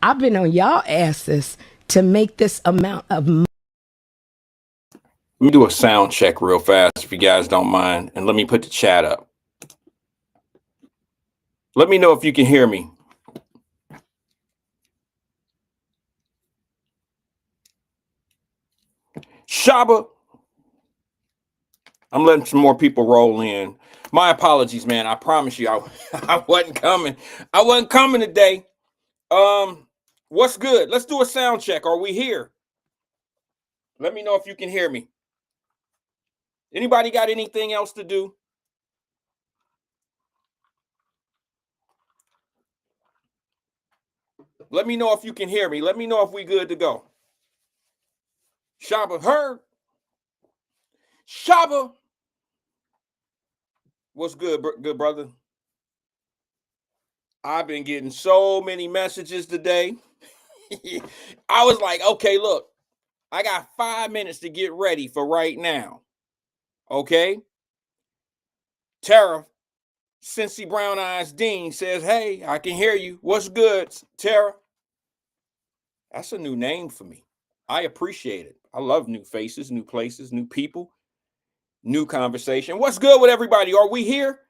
I've been on y'all asses to make this amount of money. Let me do a sound check real fast, if you guys don't mind, and let me put the chat up. Let me know if you can hear me. Shaba, I'm letting some more people roll in. My apologies, man. I promise you, I wasn't coming. I wasn't coming today. What's good? Let's do a sound check. Are we here? Let me know if you can hear me. Anybody got anything else to do? Let me know if you can hear me. Let me know if we good to go. Shaba, heard? Shaba, what's good, good brother? I've been getting so many messages today. I was like, okay, look, I got 5 minutes to get ready for right now. Okay. Tara, Cincy Brown Eyes Dean says, hey, I can hear you. What's good, Tara? That's a new name for me. I appreciate it. I love new faces, new places, new people, new conversation. What's good with everybody? Are we here?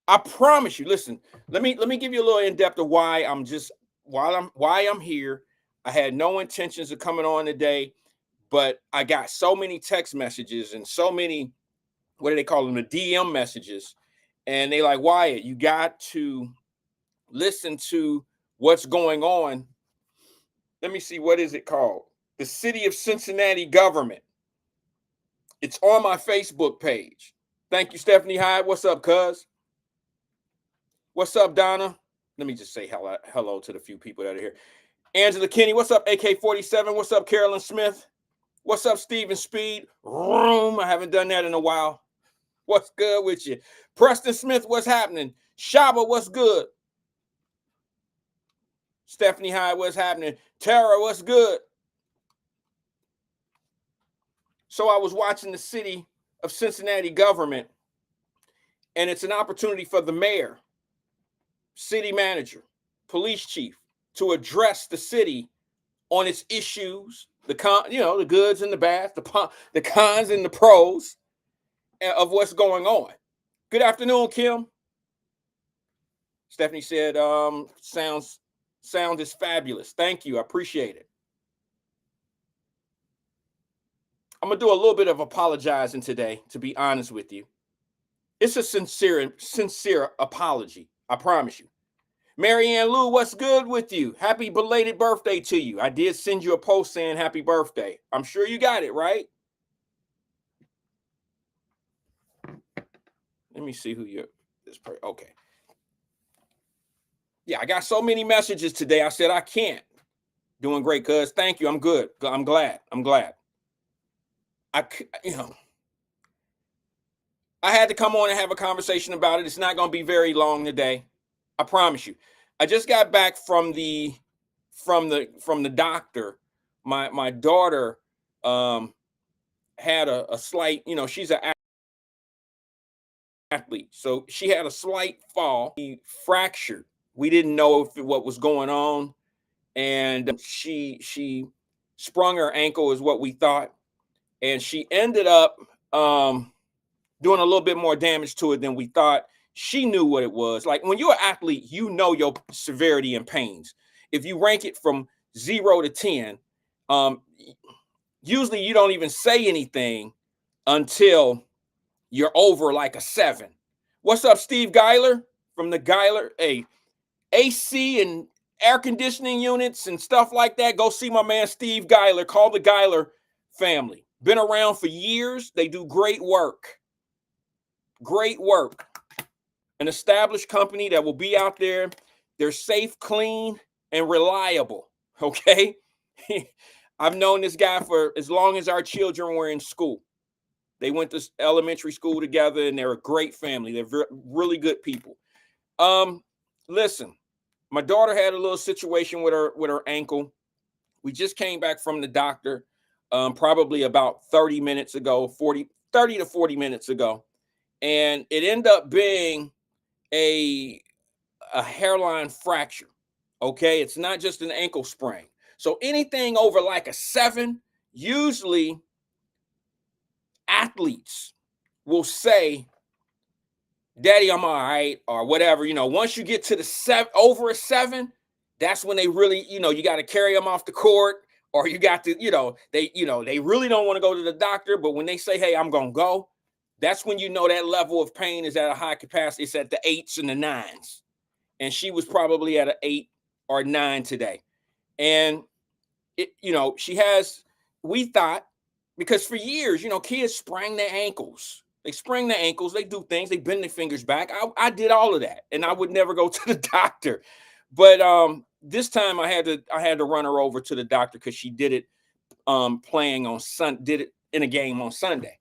I promise you. Listen, let me give you a little in depth of why I'm here. I had no intentions of coming on today, but I got so many text messages and so many, what do they call them, the DM messages, and they like, Wyatt, you got to listen to what's going on. Let me see, what is it called? The City of Cincinnati government. It's on my Facebook page. Thank you, Stephanie Hyde. What's up, cuz? What's up, Donna? Let me just say hello to the few people that are here. Angela Kinney, what's up, AK-47? What's up, Carolyn Smith? What's up, Stephen Speed? Room, I haven't done that in a while. What's good with you? Preston Smith, what's happening? Shaba, what's good? Stephanie Hyde, what's happening? Tara, what's good? So I was watching the City of Cincinnati government, and it's an opportunity for the mayor, city manager, police chief to address the city on its issues, the goods and the bads, the cons and the pros of what's going on. Good afternoon, Kim. Stephanie said, sound is fabulous. Thank you. I appreciate it. I'm going to do a little bit of apologizing today, to be honest with you. It's a sincere apology. I promise you. Marianne Lou, what's good with you? Happy belated birthday to you. I did send you a post saying happy birthday. I'm sure you got it, right? Let me see who you're. Okay. Yeah, I got so many messages today. I said I can't. Doing great, cuz. Thank you. I'm good. I'm glad. I had to come on and have a conversation about it. It's not going to be very long today. I promise you. I just got back from the doctor. My daughter had a slight, she's an athlete. So she had a slight fall. She fractured. We didn't know what was going on. And she sprung her ankle is what we thought. And she ended up doing a little bit more damage to it than we thought. She knew what it was. Like when you're an athlete, you know your severity and pains. If you rank it from 0 to 10, usually you don't even say anything until you're over like a 7. What's up, Steve Geiler from the Geiler? Hey, AC and air conditioning units and stuff like that. Go see my man, Steve Geiler. Call the Geiler family. Been around for years. They do great work. Great work. An established company that will be out there. They're safe, clean, and reliable. Okay. I've known this guy for as long as our children were in school. They went to elementary school together, and they're a great family. They're really good people. Listen, my daughter had a little situation with her ankle. We just came back from the doctor, probably about 30 minutes ago, 30 to 40 minutes ago. And it ended up being a hairline fracture. Okay, it's not just an ankle sprain. So anything over like a 7, usually athletes will say, Daddy, I'm all right, or whatever. Once you get to the 7, over a 7, that's when they really, you got to carry them off the court, or you got to, they really don't want to go to the doctor. But when they say, hey, I'm gonna go, that's when that level of pain is at a high capacity. It's at the 8s and the 9s, and she was probably at an 8 or 9 today. And she has, we thought, because for years, kids sprain their ankles. They sprain their ankles. They do things. They bend their fingers back. I did all of that, and I would never go to the doctor. But this time I had to run her over to the doctor because she did it did it in a game on Sunday.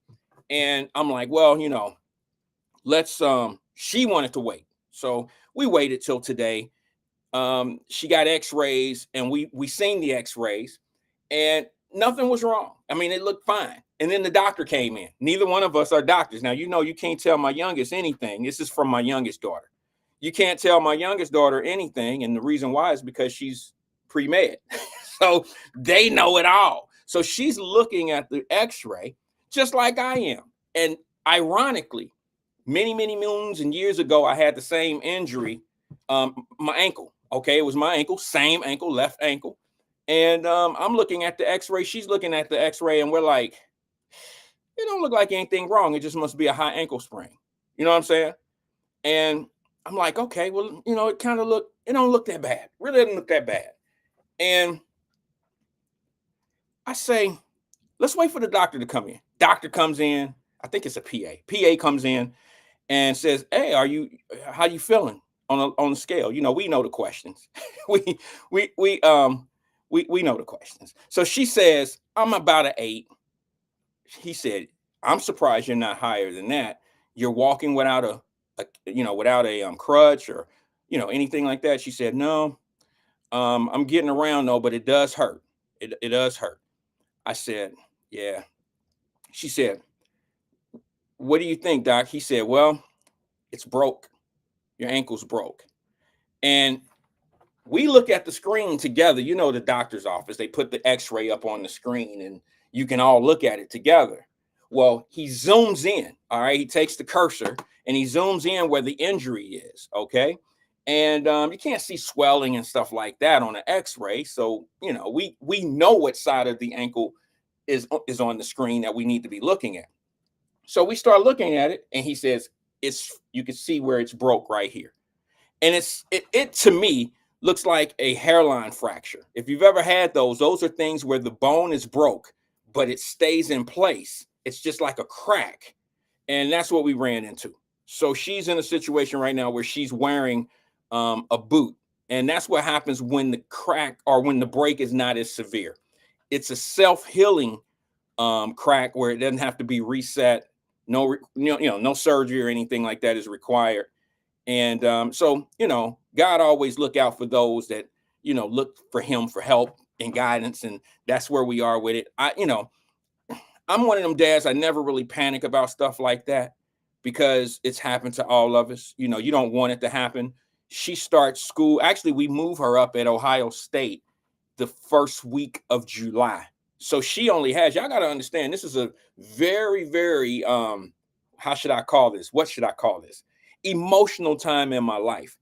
And I'm like, well, let's she wanted to wait. So we waited till today. She got x-rays, and we seen the x-rays, and nothing was wrong. I mean, it looked fine. And then the doctor came in. Neither one of us are doctors. Now, you can't tell my youngest anything. This is from my youngest daughter. You can't tell my youngest daughter anything. And the reason why is because she's pre-med. So they know it all. So she's looking at the x-ray just like I am. And ironically, many, many moons and years ago, I had the same injury, my ankle. Okay, it was my ankle, same ankle, left ankle. And I'm looking at the x-ray. She's looking at the x-ray, and we're like, it don't look like anything wrong. It just must be a high ankle sprain. You know what I'm saying? And I'm like, okay, well, it don't look that bad. Really doesn't look that bad. And I say, let's wait for the doctor to come in. Doctor comes in. I think it's a PA. PA comes in and says, hey, how you feeling on the scale? We know the questions. we know the questions. So she says, I'm about an 8. He said, I'm surprised you're not higher than that. You're walking without a crutch or, anything like that. She said, no, I'm getting around though, but it does hurt. It does hurt. I said, yeah. She said, what do you think, doc? He said, well, it's broke. Your ankle's broke. And we look at the screen together. The doctor's office, they put the x-ray up on the screen and you can all look at it together. Well, he zooms in. All right. He takes the cursor and he zooms in where the injury is. Okay. And you can't see swelling and stuff like that on an x-ray. So, we know what side of the ankle is on the screen that we need to be looking at. So we start looking at it, and he says, you can see where it's broke right here. And it to me looks like a hairline fracture. If you've ever had those are things where the bone is broke, but it stays in place. It's just like a crack. And that's what we ran into. So she's in a situation right now where she's wearing a boot. And that's what happens when the crack or when the break is not as severe. It's a self-healing crack where it doesn't have to be reset. No, no surgery or anything like that is required. And so, God always look out for those that, look for him for help and guidance. And that's where we are with it. I'm one of them dads. I never really panic about stuff like that because it's happened to all of us. You don't want it to happen. She starts school. Actually, we move her up at Ohio State the first week of July. So she only has, y'all got to understand, this is a very, very, how should I call this? What should I call this? Emotional time in my life,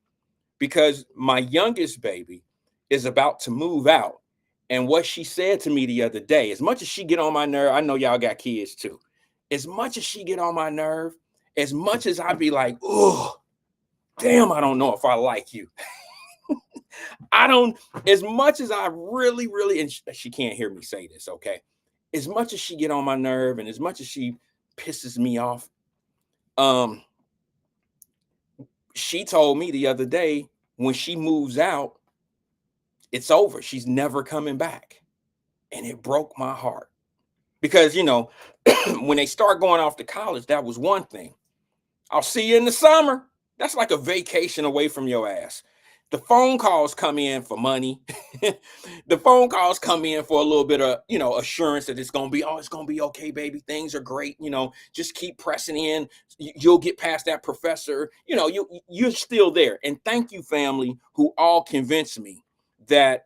because my youngest baby is about to move out. And what she said to me the other day, as much as she get on my nerve, I know y'all got kids too. As much as she get on my nerve, as much as I be like, oh, damn, I don't know if I like you. As much as I really, really, and she can't hear me say this, okay? As much as she get on my nerve and as much as she pisses me off, she told me the other day, when she moves out, it's over. She's never coming back. And it broke my heart. Because, when they start going off to college, that was one thing. I'll see you in the summer. That's like a vacation away from your ass. The phone calls come in for money. The phone calls come in for a little bit of, assurance that it's going to be okay, baby. Things are great. Just keep pressing in. You'll get past that professor. You're still there. And thank you, family, who all convinced me that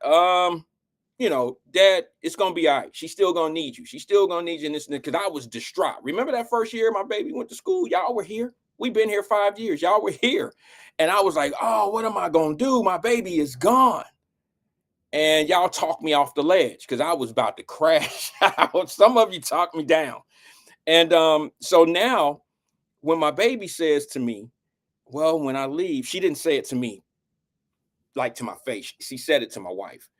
Dad, it's gonna be all right. She's still gonna need you. She's still gonna need you in this, because I was distraught. Remember that first year my baby went to school? Y'all were here. We've been here 5 years. Y'all were here. And I was like, oh, what am I gonna do? My baby is gone. And y'all talked me off the ledge because I was about to crash out. Some of you talked me down. And so now when my baby says to me, well, when I leave, she didn't say it to me like to my face. She said it to my wife.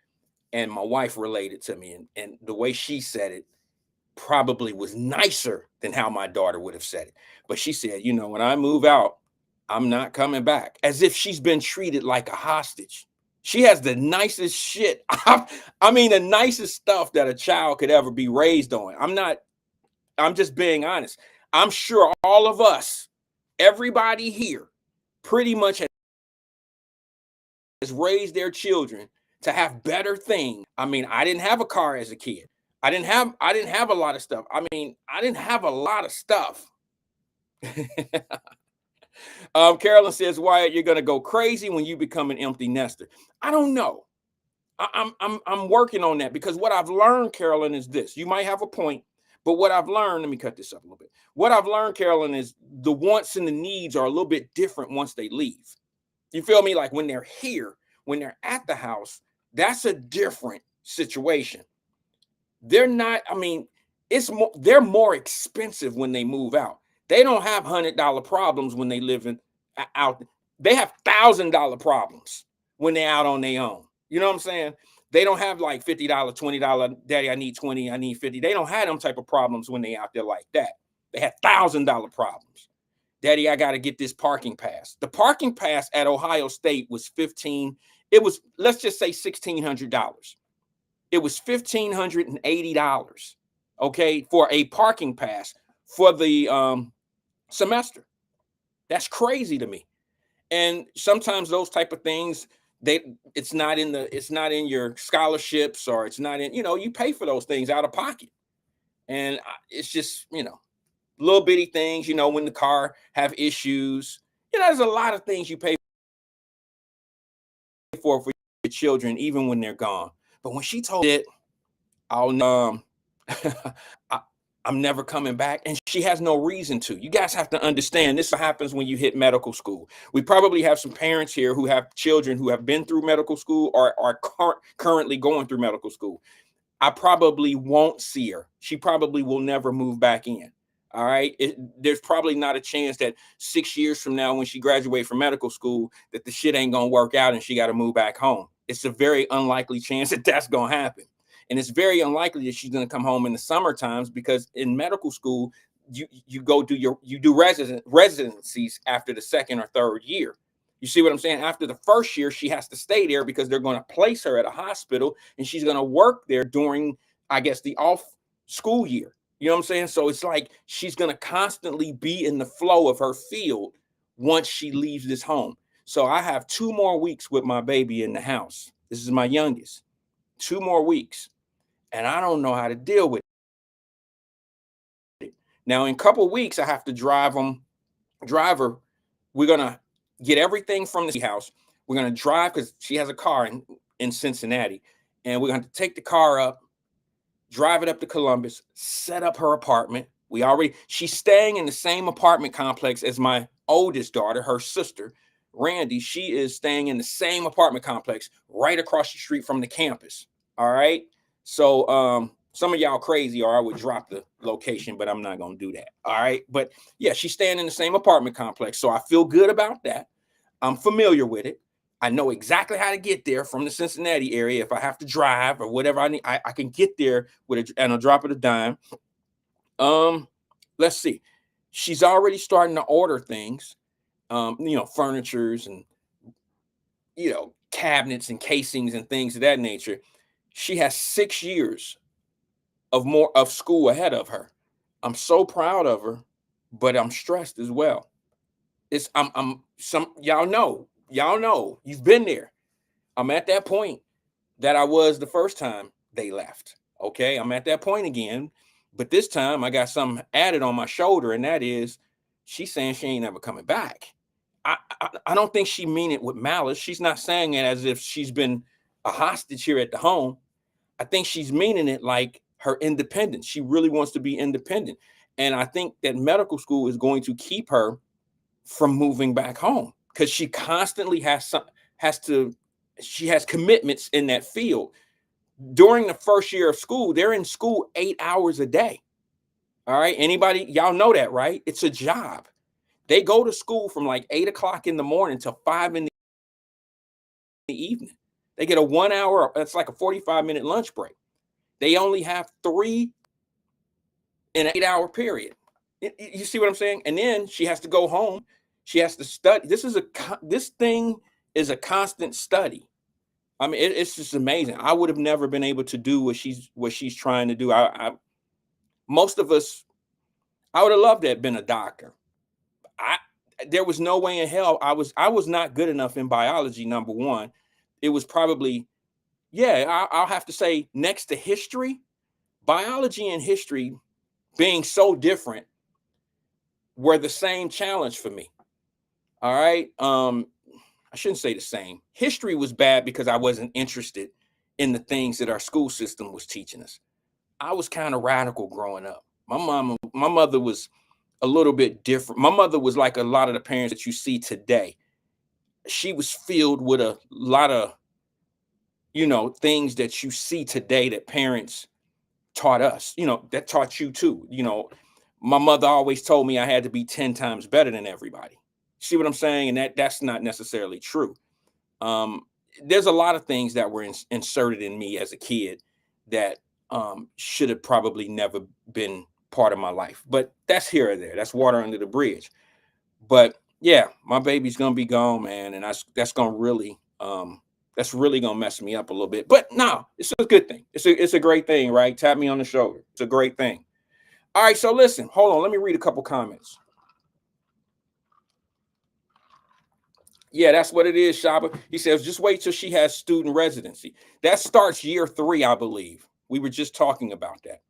And my wife related to me. And the way she said it probably was nicer than how my daughter would have said it. But she said, when I move out, I'm not coming back. As if she's been treated like a hostage. She has the nicest shit. I mean, the nicest stuff that a child could ever be raised on. I'm just being honest. I'm sure all of us, everybody here, pretty much has raised their children to have better things. I mean, I didn't have a car as a kid. I didn't have a lot of stuff. I mean, I didn't have a lot of stuff. Carolyn says, Wyatt, you're gonna go crazy when you become an empty nester. I don't know. I'm working on that, because what I've learned, Carolyn, is this. You might have a point, but what I've learned, let me cut this up a little bit. What I've learned, Carolyn, is the wants and the needs are a little bit different once they leave. You feel me? Like when they're here, when they're at the house, that's a different situation. They're not, I mean, they're more expensive when they move out. They don't have $100 problems when they live out. They have $1,000 problems when they're out on their own. You know what I'm saying? They don't have like $50, $20, Daddy, I need 20, I need 50. They don't have them type of problems when they out there like that. They have $1,000 problems. Daddy, I got to get this parking pass. The parking pass at Ohio State was let's just say $1,600. It was $1,580, okay, for a parking pass for the semester. That's crazy to me. And sometimes those type of things, it's not in your scholarships, or it's not in, you pay for those things out of pocket. And it's just, little bitty things, when the car have issues, there's a lot of things you pay for your children, even when they're gone. But when she told it, I'm never coming back, and she has no reason to. You guys have to understand, this happens when you hit medical school. We probably have some parents here who have children who have been through medical school or are currently going through medical school. I probably won't see her. She probably will never move back in. All right. There's probably not a chance that 6 years from now, when she graduates from medical school, that the shit ain't going to work out and she got to move back home. It's a very unlikely chance that that's going to happen. And it's very unlikely that she's going to come home in the summer times, because in medical school, you do residencies after the second or third year. You see what I'm saying? After the first year, she has to stay there because they're going to place her at a hospital, and she's going to work there during, I guess, the off school year. You know what I'm saying? So it's like she's going to constantly be in the flow of her field once she leaves this home. So I have 2 more weeks with my baby in the house. This is my youngest. 2 more weeks. And I don't know how to deal with it. Now, in a couple of weeks, I have to drive her. We're going to get everything from the house. We're going to drive, because she has a car in Cincinnati. And we're going to take the car up, drive it up to Columbus, set up her apartment. She's staying in the same apartment complex as my oldest daughter, her sister, Randy. She is staying in the same apartment complex right across the street from the campus. All right. So some of y'all crazy, or I would drop the location, but I'm not going to do that. All right. But yeah, she's staying in the same apartment complex. So I feel good about that. I'm familiar with it. I know exactly how to get there from the Cincinnati area. If I have to drive or whatever I need, I can get there and a drop of a dime. Let's see. She's already starting to order things, furnitures and, cabinets and casings and things of that nature. She has 6 years of school ahead of her. I'm so proud of her, but I'm stressed as well. Y'all know, you've been there. I'm at that point that I was the first time they left. Okay. I'm at that point again, but this time I got something added on my shoulder, and that is, she's saying she ain't never coming back. I don't think she mean it with malice. She's not saying it as if she's been a hostage here at the home. I think she's meaning it like her independence. She really wants to be independent. And I think that medical school is going to keep her from moving back home because she constantly she has commitments in that field. During the first year of school, they're in school 8 hours a day. All right. Anybody, y'all know that, right? It's a job. They go to school from like 8 o'clock in the morning to 5 in the evening. They get a 1 hour, it's like a 45-minute lunch break. They only have 3 in an 8-hour period. You see what I'm saying? And then she has to go home. She has to study. This thing is a constant study. I mean, it's just amazing. I would have never been able to do what she's trying to do. Most of us, I would have loved to have been a doctor. There was no way in hell I was not good enough in biology. Number one, it was probably, I'll have to say next to history, biology and history being so different were the same challenge for me. All right. I shouldn't say the same. History was bad because I wasn't interested in the things that our school system was teaching us. I was kind of radical growing up. My mother was a little bit different. My mother was like a lot of the parents that you see today. She was filled with a lot of, things that you see today that parents taught us, that taught you too. My mother always told me I had to be 10 times better than everybody. See what I'm saying? And that's not necessarily true. There's a lot of things that were inserted in me as a kid that should have probably never been part of my life. But that's here or there. That's water under the bridge. But yeah, my baby's gonna be gone, man, and that's gonna really gonna mess me up a little bit. But no, it's a good thing. It's a great thing, right? Tap me on the shoulder. It's a great thing. All right, so listen, hold on. Let me read a couple comments. Yeah, that's what it is, Shaba. He says, just wait till she has student residency. That starts year 3, I believe. We were just talking about that.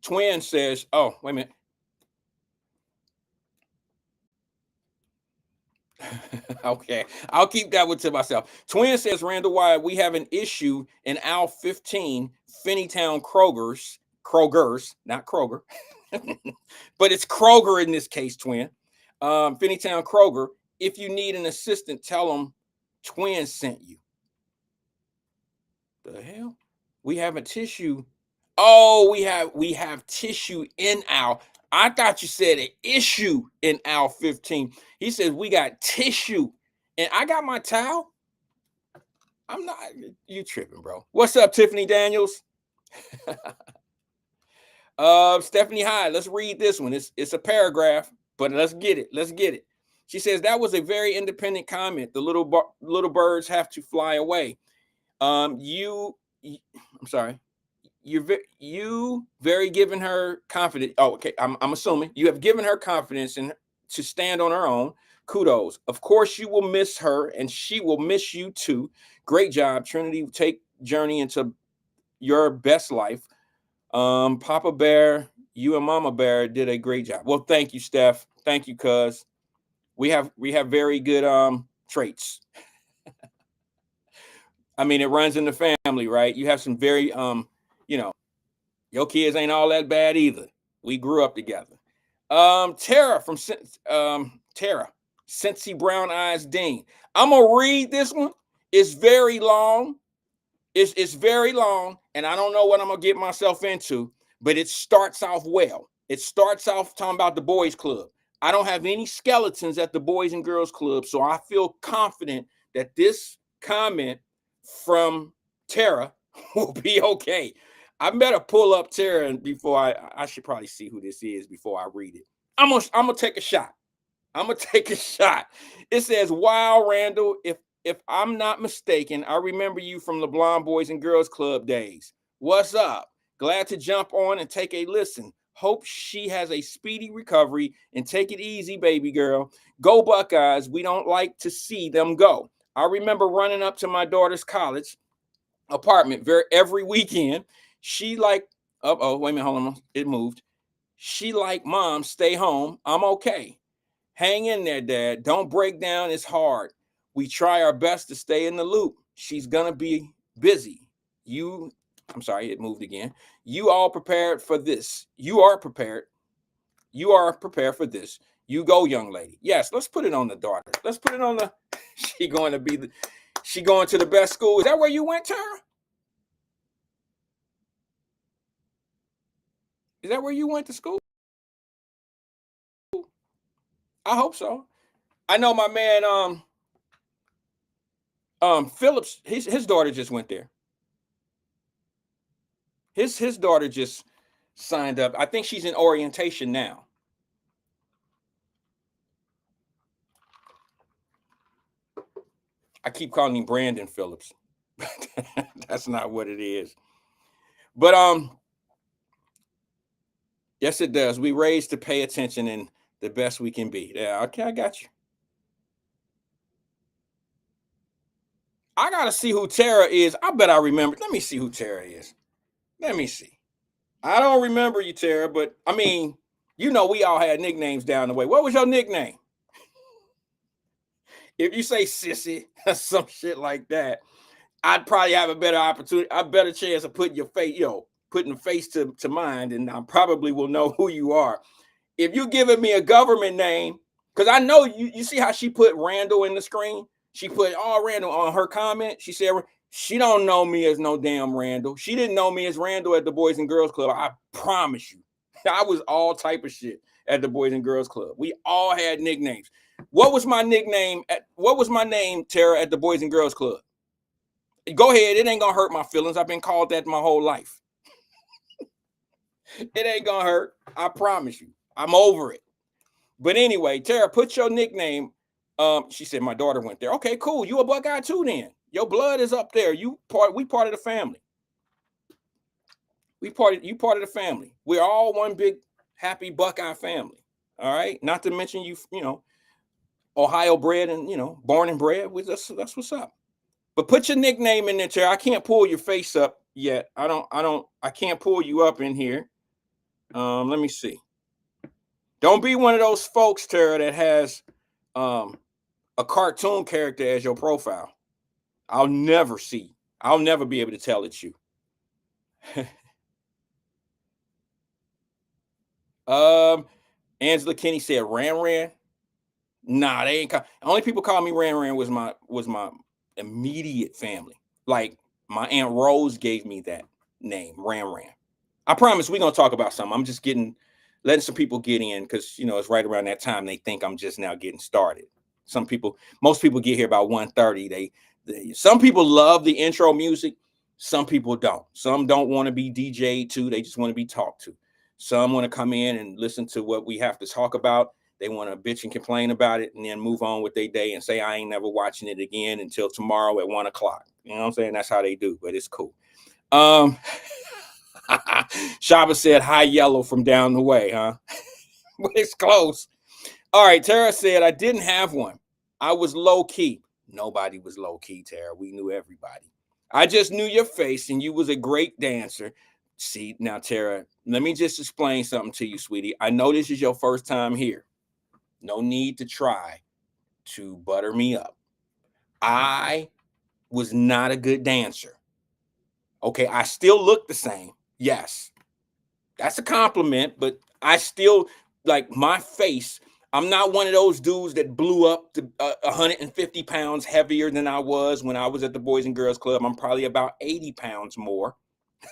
Twin says, oh, wait a minute. Okay, I'll keep that one to myself. Twin says, Randall Wyatt, we have an issue in aisle 15, Finneytown Kroger's, not Kroger, but it's Kroger in this case, Twin. Finneytown Kroger. If you need an assistant, tell them Twin sent you. The hell? We have a tissue. Oh, we have tissue in aisle. I thought you said an issue in aisle 15. He says we got tissue, and I got my towel. I'm not. You tripping, bro? What's up, Tiffany Daniels? Stephanie Hyde. Let's read this one. It's a paragraph, but let's get it. She says that was a very independent comment. The little birds have to fly away. I'm sorry. You very given her confidence. Oh, okay. I'm assuming you have given her confidence and to stand on her own. Kudos. Of course, you will miss her, and she will miss you too. Great job, Trinity. Take journey into your best life. Papa Bear, you and Mama Bear did a great job. Well, thank you, Steph. Thank you, cuz we have very good traits. I mean, it runs in the family, right? You have some very your kids ain't all that bad either. We grew up together. Tara from Tara, Cincy Brown Eyes Dean. I'm gonna read this one. It's very long. It's very long, and I don't know what I'm gonna get myself into, but it starts off well. It starts off talking about the boys' club. I don't have any skeletons at the Boys and Girls Club, so I feel confident that this comment from Tara will be okay. I better pull up Tara before I should probably see who this is before I read it. I'm gonna take a shot. It says, wow, Randall, if I'm not mistaken, I remember you from the Blonde Boys and Girls Club days. What's up? Glad to jump on and take a listen. Hope she has a speedy recovery and take it easy, baby girl. Go Buckeyes. We don't like to see them go. I remember running up to my daughter's college apartment every weekend. She like, wait a minute, hold on. It moved. She like, Mom, stay home. I'm okay. Hang in there, Dad. Don't break down. It's hard. We try our best to stay in the loop. She's gonna be busy. I'm sorry, it moved again. You all prepared for this. You are prepared. You are prepared for this. You go, young lady. Yes, let's put it on the daughter. Let's put it on the. She going to be the. She going to the best school. Is that where you went, Tara? Is that where you went to school? I hope so. I know my man Phillips, his daughter just went there. His daughter just signed up. I think she's in orientation now. I keep calling him Brandon Phillips. That's not what it is. But yes, it does. We raised to pay attention and the best we can be. Yeah, okay, I got you. I gotta see who Tara is. I bet I remember. Let me see who Tara is. Let me see. I don't remember you, Tara, but I mean, you know, we all had nicknames down the way. What was your nickname? If you say sissy or some shit like that, I'd probably have a better opportunity, a better chance of putting your face, putting a face to mind, and I probably will know who you are. If you giving me a government name, because I know you see how she put Randall in the screen. She put Randall on her comment. She said she don't know me as no damn Randall. She didn't know me as Randall at the Boys and Girls Club. I promise you, I was all type of shit at the Boys and Girls Club. We all had nicknames. What was my nickname? What was my name, Tara, at the Boys and Girls Club? Go ahead. It ain't gonna hurt my feelings. I've been called that my whole life. It ain't gonna hurt. I promise you. I'm over it. But anyway, Tara, put your nickname. She said my daughter went there. Okay, cool. You a Buckeye too then. Your blood is up there. We part of the family. You part of the family. We're all one big happy Buckeye family. All right. Not to mention you Ohio bred and born and bred. That's what's up. But put your nickname in there, Tara. I can't pull your face up yet. I can't pull you up in here. Let me see. Don't be one of those folks, Tara, that has a cartoon character as your profile. I'll never be able to tell it's you. Angela Kinney said Ran. Nah, they ain't. Only people call me Ran was my immediate family. Like my Aunt Rose gave me that name, Ran. I promise we're gonna talk about something. I'm just letting some people get in because it's right around that time they think I'm just now getting started. Most people get here about 1:30. Some people love the intro music, some people don't. Some don't want to be DJ'd to, they just want to be talked to. Some want to come in and listen to what we have to talk about. They want to bitch and complain about it and then move on with their day and say, I ain't never watching it again until tomorrow at 1 o'clock. You know what I'm saying? That's how they do, but it's cool. Shaba said high yellow from down the way, huh? But it's close. All right, Tara said, I didn't have one. I was low key. Nobody was low key, Tara. We knew everybody. I just knew your face and you was a great dancer. See, now, Tara, let me just explain something to you, sweetie. I know this is your first time here. No need to try to butter me up. I was not a good dancer. Okay, I still look the same. Yes, that's a compliment, but I still, like, my face, I'm not one of those dudes that blew up to 150 pounds heavier than I was when I was at the Boys and Girls Club. I'm probably about 80 pounds more.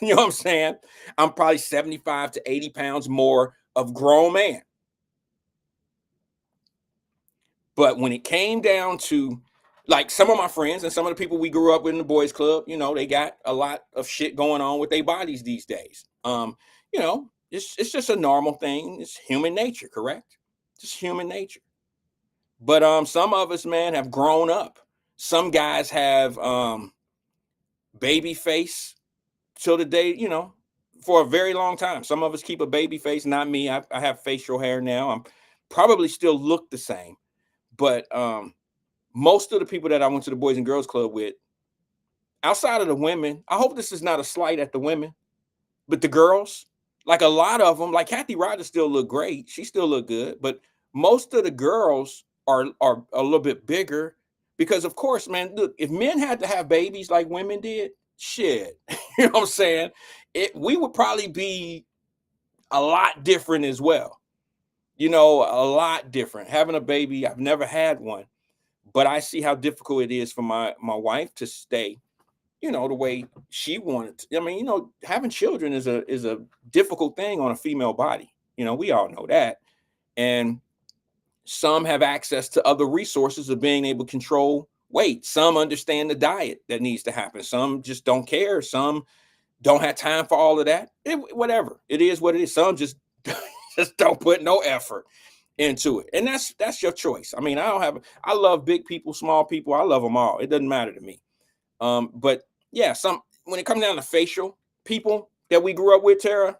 You know what I'm saying? I'm probably 75 to 80 pounds more of grown man. But when it came down to, like, some of my friends and some of the people we grew up with in the boys club, they got a lot of shit going on with their bodies these days. It's just a normal thing. It's human nature, correct? Just human nature. But some of us, man, have grown up. Some guys have baby face till the day, for a very long time. Some of us keep a baby face, not me. I have facial hair now. I'm probably still look the same. But most of the people that I went to the Boys and Girls Club with, outside of the women, I hope this is not a slight at the women, but the girls, like a lot of them, like Kathy Rogers still look great. She still look good. But most of the girls are a little bit bigger. Because of course, man, look, if men had to have babies like women did, shit, you know what I'm saying? We would probably be a lot different as well. You know, a lot different. Having a baby, I've never had one, but I see how difficult it is for my wife to stay, you know, the way she wanted to. I mean, you know, having children is a difficult thing on a female body. You know, we all know that. And some have access to other resources of being able to control weight. Some understand the diet that needs to happen. Some just don't care. Some don't have time for all of that. Whatever. It is what it is. Some just just don't put no effort into it. And that's your choice. I mean, I love big people, small people. I love them all. It doesn't matter to me. But yeah, when it comes down to facial people that we grew up with, Tara,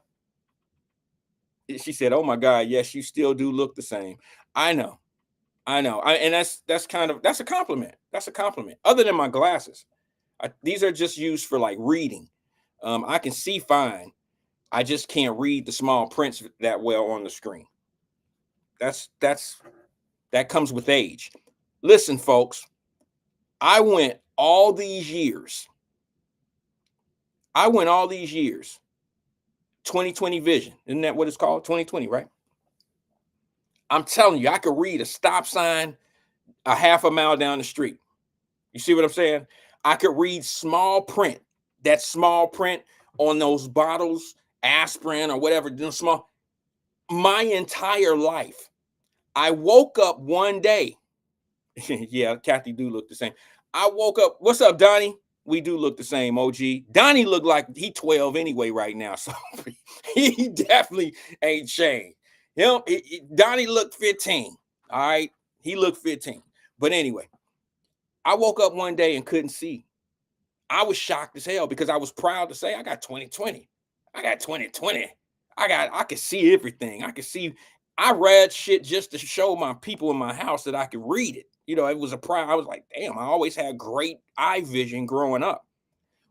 she said, "Oh my God, yes, you still do look the same." I know. And that's a compliment. That's a compliment. Other than my glasses, these are just used for like reading. I can see fine. I just can't read the small prints that well on the screen. That comes with age. Listen, folks, I went all these years. 2020 vision. Isn't that what it's called? 2020, right? I'm telling you, I could read a stop sign a half a mile down the street. You see what I'm saying? I could read small print. That small print on those bottles, aspirin or whatever, small. My entire life. I woke up one day. Yeah, Kathy do look the same. I woke up. What's up, Donnie? We do look the same, OG. Donnie look like he 12 anyway right now, so he definitely ain't changed. Donnie looked 15. All right, he looked 15. But anyway, I woke up one day and couldn't see. I was shocked as hell because I was proud to say I got 2020. I got 2020. I could see everything. I read shit just to show my people in my house that I could read it. You know, it was a pride. I was like, damn, I always had great eye vision growing up.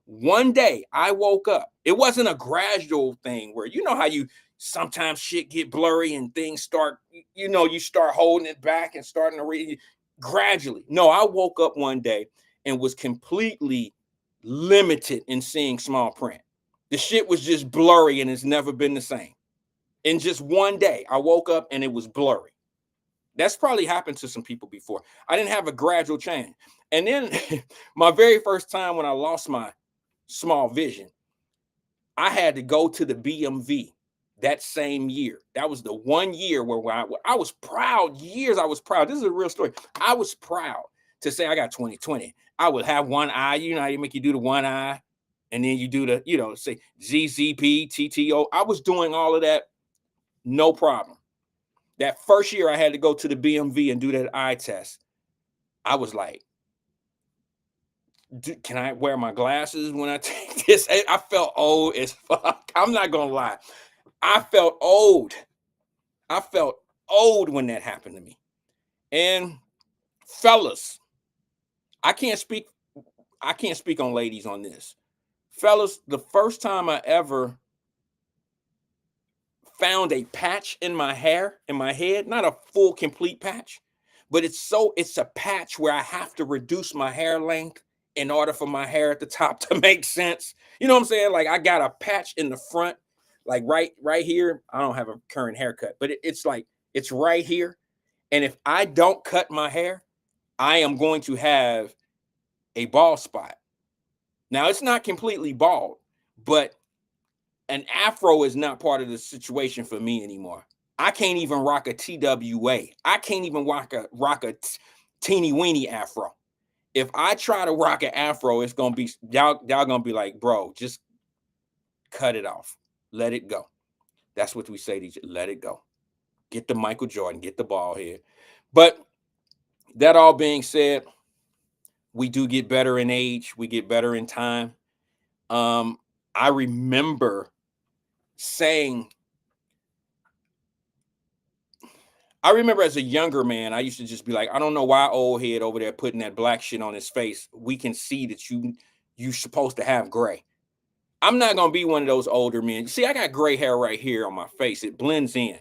One day I woke up. It wasn't a gradual thing where, you know how you sometimes shit get blurry and things start, you start holding it back and starting to read gradually. No, I woke up one day and was completely limited in seeing small print. The shit was just blurry and it's never been the same. In just one day, I woke up and it was blurry. That's probably happened to some people before. I didn't have a gradual change. And then my very first time when I lost my small vision, I had to go to the BMV that same year. That was the 1 year where I was proud. I was proud. This is a real story. I was proud to say I got 2020. I would have one eye. You know how you make you do the one eye, and then you do the, say ZZP, TTO. I was doing all of that, no problem. That first year I had to go to the BMV and do that eye test. I was like, can I wear my glasses when I take this? I felt old as fuck. I'm not going to lie. I felt old. When that happened to me. And fellas, I can't speak on ladies on this. Fellas, the first time I ever found a patch in my hair, in my head, not a full complete patch, but it's a patch where I have to reduce my hair length in order for my hair at the top to make sense. You know what I'm saying? Like I got a patch in the front, like right here. I don't have a current haircut, but it's like it's right here. And if I don't cut my hair, I am going to have a bald spot. Now it's not completely bald, but an afro is not part of the situation for me anymore. I can't even rock a TWA. I can't even rock a teeny weeny afro. If I try to rock an afro, it's gonna be y'all gonna be like, bro, just cut it off. Let it go. That's what we say to each other. Let it go. Get the Michael Jordan, get the ball here. But that all being said, we do get better in age, we get better in time. I remember as a younger man, I used to just be like, I don't know why old head over there putting that black shit on his face. We can see that you're supposed to have gray. I'm not gonna be one of those older men. See, I got gray hair right here on my face. It blends in.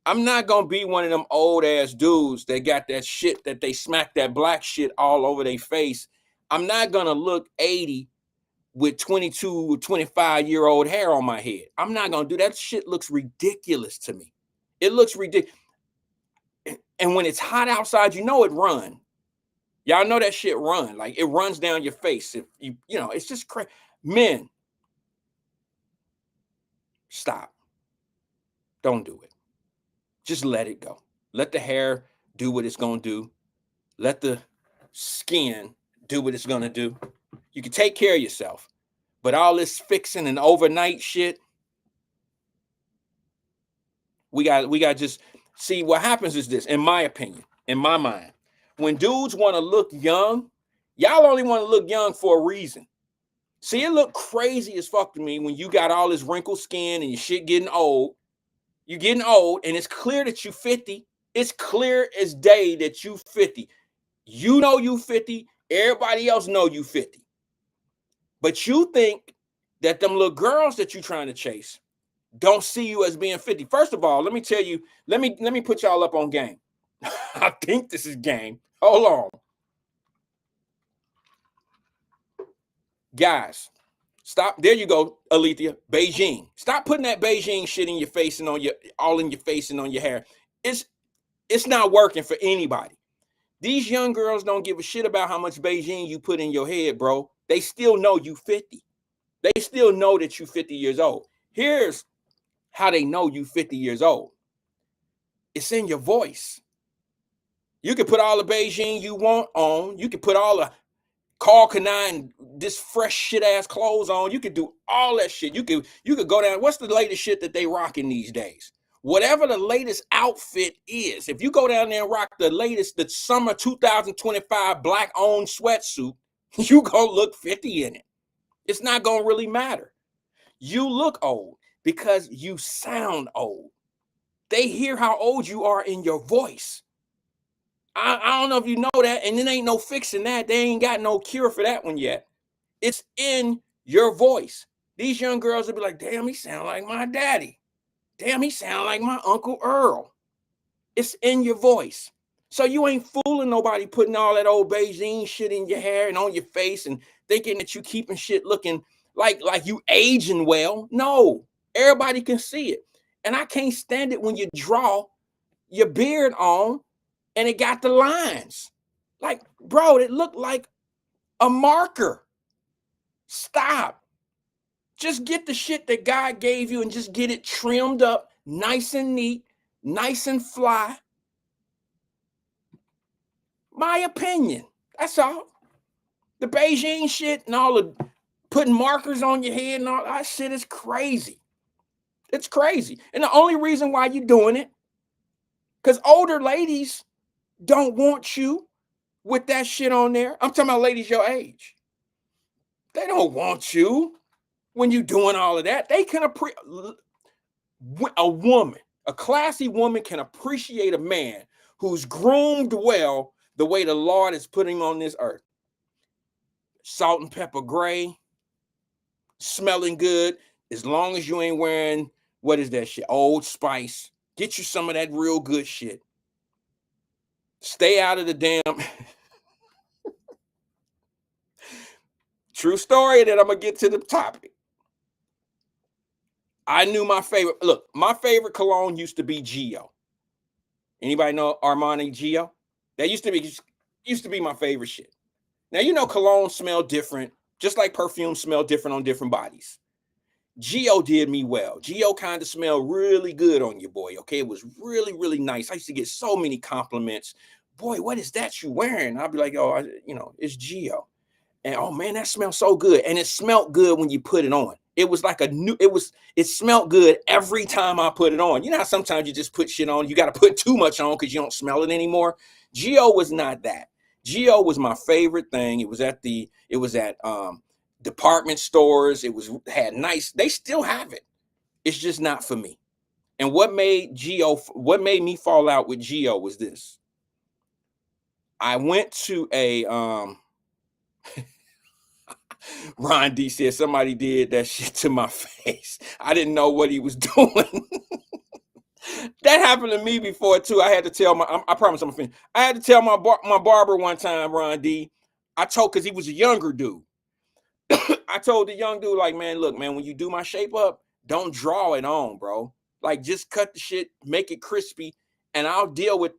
I'm not gonna be one of them old ass dudes that got that shit that they smack that black shit all over their face. I'm not gonna look 80 with 22 or 25-year-old hair on my head. I'm not gonna do that. Shit looks ridiculous to me. It looks ridiculous. And when it's hot outside, you know it run. Y'all know that shit run. Like it runs down your face. If you know, it's just crazy. Men, stop. Don't do it. Just let it go. Let the hair do what it's gonna do. Let the skin do what it's gonna do. You can take care of yourself. But all this fixing and overnight shit, we got just see what happens is this, in my opinion, in my mind. When dudes want to look young, y'all only want to look young for a reason. See, it look crazy as fuck to me when you got all this wrinkled skin and your shit getting old. You're getting old, and it's clear that you 50. It's clear as day that you 50. You know you 50. Everybody else know you 50. But you think that them little girls that you trying to chase don't see you as being 50. First of all, let me tell you, let me put y'all up on game. I think this is game. Hold on. Guys, stop. There you go, Alethea. Beijing. Stop putting that Beijing shit in your face and on your all in your face and on your hair. It's not working for anybody. These young girls don't give a shit about how much Beijing you put in your head, bro. They still know you 50. They still know that you 50 years old. Here's how they know you 50 years old. It's in your voice. You can put all the Beijing you want on. You can put all the Carl Kanai and this fresh shit ass clothes on. You could do all that shit. You could go down. What's the latest shit that they rocking these days? Whatever the latest outfit is, if you go down there and rock the summer 2025 black owned sweatsuit, you gonna look 50 in it. It's not gonna really matter. You look old because you sound old. They hear how old you are in your voice. I don't know if you know that, and it ain't no fixing that. They ain't got no cure for that one yet. It's in your voice. These young girls will be like, damn, he sound like my daddy. Damn, he sound like my Uncle Earl. It's in your voice. So you ain't fooling nobody putting all that old Beijing shit in your hair and on your face and thinking that you keeping shit looking like you aging well. No, everybody can see it. And I can't stand it when you draw your beard on and it got the lines. Like, bro, it looked like a marker. Stop. Just get the shit that God gave you and just get it trimmed up, nice and neat, nice and fly. My opinion. That's all. The Beijing shit and all the putting markers on your head and all that shit is crazy. It's crazy. And the only reason why you're doing it, because older ladies don't want you with that shit on there. I'm talking about ladies your age. They don't want you when you're doing all of that. They can appreciate a woman, a classy woman can appreciate a man who's groomed well the way the Lord is putting him on this earth. Salt and pepper gray, smelling good, as long as you ain't wearing, what is that shit? Old Spice. Get you some of that real good shit. Stay out of the damn... True story, that I'm going to get to the topic. I knew my favorite... Look, my favorite cologne used to be Geo. Anybody know Armani Geo? That used to be my favorite shit. Now, you know, cologne smell different, just like perfume smell different on different bodies. Geo did me well. Geo kind of smelled really good on you, boy. Okay, it was really, really nice. I used to get so many compliments. Boy, what is that you wearing? I'll be like, oh, it's Geo. And oh man, that smells so good. And it smelled good when you put it on. It was like it smelled good every time I put it on. You know how sometimes you just put shit on, you got to put too much on because you don't smell it anymore. Geo was not that. Geo was my favorite thing. It was at department stores. They still have it. It's just not for me. And what made me fall out with Geo was this. I went to a Ron D said somebody did that shit to my face. I didn't know what he was doing. That happened to me before too. I had to tell I promise I'm finished. I had to tell my barber one time, Ron D. I told, because he was a younger dude. I told the young dude, like, man, look, man, when you do my shape up, don't draw it on, bro. Like, just cut the shit, make it crispy, and I'll deal with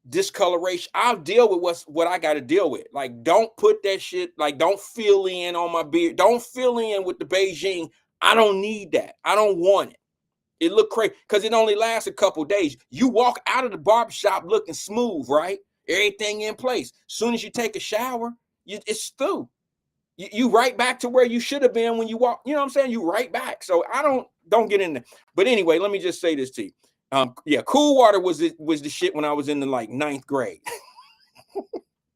discoloration. I'll deal with what I got to deal with. Like, don't put that shit, like, don't fill in on my beard. Don't fill in with the Beijing. I don't need that. I don't want it. It look crazy because it only lasts a couple days. You walk out of the barbershop looking smooth, right? Everything in place. Soon as you take a shower, it's through. You right back to where you should have been when you walk. You know what I'm saying? You right back. So I don't get in there. But anyway, let me just say this to you. Yeah, cool water was the shit when I was in the like 9th grade.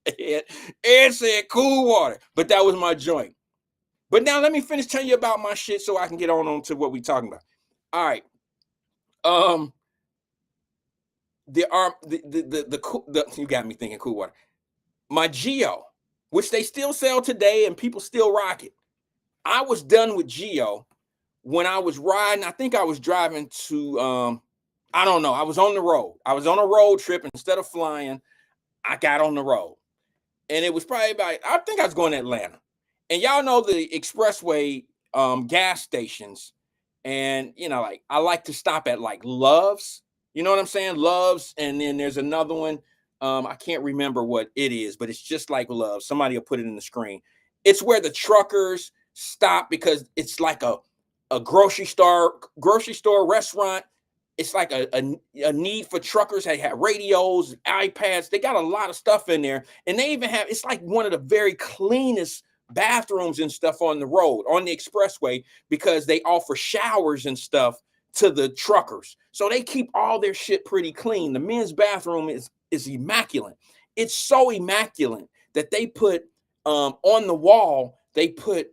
Ed said cool water, but that was my joint. But now let me finish telling you about my shit so I can get on to what we talking about. All right. You got me thinking cool water. My Geo, which they still sell today and people still rock it. I was done with Geo when I was riding. I think I was driving to I don't know. I was on the road. I was on a road trip. Instead of flying, I got on the road. And it was probably about, I think I was going to Atlanta. And y'all know the expressway gas stations. And, you know, like I like to stop at like Love's. You know what I'm saying? Love's. And then there's another one. I can't remember what it is, but it's just like Love's. Somebody will put it in the screen. It's where the truckers stop because it's like a grocery store restaurant. It's like a need for truckers. They have radios, iPads. They got a lot of stuff in there. And they even have, it's like one of the very cleanest bathrooms and stuff on the road, on the expressway, because they offer showers and stuff to the truckers. So they keep all their shit pretty clean. The men's bathroom is immaculate. It's so immaculate that they put on the wall, they put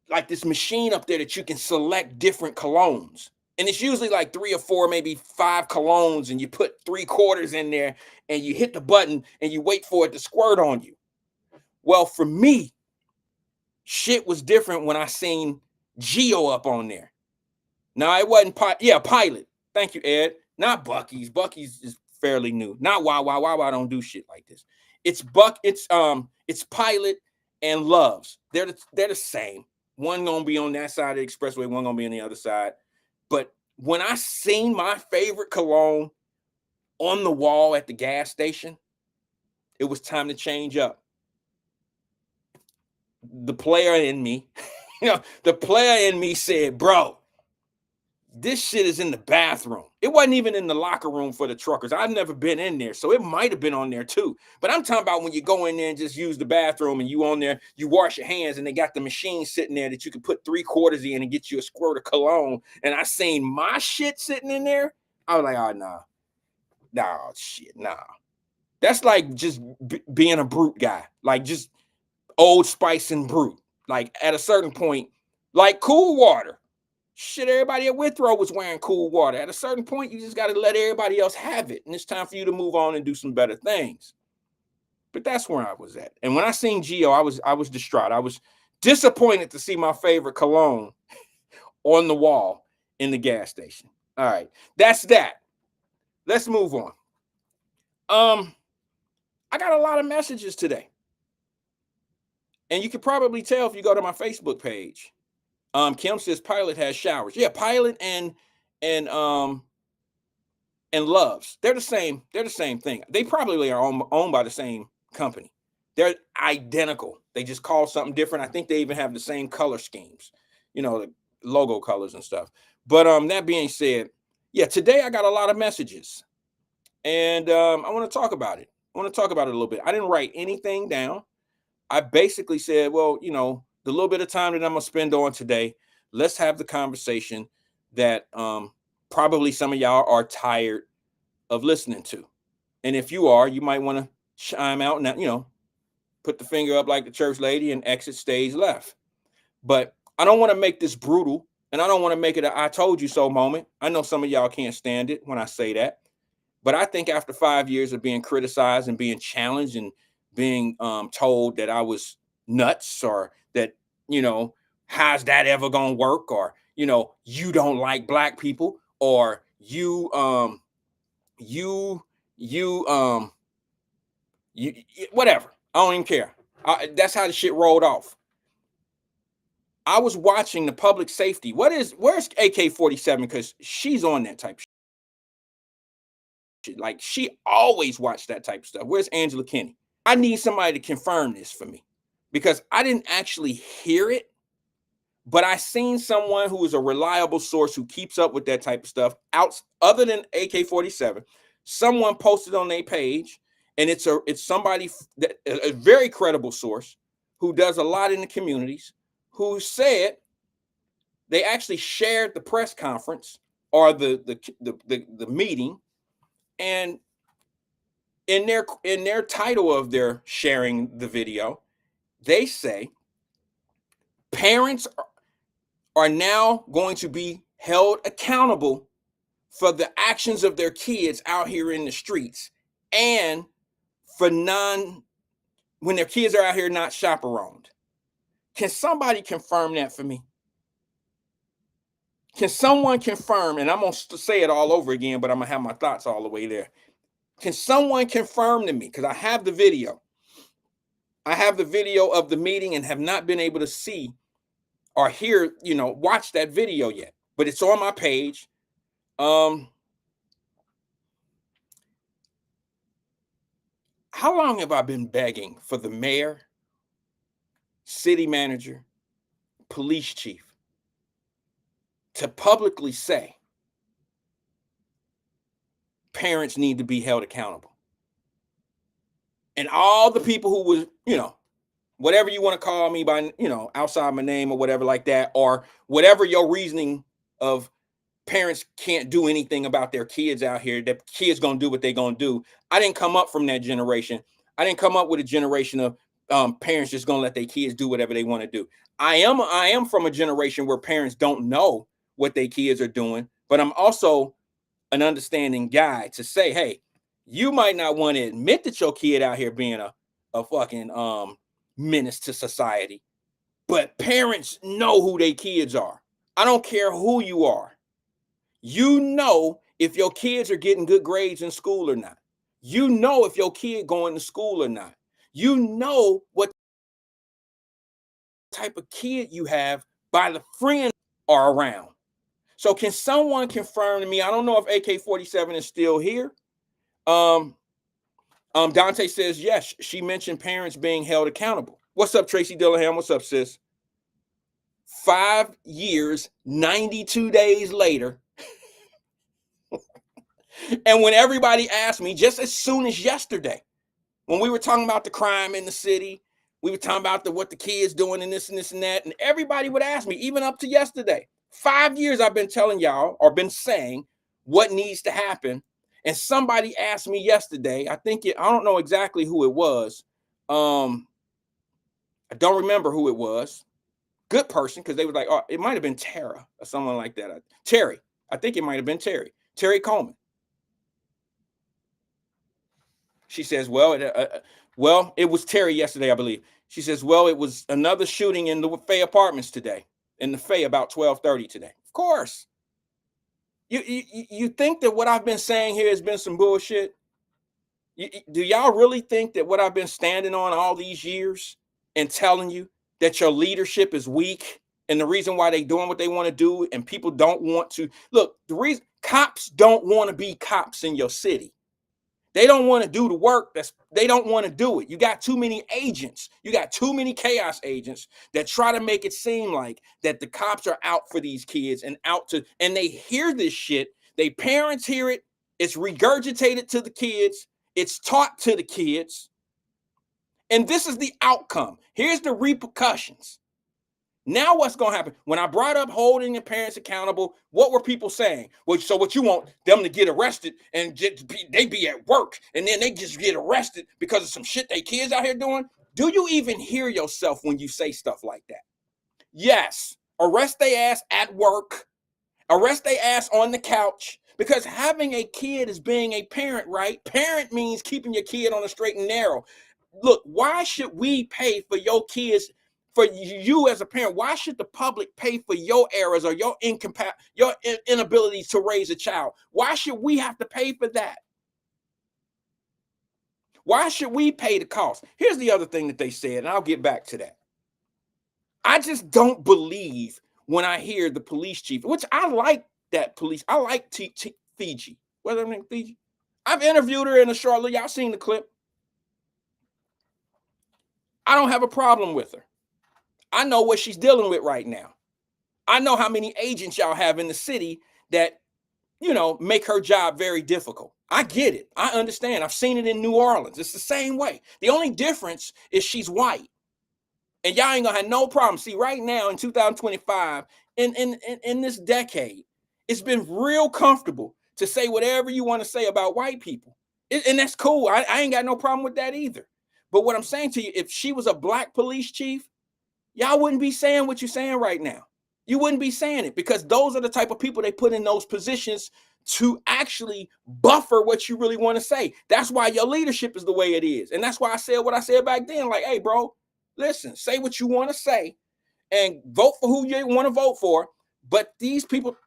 like this machine up there that you can select different colognes. And it's usually like 3 or 4, maybe 5 colognes, and you put 3/4 in there and you hit the button and you wait for it to squirt on you. Well, for me, shit was different when I seen Geo up on there. Now it wasn't Pilot. Thank you, Ed. Not Buc-ee's. Buc-ee's is fairly new. Not Why don't do shit like this. It's Pilot and Love's. They're the same. One gonna be on that side of the expressway, one gonna be on the other side. But when I seen my favorite cologne on the wall at the gas station, it was time to change up. The player in me, the player in me said, bro, this shit is in the bathroom. It wasn't even in the locker room for the truckers. I've never been in there, so it might have been on there too. But I'm talking about when you go in there and just use the bathroom and you on there, you wash your hands and they got the machine sitting there that you can put 3/4 in and get you a squirt of cologne. And I seen my shit sitting in there. I was like, oh, nah, shit, nah. That's like just being a brute guy, like just Old Spice and brute. Like at a certain point, like cool water. Shit, everybody at Withrow was wearing cool water. At a certain point, you just got to let everybody else have it. And it's time for you to move on and do some better things. But that's where I was at. And when I seen Geo, I was distraught. I was disappointed to see my favorite cologne on the wall in the gas station. All right, that's that. Let's move on. I got a lot of messages today. And you can probably tell if you go to my Facebook page. Kim says Pilot has showers. Yeah, Pilot and Love's. They're the same thing. They probably are owned by the same company. They're identical. They just call something different. I think they even have the same color schemes, the logo colors and stuff. But that being said, yeah, today I got a lot of messages. And I want to talk about it. I want to talk about it a little bit. I didn't write anything down. I basically said, well, the little bit of time that I'm going to spend on today, let's have the conversation that probably some of y'all are tired of listening to. And if you are, you might want to chime out and, put the finger up like the church lady and exit stage left. But I don't want to make this brutal, and I don't want to make it a I told you so moment. I know some of y'all can't stand it when I say that. But I think after 5 years of being criticized and being challenged and being told that I was nuts or that, how's that ever going to work? Or, you know, you don't like black people, or you whatever. I don't even care. That's how the shit rolled off. I was watching the public safety. Where's AK-47? Because she's on that type of shit. Like, she always watched that type of stuff. Where's Angela Kinney? I need somebody to confirm this for me, because I didn't actually hear it, but I seen someone who is a reliable source who keeps up with that type of stuff out other than AK-47. Someone posted on their page, and it's somebody that a very credible source who does a lot in the communities, who said they actually shared the press conference or the meeting, and in their title of their sharing the video, they say parents are now going to be held accountable for the actions of their kids out here in the streets, and for when their kids are out here not chaperoned. Can somebody confirm that for me? Can someone confirm? And I'm going to say it all over again, but I'm going to have my thoughts all the way there. Can someone confirm to me? Because I have the video. I have the video of the meeting and have not been able to see or hear, watch that video yet. But it's on my page. How long have I been begging for the mayor, city manager, police chief to publicly say parents need to be held accountable? And all the people who was, whatever you want to call me by, outside my name or whatever like that, or whatever your reasoning of parents can't do anything about their kids out here, that kids gonna do what they gonna do. I didn't come up from that generation. I didn't come up with a generation of parents just gonna let their kids do whatever they want to do. I am from a generation where parents don't know what their kids are doing, but I'm also an understanding guy to say, hey, you might not want to admit that your kid out here being a fucking menace to society, but parents know who their kids are. I don't care who you are. You know if your kids are getting good grades in school or not. You know if your kid going to school or not. You know what type of kid you have by the friends are around. So can someone confirm to me? I don't know if AK-47 is still here. Dante says, yes, she mentioned parents being held accountable. What's up, Tracy Dillingham? What's up, sis? 5 years, 92 days later. And when everybody asked me, just as soon as yesterday, when we were talking about the crime in the city, we were talking about what the kids doing and this and this and that, and everybody would ask me, even up to yesterday. 5 years I've been telling y'all, or been saying what needs to happen. And somebody asked me yesterday, I don't know exactly who it was. I don't remember who it was. Good person, because they were like, oh, it might have been Tara or someone like that. Terry. I think it might have been Terry. Terry Coleman. She says, well, it was Terry yesterday, I believe. She says, well, it was another shooting in the Fay Apartments today, in the Fay about 12:30 today. Of course. You think that what I've been saying here has been some bullshit? Do y'all really think that what I've been standing on all these years and telling you that your leadership is weak, and the reason why they doing what they want to do, and people don't want to look, the reason cops don't want to be cops in your city. They don't want to do the work. They don't want to do it. You got too many agents. You got too many chaos agents that try to make it seem like that the cops are out for these kids and they hear this shit. They parents hear it. It's regurgitated to the kids. It's taught to the kids. And this is the outcome. Here's the repercussions. Now what's going to happen? When I brought up holding the parents accountable, what were people saying? Well, so what you want them to get arrested and they be at work and then they just get arrested because of some shit they kids out here doing? Do you even hear yourself when you say stuff like that? Yes. Arrest their ass at work. Arrest their ass on the couch. Because having a kid is being a parent, right? Parent means keeping your kid on the straight and narrow. Look, why should we pay for your kids for you as a parent, why should the public pay for your errors or your inability to raise a child? Why should we have to pay for that? Why should we pay the cost? Here's the other thing that they said, and I'll get back to that. I just don't believe when I hear the police chief, which I like that police. I like Fiji. What's her name? Fiji. I've interviewed her in a Charlotte. Y'all seen the clip. I don't have a problem with her. I know what she's dealing with right now. I know how many agents y'all have in the city that, make her job very difficult. I get it. I understand. I've seen it in New Orleans. It's the same way. The only difference is she's white. And y'all ain't gonna have no problem. See, right now in 2025, in this decade, it's been real comfortable to say whatever you want to say about white people. And that's cool. I ain't got no problem with that either. But what I'm saying to you, if she was a black police chief, y'all wouldn't be saying what you're saying right now. You wouldn't be saying it, because those are the type of people they put in those positions to actually buffer what you really want to say. That's why your leadership is the way it is. And that's why I said what I said back then. Like, hey, bro, listen, say what you want to say and vote for who you want to vote for. But these people,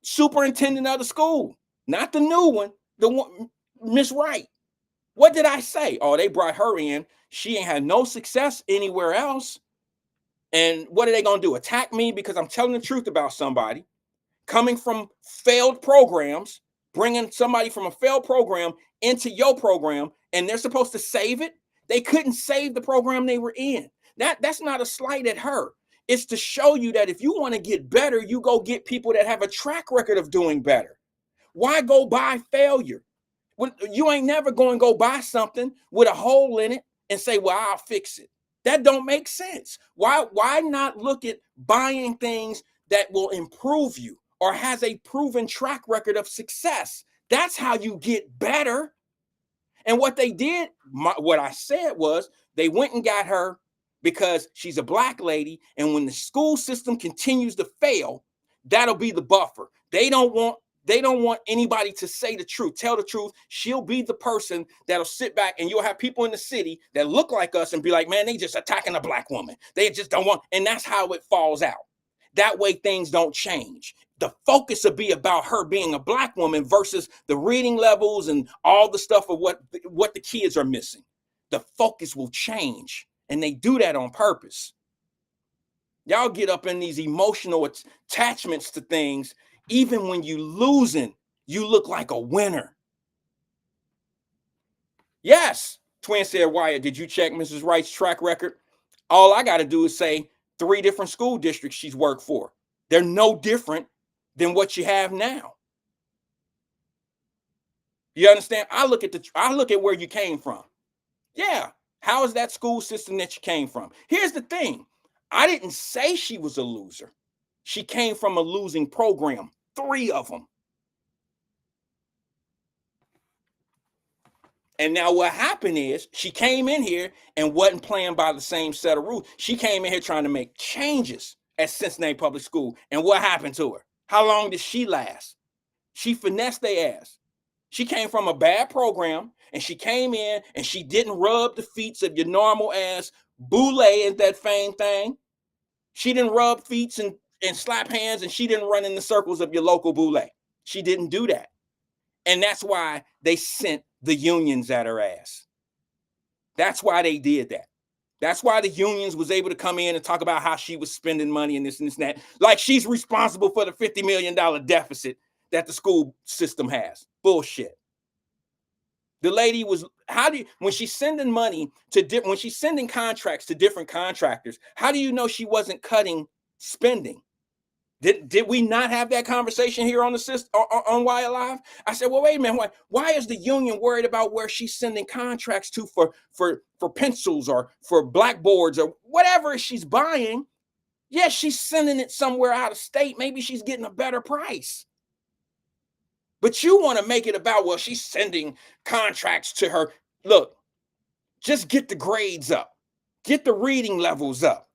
superintendent of the school, not the new one, the one, Miss Wright. What did I say? Oh, they brought her in. She ain't had no success anywhere else. And what are they going to do? Attack me because I'm telling the truth about somebody coming from failed programs, bringing somebody from a failed program into your program, and they're supposed to save it? They couldn't save the program they were in. That's not a slight at her. It's to show you that if you want to get better, you go get people that have a track record of doing better. Why go buy failure? You ain't never going to go buy something with a hole in it and say, well, I'll fix it. That don't make sense. Why not look at buying things that will improve you or has a proven track record of success? That's how you get better. And what they did, what I said was, they went and got her because she's a black lady. And when the school system continues to fail, that'll be the buffer. They don't want anybody to say the truth, tell the truth. She'll be the person that'll sit back, and you'll have people in the city that look like us and be like, man, they just attacking a black woman. They just don't want, and that's how it falls out. That way things don't change. The focus will be about her being a black woman versus the reading levels and all the stuff of what the kids are missing. The focus will change, and they do that on purpose. Y'all get up in these emotional attachments to things. Even when you losing, you look like a winner. Yes, Twin said, Wyatt, did you check Mrs. Wright's track record? All I got to do is say 3 different school districts she's worked for. They're no different than what you have now. You understand? I look at where you came from. Yeah. How is that school system that you came from? Here's the thing. I didn't say she was a loser. She came from a losing program, 3 of them. And now what happened is she came in here and wasn't playing by the same set of rules. She came in here trying to make changes at Cincinnati Public School. And what happened to her? How long did she last? She finessed their ass. She came from a bad program, and she came in and she didn't rub the feet of your normal ass boule and that fame thing. She didn't rub feet and slap hands, and she didn't run in the circles of your local boule. She didn't do that. And that's why they sent the unions at her ass. That's why they did that. That's why the unions was able to come in and talk about how she was spending money and this and that. Like she's responsible for the $50 million deficit that the school system has. Bullshit. The lady was, when she's sending money when she's sending contracts to different contractors, how do you know she wasn't cutting spending? Did we not have that conversation here on the system on Wyatt Live? I said, well, wait a minute. Why is the union worried about where she's sending contracts to for pencils or for blackboards or whatever she's buying? Yes, she's sending it somewhere out of state. Maybe she's getting a better price. But you want to make it about, well, she's sending contracts to her. Look, just get the grades up. Get the reading levels up.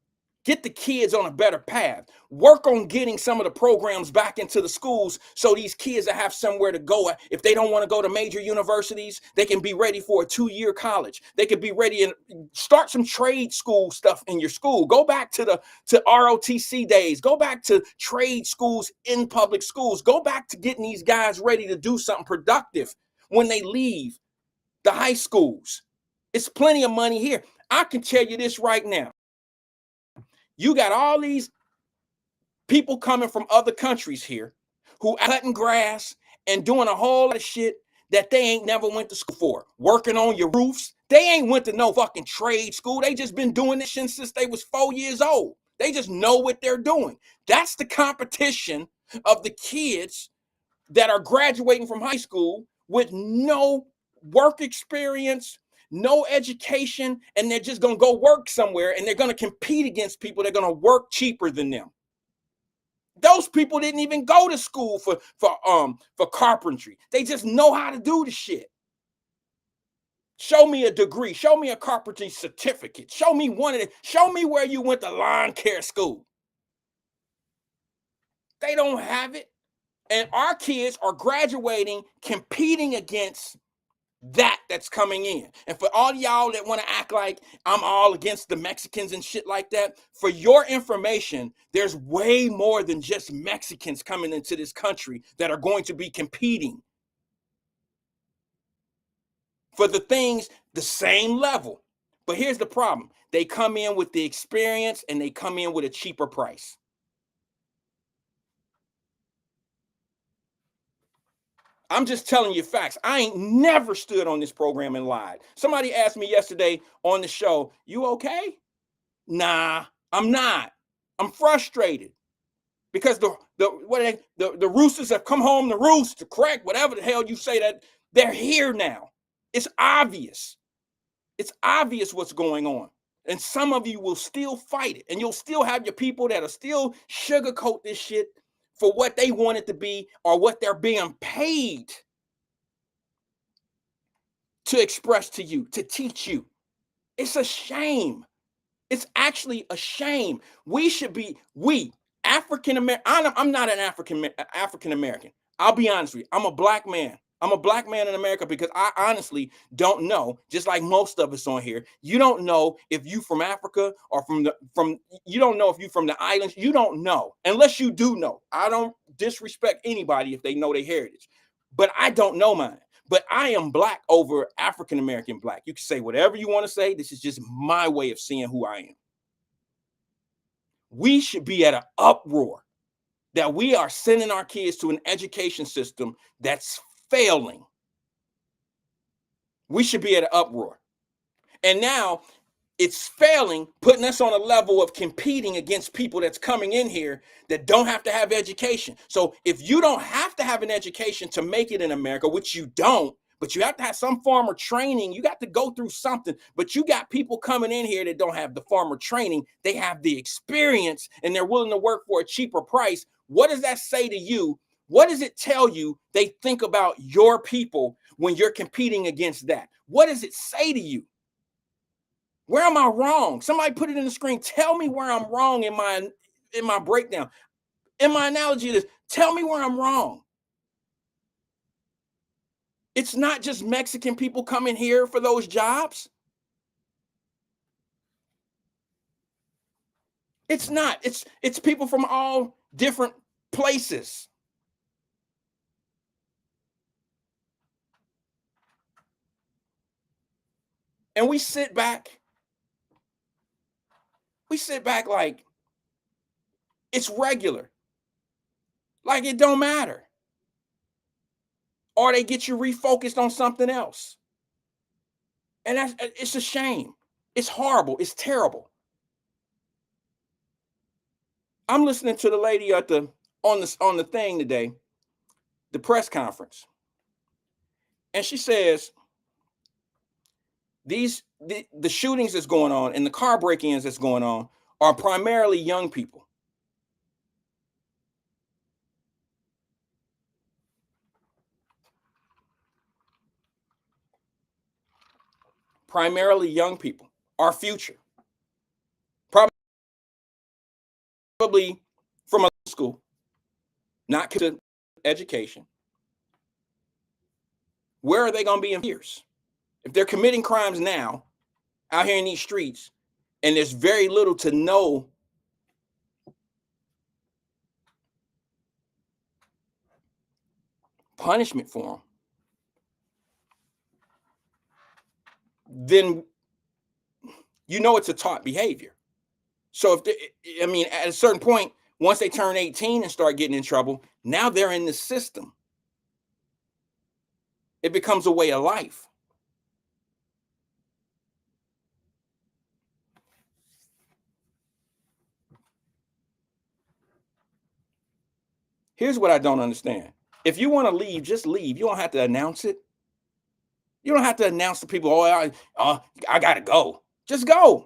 Get the kids on a better path. Work on getting some of the programs back into the schools so these kids will have somewhere to go. If they don't want to go to major universities, they can be ready for a 2-year college. They can be ready and start some trade school stuff in your school. Go back to ROTC days. Go back to trade schools in public schools. Go back to getting these guys ready to do something productive when they leave the high schools. It's plenty of money here. I can tell you this right now. You got all these people coming from other countries here who are cutting grass and doing a whole lot of shit that they ain't never went to school for. Working on your roofs. They ain't went to no fucking trade school. They just been doing this shit since they was 4 years old. They just know what they're doing. That's the competition of the kids that are graduating from high school with no work experience, no education, and they're just going to go work somewhere, and they're going to compete against people that are going to work cheaper than them. Those people didn't even go to school for carpentry. They just know how to do the shit. Show me a degree. Show me a carpentry certificate. Show me one of the. Show me where you went to lawn care school. They don't have it. And our kids are graduating, competing against that's coming in. And for all y'all that want to act like I'm all against the Mexicans and shit like that, for your information, there's way more than just Mexicans coming into this country that are going to be competing for the things the same level. But here's the problem. They come in with the experience and they come in with a cheaper price. I'm just telling you facts. I ain't never stood on this program and lied. Somebody asked me yesterday on the show, you okay? Nah, I'm not. I'm frustrated because the roosters have come home to roost, to crack, whatever the hell you say, that they're here now. It's obvious. It's obvious what's going on. And some of you will still fight it. And you'll still have your people that'll still sugarcoat this shit for what they want it to be or what they're being paid to express to you, to teach you. It's a shame. It's actually a shame. African American. I'm not an African American. I'll be honest with you. I'm a black man. I'm a black man in America because I honestly don't know, just like most of us on here, you don't know if you from Africa or you don't know if you from the islands. You don't know unless you do know. I don't disrespect anybody if they know their heritage, but I don't know mine. But I am black over African American black. You can say whatever you want to say. This is just my way of seeing who I am. We should be at an uproar that we are sending our kids to an education system that's failing. We should be at an uproar. And now it's failing, putting us on a level of competing against people that's coming in here that don't have to have education. So if you don't have to have an education to make it in America, which you don't, but you have to have some form of training, you got to go through something. But you got people coming in here that don't have the form of training. They have the experience and they're willing to work for a cheaper price. What does that say to you? What does it tell you they think about your people when you're competing against that? What does it say to you? Where am I wrong? Somebody put it in the screen. Tell me where I'm wrong in my breakdown. In my analogy is, tell me where I'm wrong. It's not just Mexican people coming here for those jobs. It's not. It's people from all different places. And we sit back like it's regular. Like it don't matter. Or they get you refocused on something else. And it's a shame. It's horrible. It's terrible. I'm listening to the lady on the thing today, the press conference. And she says the shootings that's going on and the car break-ins that's going on are primarily young people. Primarily young people, our future. probably from a school, not to education. Where are they going to be in years? If they're committing crimes now out here in these streets, and there's very little to no punishment for them, then you know it's a taught behavior. So if they, I mean, at a certain point, once they turn 18 and start getting in trouble, now they're in the system. It becomes a way of life. Here's what I don't understand. If you want to leave, just leave. You don't have to announce it. You don't have to announce to people, oh, I got to go. Just go.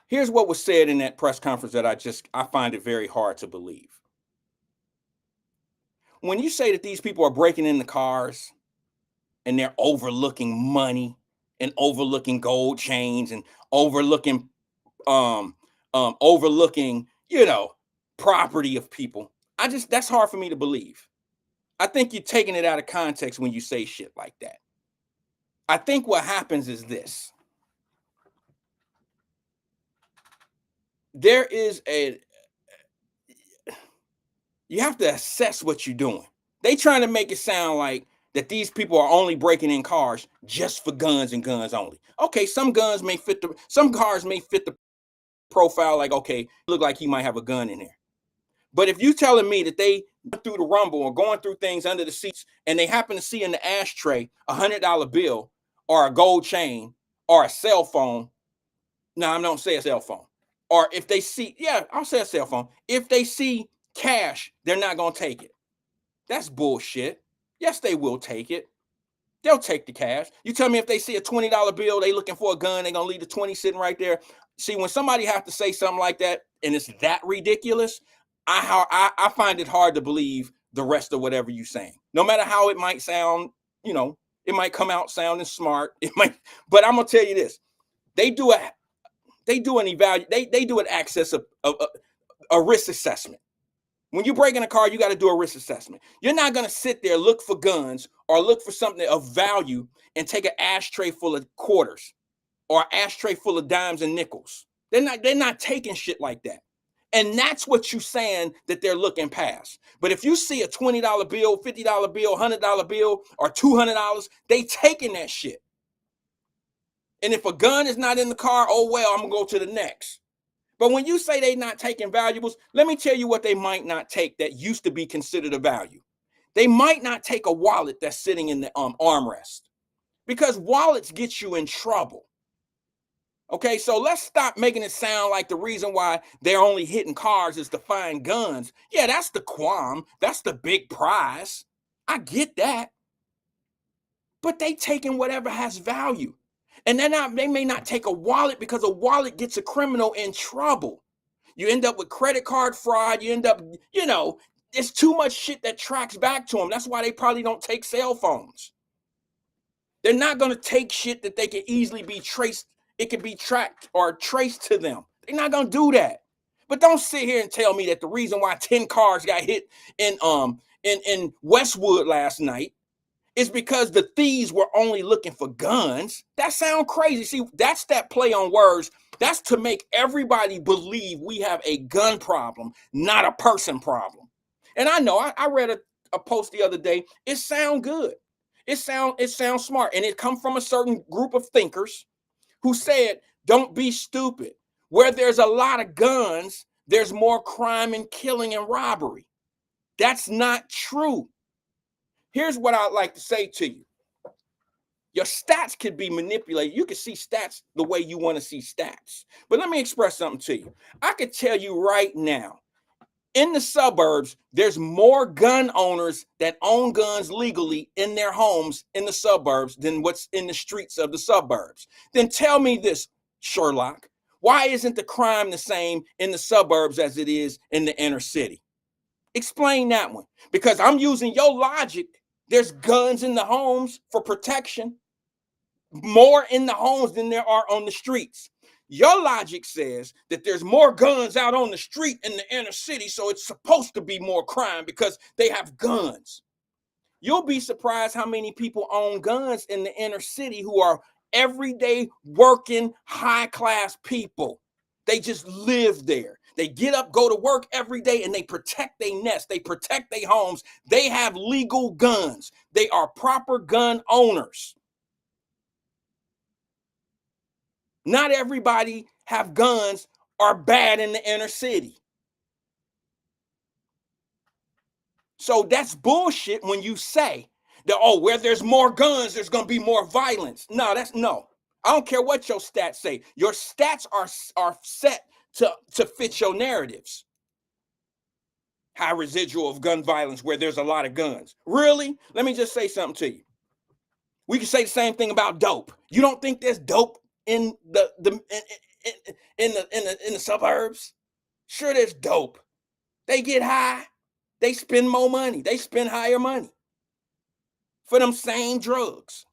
Here's what was said in that press conference that I find it very hard to believe. When you say that these people are breaking into cars and they're overlooking money and overlooking gold chains and overlooking overlooking, property of people, that's hard for me to believe. I think you're taking it out of context when you say shit like that. I think what happens is this. There is you have to assess what you're doing. They trying to make it sound like that these people are only breaking in cars just for guns and guns only. Okay, some cars may fit the profile, like, okay, look like he might have a gun in there. But if you telling me that they went through the rumble or going through things under the seats and they happen to see in the ashtray $100 bill or a gold chain or a cell phone, no, I don't say a cell phone. Or if they see, yeah, I'll say a cell phone. If they see cash, they're not going to take it. That's bullshit. Yes, they will take it. They'll take the cash. You tell me if they see a $20 bill, they looking for a gun, they're going to leave the 20 sitting right there. See, when somebody have to say something like that and it's that ridiculous, I find it hard to believe the rest of whatever you're saying. No matter how it might sound, it might come out sounding smart. It might, but I'm going to tell you this. They do an access a risk assessment. When you break in a car, you got to do a risk assessment. You're not going to sit there, look for guns or look for something of value and take an ashtray full of quarters or an ashtray full of dimes and nickels. They're not taking shit like that. And that's what you're saying that they're looking past. But if you see a $20 bill, $50 bill, $100 bill, or $200, they taking that shit. And if a gun is not in the car, oh, well, I'm going to go to the next. But when you say they're not taking valuables, let me tell you what they might not take that used to be considered a value. They might not take a wallet that's sitting in the armrest, because wallets get you in trouble. Okay, so let's stop making it sound like the reason why they're only hitting cars is to find guns. Yeah, that's the qualm. That's the big prize. I get that. But they taking whatever has value. And they may not take a wallet, because a wallet gets a criminal in trouble. You end up with credit card fraud. You end up, there's too much shit that tracks back to them. That's why they probably don't take cell phones. They're not going to take shit that they can easily be traced. It can be tracked or traced to them. They're not going to do that. But don't sit here and tell me that the reason why 10 cars got hit in Westwood last night is because the thieves were only looking for guns. That sounds crazy. See, that's that play on words. That's to make everybody believe we have a gun problem, not a person problem. And I know I read a post the other day. It sounds good. It sounds smart. And it comes from a certain group of thinkers who said, don't be stupid. Where there's a lot of guns, there's more crime and killing and robbery. That's not true. Here's what I'd like to say to you. Your stats could be manipulated. You can see stats the way you want to see stats. But let me express something to you. I could tell you right now, in the suburbs, there's more gun owners that own guns legally in their homes in the suburbs than what's in the streets of the suburbs. Then tell me this, Sherlock. Why isn't the crime the same in the suburbs as it is in the inner city? Explain that one. Because I'm using your logic There's guns in the homes for protection, more in the homes than there are on the streets. Your logic says that there's more guns out on the street in the inner city, so it's supposed to be more crime because they have guns. You'll be surprised how many people own guns in the inner city who are everyday working high-class people. They just live there. They get up, go to work every day, and they protect their nest. They protect their homes. They have legal guns. They are proper gun owners. Not everybody have guns are bad in the inner city. So that's bullshit when you say that, oh, where there's more guns, there's going to be more violence. No, no. I don't care what your stats say. Your stats are set to fit your narratives. High residual of gun violence where there's a lot of guns. Really? Let me just say something to you. We can say the same thing about dope. You don't think there's dope in the suburbs? Sure, there's dope. They get high. They spend more money. They spend higher money for them same drugs.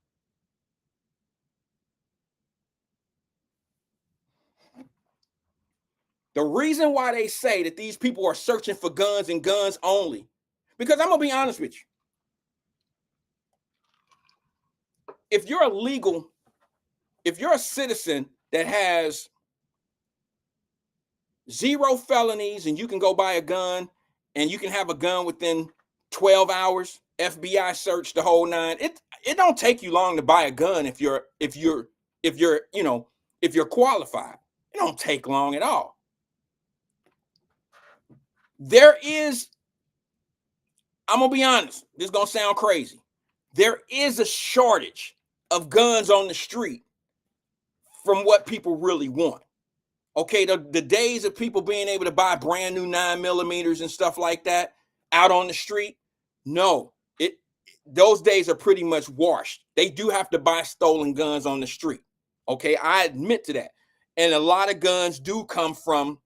The reason why they say that these people are searching for guns and guns only, because I'm going to be honest with you. If you're a citizen that has 0 felonies and you can go buy a gun and you can have a gun within 12 hours, FBI search the whole nine. It don't take you long to buy a gun if you're qualified. It don't take long at all. I'm gonna be honest, this is gonna sound crazy. There is a shortage of guns on the street from what people really want. Okay, the days of people being able to buy brand new 9mm and stuff like that out on the street, no, those days are pretty much washed. They do have to buy stolen guns on the street. Okay, I admit to that. And a lot of guns do come from,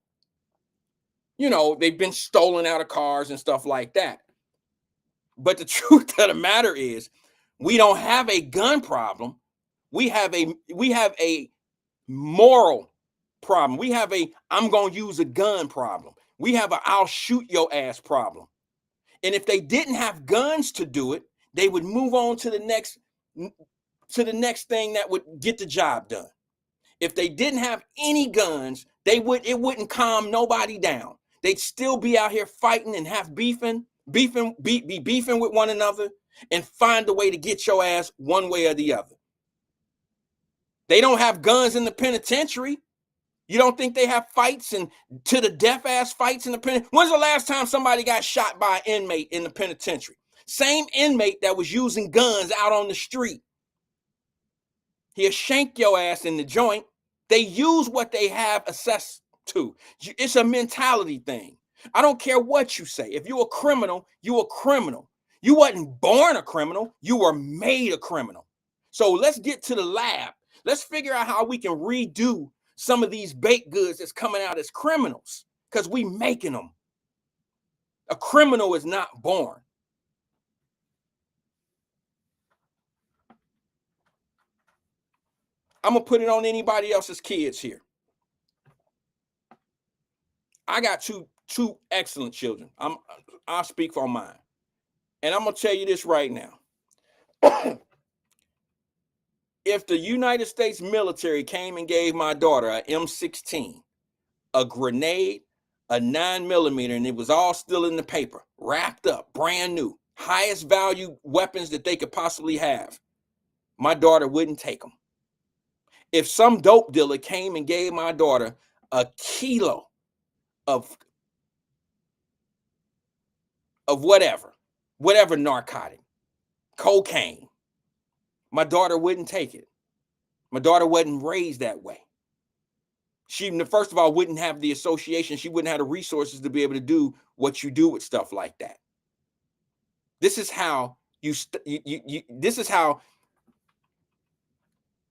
they've been stolen out of cars and stuff like that. But the truth of the matter is, we don't have a gun problem. We have a moral problem. We have a I'm going to use a gun problem. We have a I'll shoot your ass problem. And if they didn't have guns to do it, they would move on to the next thing that would get the job done. If they didn't have any guns, it wouldn't calm nobody down. They'd still be out here fighting and have beefing with one another and find a way to get your ass one way or the other. They don't have guns in the penitentiary. You don't think they have fights and to the death ass fights in the penitentiary? When's the last time somebody got shot by an inmate in the penitentiary? Same inmate that was using guns out on the street. He'll shank your ass in the joint. They use what they have access to. It's a mentality thing. I don't care what you say. If you're a criminal, you're a criminal. You wasn't born a criminal. You were made a criminal. So let's get to the lab. Let's figure out how we can redo some of these baked goods that's coming out as criminals, because we making them. A criminal is not born. I'm going to put it on anybody else's kids here. I got two excellent children. I'll speak for mine. And I'm going to tell you this right now. If the United States military came and gave my daughter an M16, a grenade, a 9mm, and it was all still in the paper, wrapped up, brand new, highest value weapons that they could possibly have, my daughter wouldn't take them. If some dope dealer came and gave my daughter a kilo of whatever narcotic, cocaine, my daughter wouldn't take it. My daughter wasn't raised that way. She, first of all, wouldn't have the association. She wouldn't have the resources to be able to do what you do with stuff like that. This is how this is how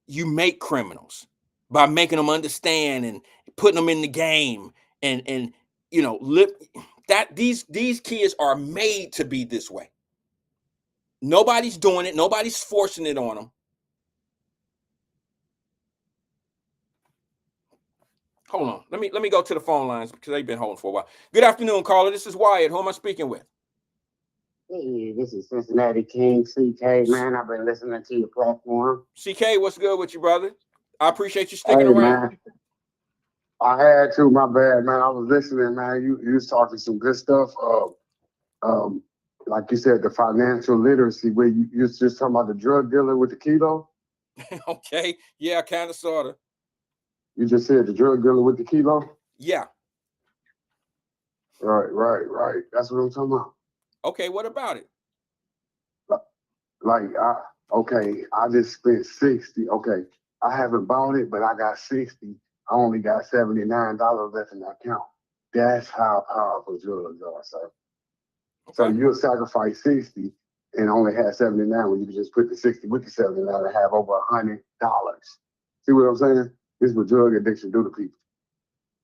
you make criminals, by making them understand and putting them in the game and that these kids are made to be this way. Nobody's doing it. Nobody's forcing it on them. Hold on. Let me go to the phone lines because they've been holding for a while. Good afternoon, caller. This is Wyatt. Who am I speaking with? Hey, this is Cincinnati King CK, man. I've been listening to your platform. CK, what's good with you, brother? I appreciate you sticking Hey, around. man. I had to, my bad, man. I was listening, man. You was talking some good stuff. Like you said, the financial literacy, where you was just talking about the drug dealer with the kilo. Okay. Yeah, kind of, sort of. You just said the drug dealer with the kilo? Yeah. Right. That's what I'm talking about. Okay, what about it? Like, I just spent 60. Okay, I haven't bought it, but I got 60. I only got $79 left in the account. That's how powerful drugs are, sir. Okay. So you'll sacrifice 60 and only have 79 when you can just put the 60 with the 79 and have over $100. See what I'm saying? This is what drug addiction do to people.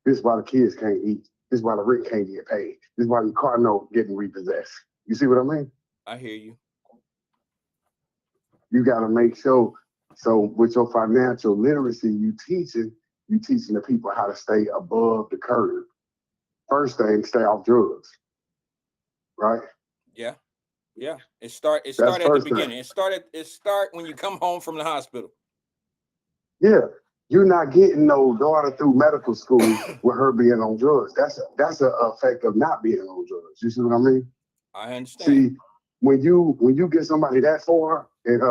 This is why the kids can't eat. This is why the rent can't get paid. This is why the car note getting repossessed. You see what I mean? I hear you. You got to make sure. So with your financial literacy, you teaching the people how to stay above the curve. First thing, stay off drugs. Right? Yeah. It start at That's the first beginning. thing. It start when you come home from the hospital. Yeah. You're not getting no daughter through medical school with her being on drugs. That's an effect of not being on drugs. You see what I mean? I understand. See, when you get somebody that far in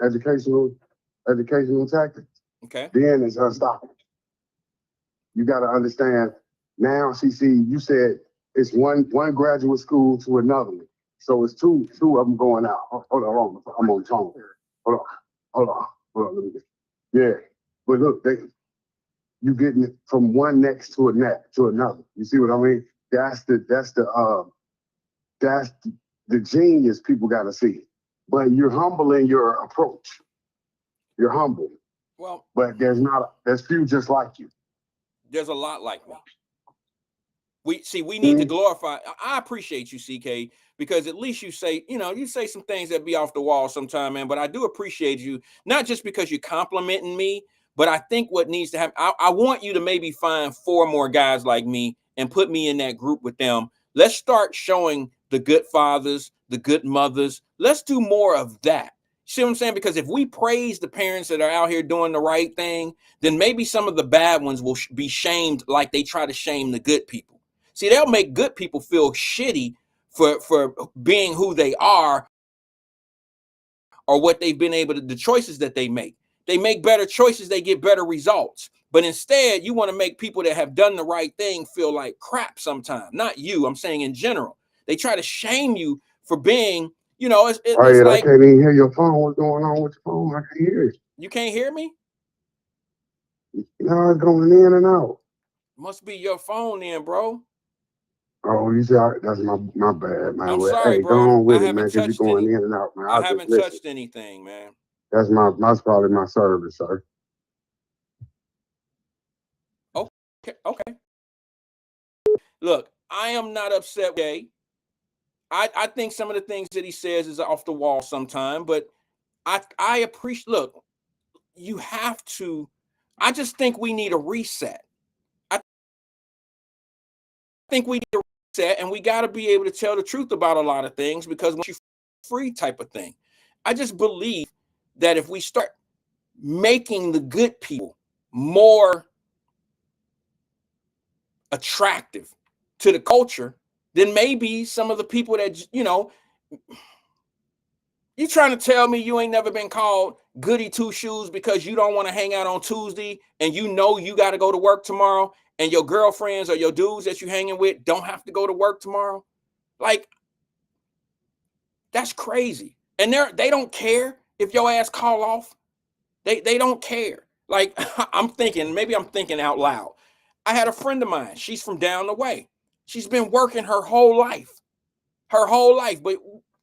educational tactics, Okay. then it's unstoppable. You got to understand now, CC, you said it's one graduate school to another one. So it's two of them going out. Hold on. I'm on tone. Hold on. Let me get. Yeah. But look, you getting it from one next to another. You see what I mean? That's the genius people got to see. But you're humble in your approach. You're humble. Well, but there's few just like you. There's a lot like me. We need to glorify. I appreciate you, CK, because at least you say some things that be off the wall sometime, man. But I do appreciate you, not just because you're complimenting me, but I think what needs to happen, I want you to maybe find 4 more guys like me and put me in that group with them. Let's start showing the good fathers, the good mothers. Let's do more of that. See what I'm saying? Because if we praise the parents that are out here doing the right thing, then maybe some of the bad ones will be shamed like they try to shame the good people. See, they'll make good people feel shitty for being who they are or what they've been able to, the choices that they make. They make better choices, they get better results. But instead, you want to make people that have done the right thing feel like crap sometimes. Not you, I'm saying in general. They try to shame you for being, it's Wyatt, like, I can't even hear your phone. What's going on with your phone? I can't hear it. You can't hear me? No, it's going in and out. Must be your phone then, bro. Oh, you said that's my bad, man. I'm Well, sorry, hey, bro. go on with I it, man, haven't because you're touched going any. in and out, man. I I'll just haven't listen. touched anything, man. That's probably my service, sir. Okay. Look, I am not upset with Jay. I think some of the things that he says is off the wall sometime, but I appreciate. Look, you have to. I just think we need a reset. I think we need a reset, and we got to be able to tell the truth about a lot of things because once you free type of thing, I just believe that if we start making the good people more attractive to the culture, then maybe some of the people that you trying to tell me you ain't never been called goody two shoes because you don't want to hang out on Tuesday and you got to go to work tomorrow and your girlfriends or your dudes that you hanging with don't have to go to work tomorrow? Like, that's crazy. And they don't care if your ass call off. They don't care. Like, maybe I'm thinking out loud. I had a friend of mine. She's from down the way. She's been working her whole life. But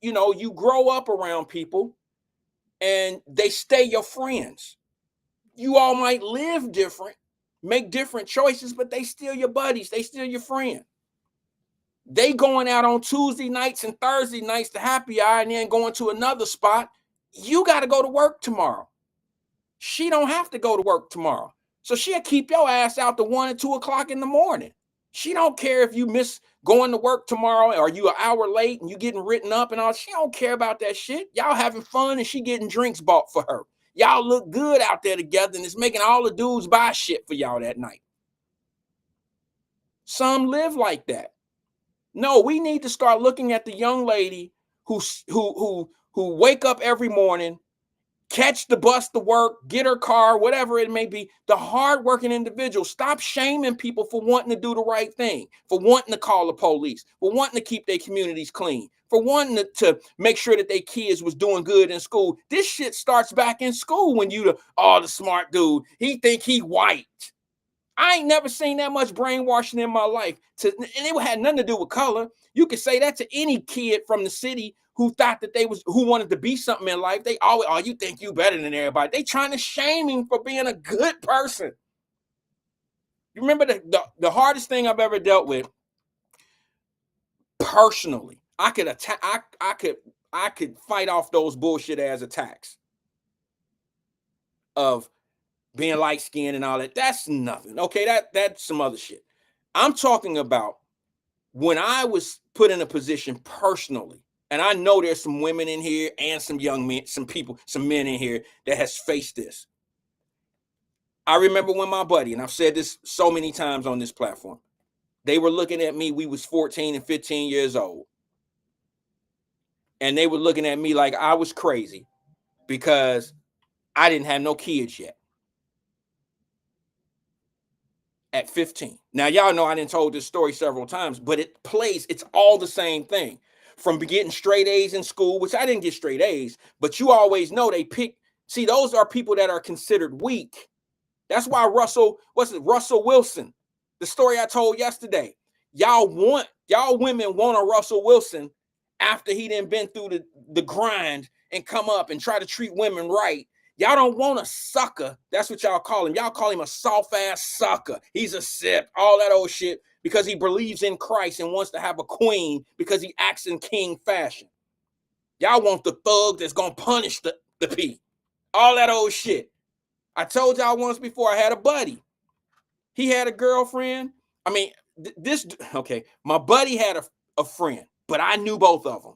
you grow up around people and they stay your friends. You all might live different, make different choices, but they still your buddies. They still your friend. They going out on Tuesday nights and Thursday nights to happy hour and then going to another spot. You got to go to work tomorrow. She don't have to go to work tomorrow. So she'll keep your ass out to 1 and 2 o'clock in the morning. She don't care if you miss going to work tomorrow or you an hour late and you getting written up and all. She don't care about that shit. Y'all having fun and she getting drinks bought for her. Y'all look good out there together and it's making all the dudes buy shit for y'all that night. Some live like that. No, we need to start looking at the young lady who wake up every morning, catch the bus to work, get her car, whatever it may be, the hardworking individual. Stop shaming people for wanting to do the right thing, for wanting to call the police, for wanting to keep their communities clean, for wanting to make sure that their kids was doing good in school. This shit starts back in school when you the smart dude. He think he white. I ain't never seen that much brainwashing in my life. And it had nothing to do with color. You could say that to any kid from the city who thought that who wanted to be something in life. They always, oh, you think you better than everybody. They trying to shame him for being a good person. You remember the hardest thing I've ever dealt with personally. I could attack. I could fight off those bullshit ass attacks of being light skinned and all that. That's nothing. Okay, that's some other shit. I'm talking about when I was put in a position personally, and I know there's some women in here and some young men, some men in here that has faced this. I remember when my buddy, and I've said this so many times on this platform, they were looking at me. We was 14 and 15 years old. And they were looking at me like I was crazy because I didn't have no kids yet. At 15. Now, y'all know I done told this story several times, but it's all the same thing. From getting straight A's in school, which I didn't get straight A's, but you always know see, those are people that are considered weak. That's why Russell Wilson, the story I told yesterday, y'all women want a Russell Wilson after he done been through the grind and come up and try to treat women right. Y'all don't want a sucker. That's what y'all call him. Y'all call him a soft-ass sucker. He's a sip, all that old shit, because he believes in Christ and wants to have a queen because he acts in king fashion. Y'all want the thug that's going to punish the P. All that old shit. I told y'all once before, I had a buddy. He had a girlfriend. I mean, my buddy had a friend, but I knew both of them.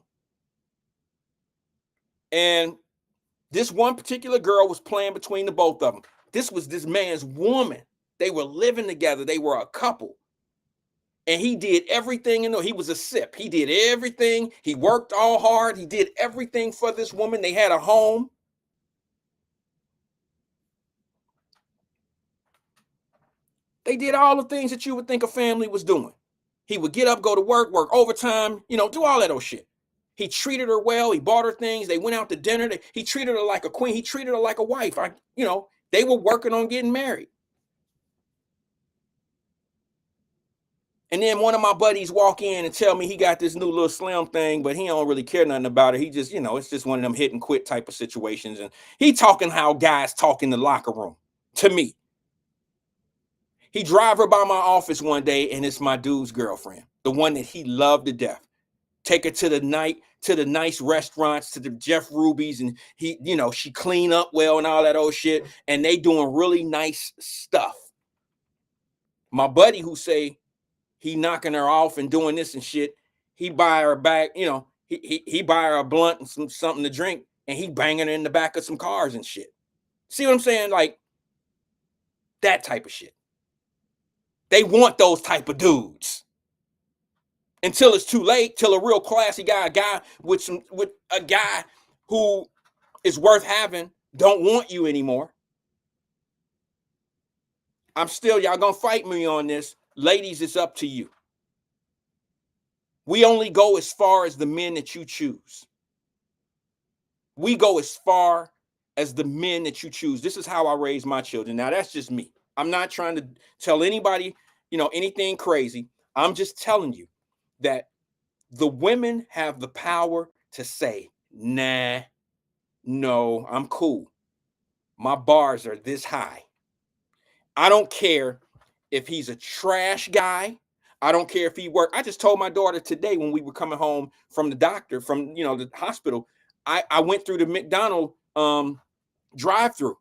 And this one particular girl was playing between the both of them. This was this man's woman. They were living together. They were a couple. And he did everything. He was a sip. He did everything. He worked all hard. He did everything for this woman. They had a home. They did all the things that you would think a family was doing. He would get up, go to work overtime, do all that old shit. He treated her well. He bought her things. They went out to dinner. He treated her like a queen. He treated her like a wife. They were working on getting married. And then one of my buddies walk in and tell me he got this new little slim thing, but he don't really care nothing about it. He just, it's just one of them hit and quit type of situations. And he talking how guys talk in the locker room to me. He drive her by my office one day, and it's my dude's girlfriend, the one that he loved to death. Take her to the nice restaurants, to the Jeff Ruby's, and she clean up well and all that old shit. And they doing really nice stuff. My buddy who say he knocking her off and doing this and shit, he buy her back, he buy her a blunt and something to drink, and he banging her in the back of some cars and shit. See what I'm saying? Like that type of shit. They want those type of dudes. Until it's too late, till a real classy guy, a guy who is worth having, don't want you anymore. Y'all gonna fight me on this. Ladies, it's up to you. We only go as far as the men that you choose. We go as far as the men that you choose. This is how I raise my children. Now, that's just me. I'm not trying to tell anybody, anything crazy. I'm just telling you that the women have the power to say, nah, no, I'm cool. My bars are this high. I don't care if he's a trash guy. I don't care if he work. I just told my daughter today when we were coming home from the doctor, from the hospital, I went through the McDonald's drive-through,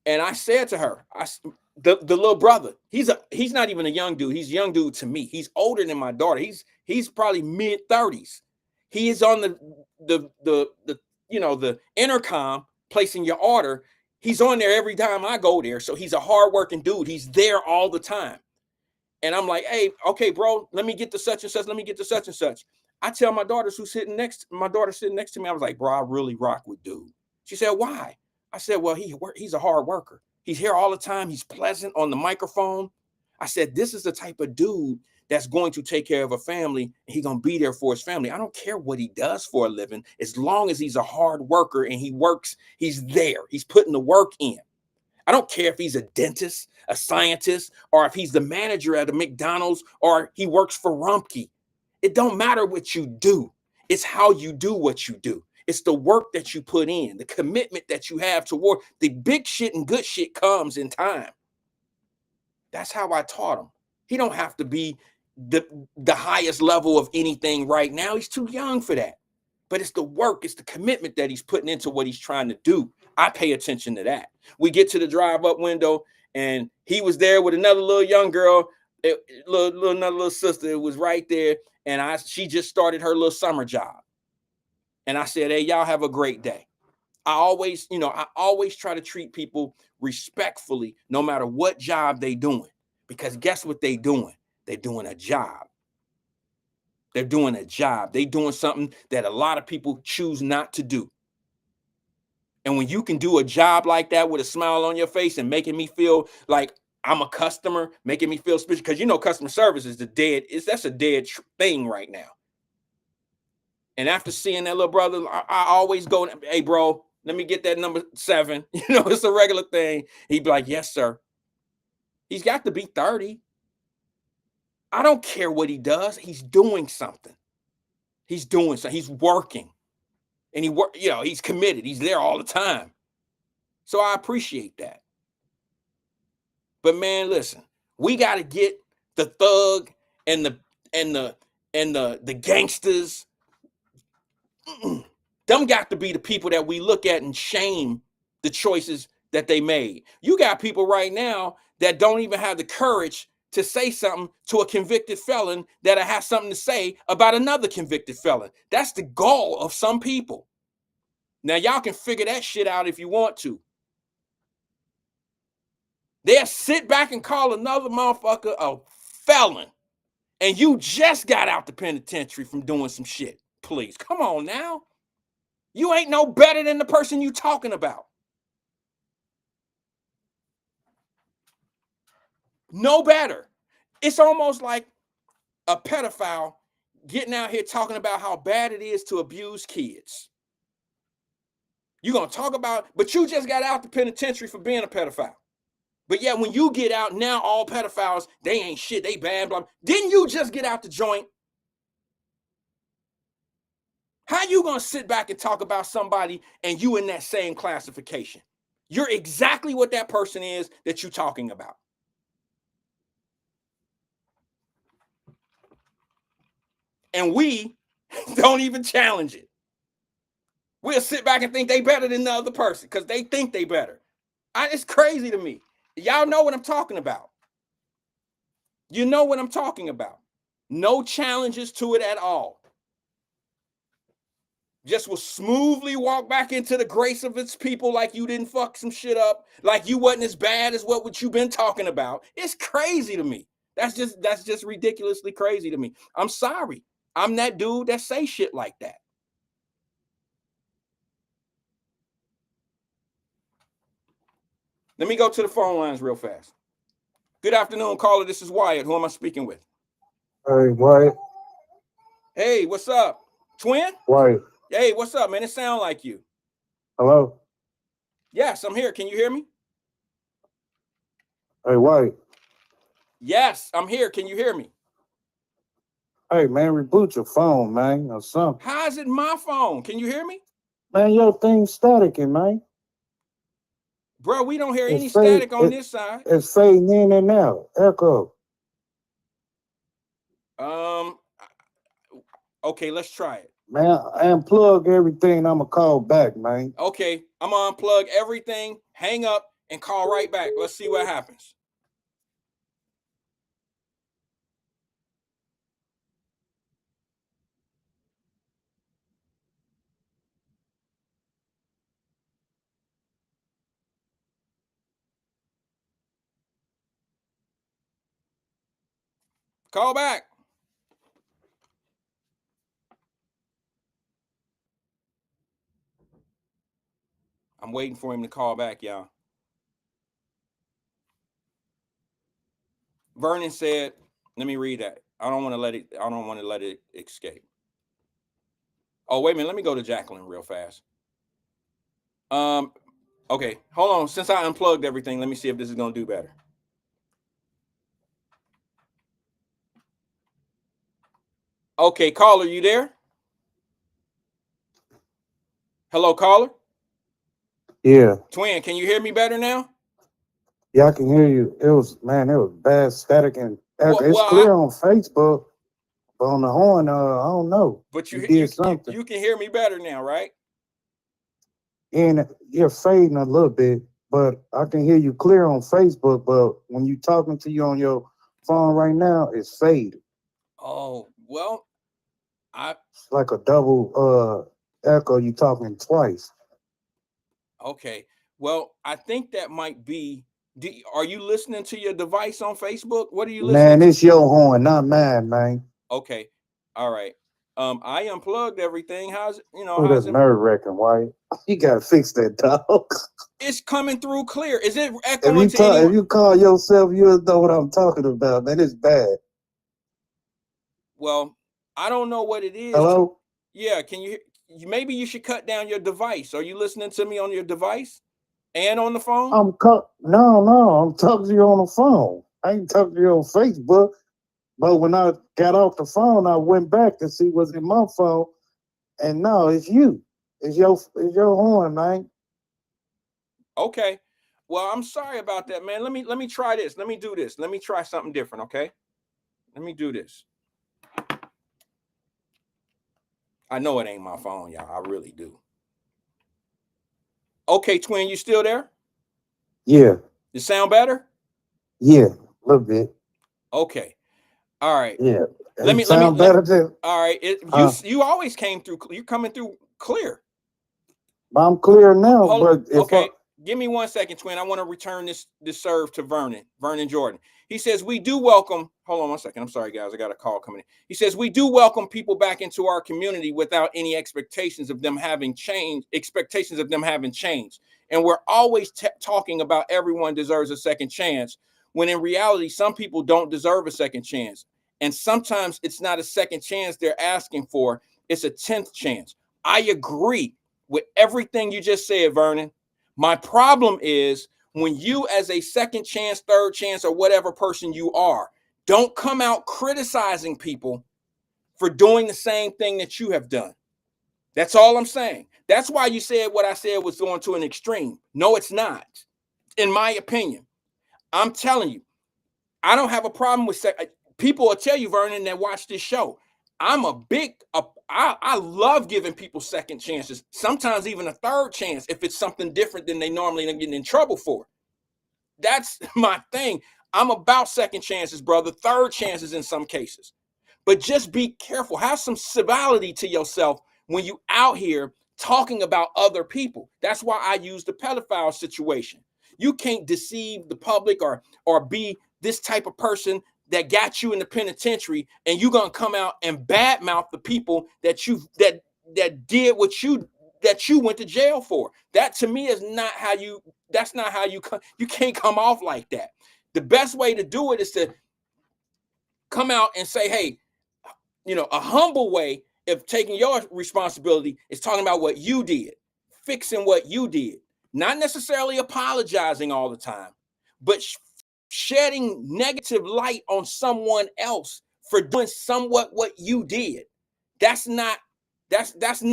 and I said to her, the little brother, he's not even a young dude. He's a young dude to me. He's older than my daughter. He's probably mid-30s. He is on the intercom placing your order. He's on there every time I go there. So he's a hardworking dude. He's there all the time. And I'm like, hey, okay, bro, let me get to such and such. Let me get to such and such. I tell my daughter sitting next to me, I was like, bro, I really rock with dude. She said, why? I said, well, he's a hard worker. He's here all the time. He's pleasant on the microphone. I said, this is the type of dude that's going to take care of a family, and he's going to be there for his family. I don't care what he does for a living, as long as he's a hard worker and he works, he's there. He's putting the work in. I don't care if he's a dentist, a scientist, or if he's the manager at a McDonald's, or he works for Rumpke. It don't matter what you do. It's how you do what you do. It's the work that you put in, the commitment that you have toward the big shit, and good shit comes in time. That's how I taught him. He don't have to be the highest level of anything right now. He's too young for that. But it's the work, it's the commitment that he's putting into what he's trying to do. I pay attention to that. We get to the drive-up window, and he was there with another little young girl, another little sister. It was right there, and she just started her little summer job. And I said, hey, y'all have a great day. I always try to treat people respectfully, no matter what job they doing, because guess what they doing? They're doing a job. They're doing a job. They're doing something that a lot of people choose not to do. And when you can do a job like that with a smile on your face and making me feel like I'm a customer, making me feel special, because customer service is that's a dead thing right now. And after seeing that little brother, I always go, hey, bro, let me get that number 7. It's a regular thing. He'd be like, yes, sir. He's got to be 30. I don't care what he does. He's doing something. He's doing something. He's working. And he's committed. He's there all the time. So I appreciate that. But man, listen, we got to get the thug and the gangsters. Them got to be the people that we look at and shame the choices that they made. You got people right now that don't even have the courage to say something to a convicted felon that has something to say about another convicted felon. That's the gall of some people. Now, y'all can figure that shit out if you want to. They'll sit back and call another motherfucker a felon, and you just got out the penitentiary from doing some shit. Please, come on now. You ain't no better than the person you talking about. No better. It's almost like a pedophile getting out here talking about how bad it is to abuse kids. You're going to talk about, but you just got out the penitentiary for being a pedophile. But yeah, when you get out, now all pedophiles, they ain't shit, they bad, blah. Didn't you just get out the joint? How you going to sit back and talk about somebody and you in that same classification? You're exactly what that person is that you're talking about. And we don't even challenge it. We'll sit back and think they better than the other person because they think they better. It's crazy to me. Y'all know what I'm talking about. You know what I'm talking about. No challenges to it at all. Just will smoothly walk back into the grace of its people like you didn't fuck some shit up, like you wasn't as bad as what you've been talking about. It's crazy to me. That's just ridiculously crazy to me. I'm sorry. I'm that dude that say shit like that. Let me go to the phone lines real fast. Good afternoon, caller. This is Wyatt. Who am I speaking with? Hey, Wyatt. Hey, what's up? Twin? Wyatt. Hey, what's up, man? It sound like you. Hello? Yes, I'm here. Can you hear me? Hey, Wyatt. Yes, I'm here. Can you hear me? Hey, man, reboot your phone, man, or something. How is it my phone? Can you hear me? Man, your thing's staticking, man. Bro, we don't hear any static on this side. It's fading in and out. Echo. Okay, let's try it. Man, I unplug everything. I'ma call back, man. Okay, I'm gonna unplug everything, hang up, and call right back. Let's see what happens. Call back. I'm waiting for him to call back, y'all. Vernon said, let me read that. I don't want to let it escape. Oh, wait a minute. Let me go to Jacqueline real fast. Okay, hold on. Since I unplugged everything, let me see if this is gonna do better. Okay, caller, you there? Hello, caller? Yeah. Twin, can you hear me better now? Yeah, I can hear you. It was bad static and it's clear on Facebook, but on the horn, I don't know. But you did something. You can hear me better now, right? And you're fading a little bit, but I can hear you clear on Facebook. But when you talking to you on your phone right now, it's fading. Oh, well, it's like a double echo. You talking twice. Okay. Well, I think that might be. Are you listening to your device on Facebook? What are you listening to? Man, it's your horn, not mine, man. Okay. All right. I unplugged everything. How's that's nerve wracking, Wyatt. You gotta fix that, dog. It's coming through clear. Is it echoing to anyone? If you call yourself, you'll know what I'm talking about, man. It's bad. Well, I don't know what it is. Hello? Yeah, can you maybe you should cut down your device. Are you listening to me on your device and on the phone? No, I'm talking to you on the phone. I ain't talking to you on Facebook. But when I got off the phone, I went back to see what's in my phone. And no, it's you. It's your horn, man. Okay. Well, I'm sorry about that, man. Let me try this. Let me do this. Let me try something different, okay? Let me do this. I know it ain't my phone, y'all. I really do. Okay, Twin, you still there? Yeah. You sound better? Yeah, a little bit. Okay. All right. Yeah. Let me better too. All right. You always came through. You're coming through clear. I'm clear now, okay. Give me 1 second, Twin. I want to return this serve to Vernon Jordan. He says, we do welcome. Hold on 1 second. I'm sorry, guys. I got a call coming in. He says, we do welcome people back into our community without any expectations of them having changed. And we're always talking about everyone deserves a second chance, when in reality, some people don't deserve a second chance. And sometimes it's not a second chance they're asking for. It's a 10th chance. I agree with everything you just said, Vernon. My problem is when you, as a second chance, third chance, or whatever person you are, don't come out criticizing people for doing the same thing that you have done. That's all I'm saying. That's why you said what I said was going to an extreme. No, it's not. In my opinion, I'm telling you, I don't have a problem with people will tell you, Vernon, that watch this show. I'm I love giving people second chances, sometimes even a third chance if it's something different than they normally get in trouble for. That's my thing. I'm about second chances, brother, third chances in some cases. But just be careful. Have some civility to yourself when you out here talking about other people. That's why I use the pedophile situation. You can't deceive the public or be this type of person that got you in the penitentiary, and you're gonna come out and badmouth the people that did what you went to jail for. That to me is not how you. That's not how you come. You can't come off like that. The best way to do it is to come out and say, hey, a humble way of taking your responsibility is talking about what you did, fixing what you did, not necessarily apologizing all the time, but shedding negative light on someone else for doing somewhat what you did. That's just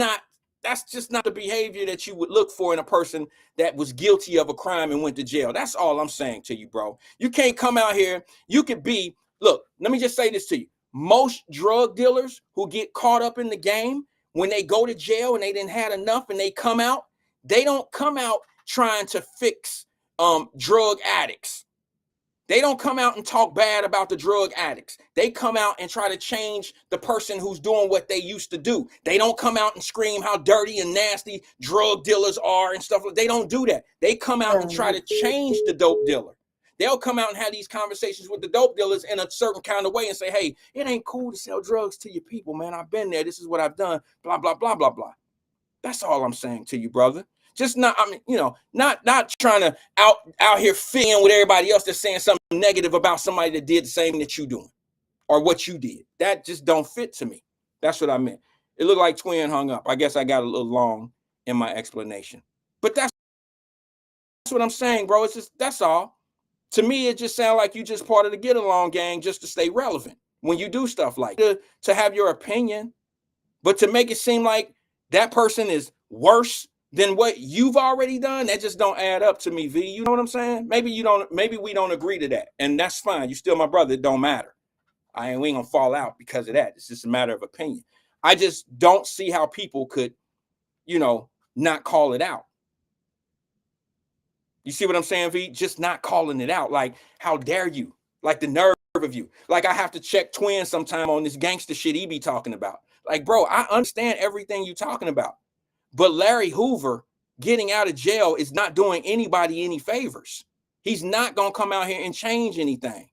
not the behavior that you would look for in a person that was guilty of a crime and went to jail. That's all I'm saying to you, bro. You can't come out here. You could be, look, let me just say this to you. most drug dealers who get caught up in the game, when they go to jail and they didn't had enough and they come out, they don't come out trying to fix drug addicts. They don't come out and talk bad about the drug addicts. They come out and try to change the person who's doing what they used to do. They don't come out and scream how dirty and nasty drug dealers are and stuff. They don't do that. They come out and try to change the dope dealer. They'll come out and have these conversations with the dope dealers in a certain kind of way and say, hey, it ain't cool to sell drugs to your people, man. I've been there. This is what I've done. Blah, blah, blah, blah, blah. That's all I'm saying to you, brother. Just not, I mean, you know, not trying to out here fitting with everybody else that's saying something negative about somebody that did the same that you doing or what you did. That just don't fit to me. That's what I meant. It looked like Twin hung up. I guess I got a little long in my explanation. But that's what I'm saying, bro. It's just, that's all. To me, it just sounds like you just part of the get along gang just to stay relevant when you do stuff like that. To have your opinion, but to make it seem like that person is worse than what you've already done, that just don't add up to me, V. You know what I'm saying? Maybe you don't, maybe we don't agree to that. And that's fine. You're still my brother. It don't matter. We ain't gonna fall out because of that. It's just a matter of opinion. I just don't see how people could, you know, not call it out. You see what I'm saying, V? Just not calling it out. Like, how dare you? Like the nerve of you. Like I have to check Twin sometime on this gangster shit he be talking about. Like, bro, I understand everything you're talking about. But Larry Hoover getting out of jail is not doing anybody any favors. He's not going to come out here and change anything.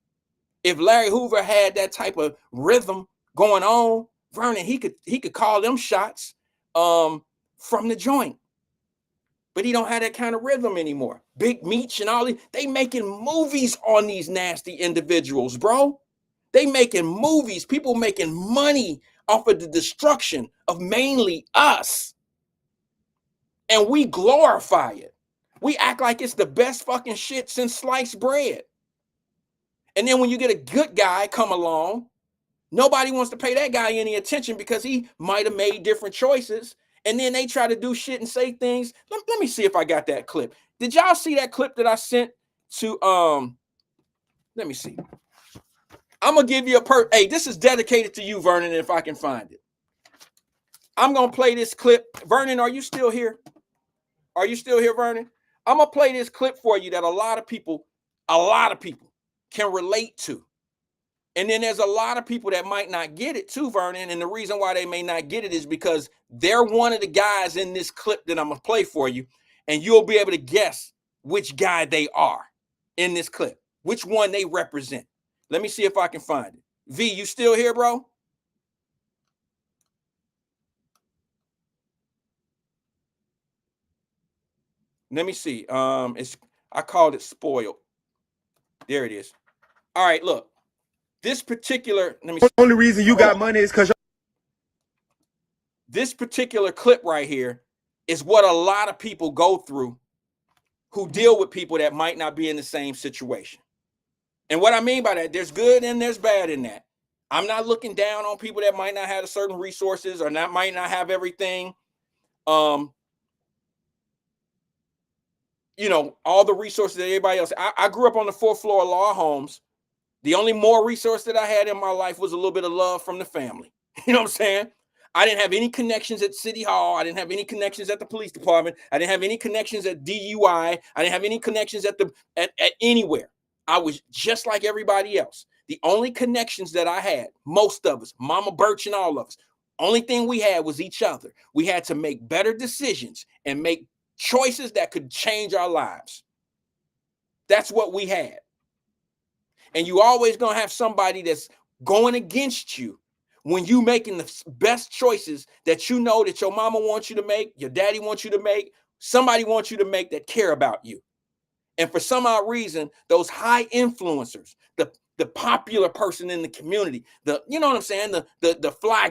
If Larry Hoover had that type of rhythm going on, Vernon, he could call them shots from the joint. But he don't have that kind of rhythm anymore. Big Meech and all these, they making movies on these nasty individuals, bro. They making movies. People making money off of the destruction of mainly us. And we glorify it. We act like it's the best fucking shit since sliced bread. And then when you get a good guy come along, nobody wants to pay that guy any attention because he might have made different choices. And then they try to do shit and say things. Let me see if I got that clip. Did y'all see that clip that I sent to, let me see. I'm going to give you hey, this is dedicated to you, Vernon, if I can find it. I'm going to play this clip. Vernon, are you still here? Are you still here, Vernon? I'm going to play this clip for you that a lot of people can relate to. And then there's a lot of people that might not get it too, Vernon. And the reason why they may not get it is because they're one of the guys in this clip that I'm going to play for you. And you'll be able to guess which guy they are in this clip, which one they represent. Let me see if I can find it. V, you still here, bro? Let me see. I called it spoiled. There it is. All right, look. This particular, let me see. The only reason you got money is because this particular clip right here is what a lot of people go through who deal with people that might not be in the same situation. And what I mean by that, there's good and there's bad in that. I'm not looking down on people that might not have a certain resources or might not have everything. You know, all the resources that everybody else. I grew up on the 4th floor of law homes. The only more resource that I had in my life was a little bit of love from the family. You know what I'm saying? I didn't have any connections at City Hall. I didn't have any connections at the police department. I didn't have any connections at DUI. I didn't have any connections at anywhere. I was just like everybody else. The only connections that I had, most of us, Mama Birch and all of us, only thing we had was each other. We had to make better decisions and make choices that could change our lives. That's what we had. And you always gonna have somebody that's going against you when you making the best choices that you know that your mama wants you to make, your daddy wants you to make, somebody wants you to make that care about you. And for some odd reason, those high influencers, the popular person in the community, you know what I'm saying, the fly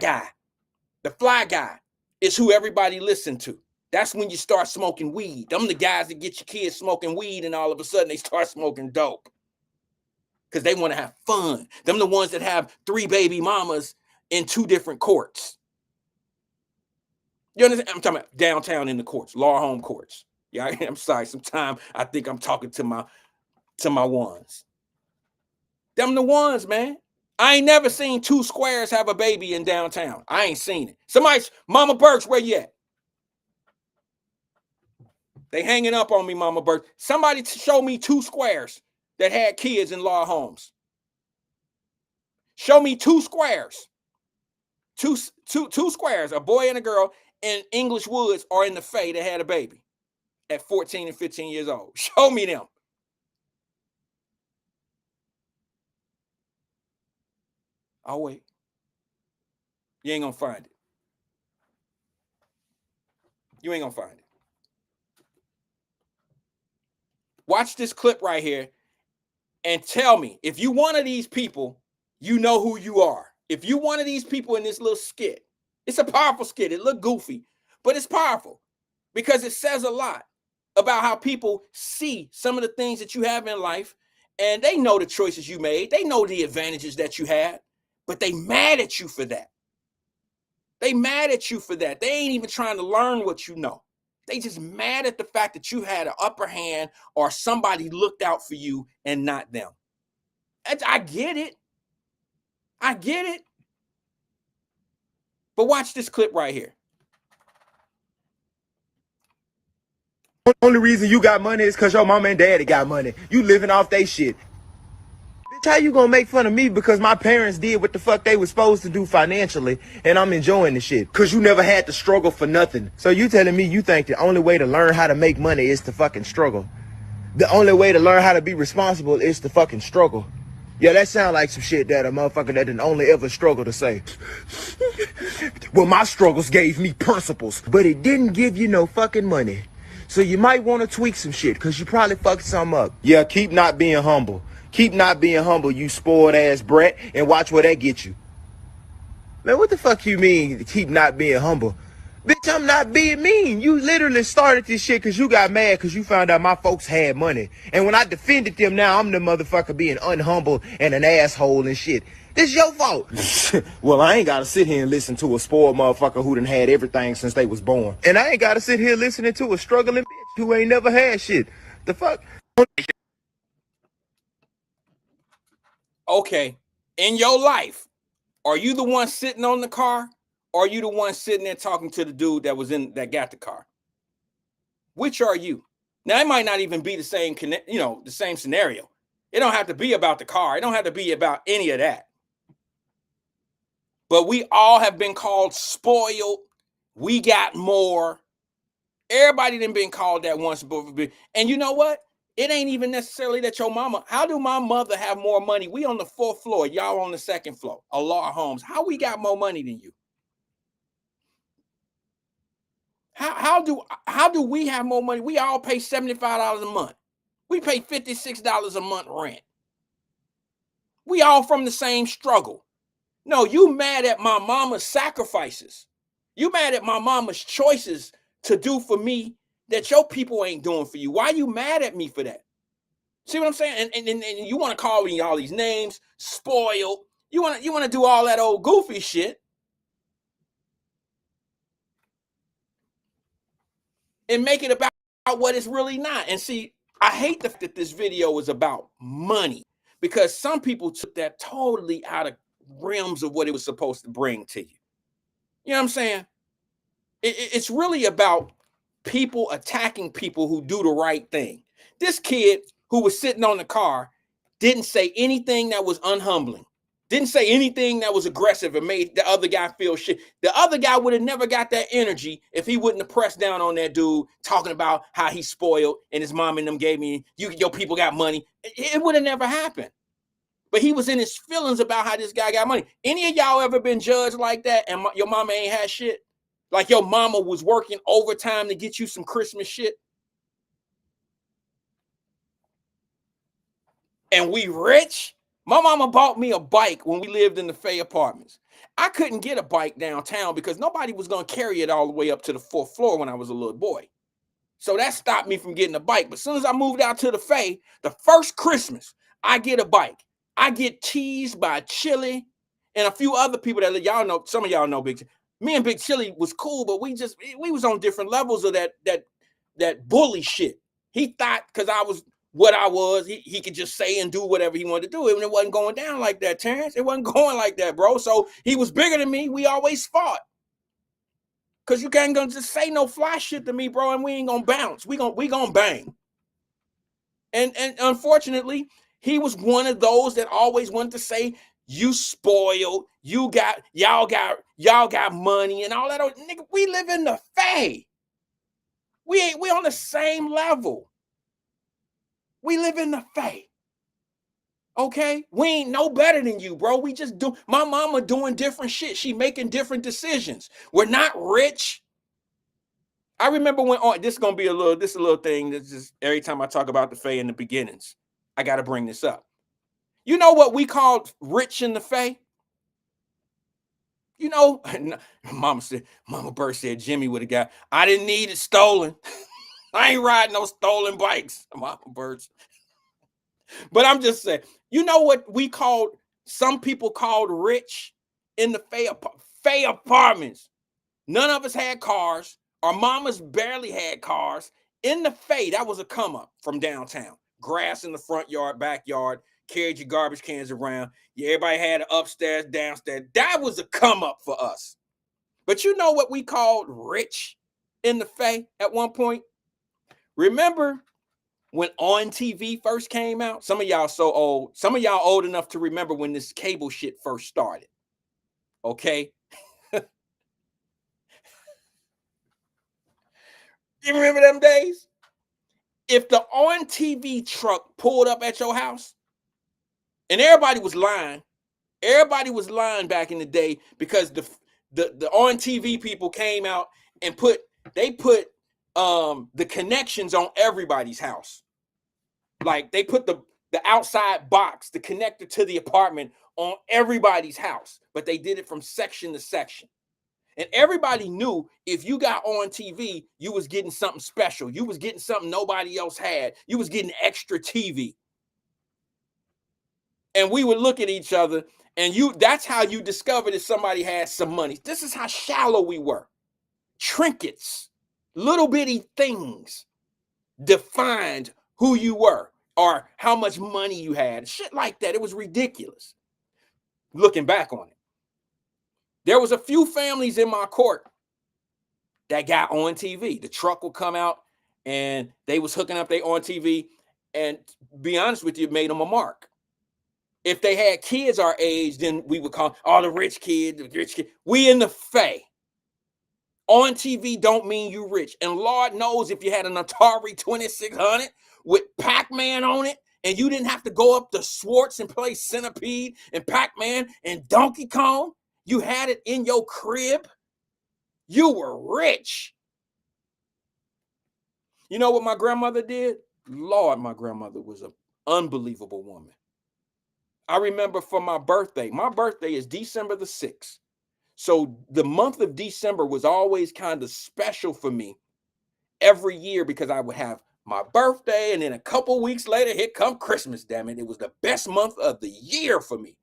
guy is who everybody listen to. That's when you start smoking weed. Them the guys that get your kids smoking weed and all of a sudden they start smoking dope. Because they want to have fun. Them the ones that have 3 baby mamas in 2 different courts. You understand? I'm talking about downtown in the courts, law home courts. Yeah, I'm sorry. Sometimes I think I'm talking to my ones. Them the ones, man. I ain't never seen 2 squares have a baby in downtown. I ain't seen it. Somebody's, Mama Burks, where you at? They hanging up on me, Mama Burks. Somebody show me 2 squares that had kids in law homes. Show me 2 squares. Two squares, a boy and a girl in English Woods or in the Faye that had a baby at 14 and 15 years old. Show me them. I'll wait. You ain't gonna find it. You ain't gonna find it. Watch this clip right here and tell me, if you one of these people, you know who you are. If you one of these people in this little skit, it's a powerful skit. It look goofy, but it's powerful because it says a lot about how people see some of the things that you have in life, and they know the choices you made. They know the advantages that you had, but they mad at you for that. They mad at you for that. They ain't even trying to learn what you know. They just mad at the fact that you had an upper hand or somebody looked out for you and not them. I get it. I get it. But watch this clip right here. Only reason you got money is because your mama and daddy got money. You living off they shit. Bitch, how you gonna make fun of me because my parents did what the fuck they was supposed to do financially and I'm enjoying the shit? Cause you never had to struggle for nothing. So you telling me you think the only way to learn how to make money is to fucking struggle? The only way to learn how to be responsible is to fucking struggle. Yeah, that sound like some shit that a motherfucker that didn't only ever struggle to say. Well, my struggles gave me principles, but it didn't give you no fucking money. So you might want to tweak some shit, because you probably fucked some up. Yeah, keep not being humble. Keep not being humble, you spoiled ass brat, and watch where that gets you. Man, what the fuck you mean, keep not being humble? Bitch, I'm not being mean. You literally started this shit because you got mad because you found out my folks had money. And when I defended them, now I'm the motherfucker being unhumble and an asshole and shit. This your fault. Well, I ain't got to sit here and listen to a spoiled motherfucker who done had everything since they was born. And I ain't got to sit here listening to a struggling bitch who ain't never had shit. The fuck? Okay, in your life, are you the one sitting on the car? Or are you the one sitting there talking to the dude that got the car? Which are you? Now, it might not even be the same, the same scenario. It don't have to be about the car. It don't have to be about any of that. But we all have been called spoiled. We got more. Everybody done been called that once before. And you know what? It ain't even necessarily that your mama. How do my mother have more money? We on the 4th floor. Y'all on the 2nd floor. A lot of homes. How we got more money than you? How do we have more money? We all pay $75 a month. We pay $56 a month rent. We all from the same struggle. No, you mad at my mama's sacrifices. You mad at my mama's choices to do for me that your people ain't doing for you. Why you mad at me for that? See what I'm saying? And you want to call me all these names, spoiled. You want to do all that old goofy shit. And make it about what it's really not. And see, I hate that this video is about money because some people took that totally out of realms of what it was supposed to bring to you. You know what I'm saying? It's really about people attacking people who do the right thing. This kid who was sitting on the car didn't say anything that was unhumbling. Didn't say anything that was aggressive and made the other guy feel shit. The other guy would have never got that energy if he wouldn't have pressed down on that dude talking about how he's spoiled and his mom and them gave me, your people got money. It would have never happened. But he was in his feelings about how this guy got money. Any of y'all ever been judged like that and your mama ain't had shit? Like your mama was working overtime to get you some Christmas shit? And we rich? My mama bought me a bike when we lived in the Fay apartments. I couldn't get a bike downtown because nobody was going to carry it all the way up to the 4th floor when I was a little boy. So that stopped me from getting a bike. But as soon as I moved out to the Fay, the first Christmas, I get a bike. I get teased by Chili and a few other people that y'all know. Some of y'all know Big Chili. Me and Big Chili was cool, but we was on different levels of that bully shit. He thought because I was what I was, he could just say and do whatever he wanted to do. And it wasn't going down like that, Terrence. It wasn't going like that, bro. So he was bigger than me. We always fought. Cause you can't gonna just say no fly shit to me, bro, and we ain't gonna bounce. We gonna bang. And unfortunately, he was one of those that always wanted to say, you spoiled, y'all got money and all that. Nigga, we live in the Fae. We on the same level. We live in the Fae. Okay? We ain't no better than you, bro. We just do. My mama doing different shit. She making different decisions. We're not rich. I remember when this is gonna be a little thing that's just every time I talk about the Fae in the beginnings, I gotta bring this up. You know what we called rich in the Fae? You know, Mama Bird said Jimmy would have got, I didn't need it stolen. I ain't riding no stolen bikes, Mama Birds. But I'm just saying, you know what some people called rich in the Fae apartments. None of us had cars. Our mamas barely had cars. In the Fae, that was a come up from downtown. Grass in the front yard, backyard, carried your garbage cans around. Yeah, everybody had an upstairs, downstairs. That was a come up for us. But you know what we called rich in the Fae at one point? Remember when On TV first came out? Some of y'all so old. Some of y'all old enough to remember when this cable shit first started. Okay? You remember them days? If the On TV truck pulled up at your house, and everybody was lying back in the day because the On TV people came out and put the connections on everybody's house. Like they put the outside box, the connector to the apartment on everybody's house, but they did it from section to section. And everybody knew if you got On TV, you was getting something special. You was getting something nobody else had. You was getting extra TV. And we would look at each other, and that's how you discovered if somebody had some money. This is how shallow we were. Trinkets, little bitty things defined who you were or how much money you had. Shit like that. It was ridiculous. Looking back on it. There was a few families in my court that got On TV. The truck would come out and they was hooking up their On TV, and be honest with you, it made them a mark. If they had kids our age, then we would call all the rich kids, We in the Fae. On TV don't mean you rich. And Lord knows if you had an Atari 2600 with Pac-Man on it, and you didn't have to go up to Swartz and play Centipede and Pac-Man and Donkey Kong, you had it in your crib, you were rich. You know what my grandmother did? Lord, my grandmother was an unbelievable woman. I remember for my birthday is December the 6th. So the month of December was always kind of special for me every year because I would have my birthday, and then a couple weeks later, here come Christmas, damn it. It was the best month of the year for me.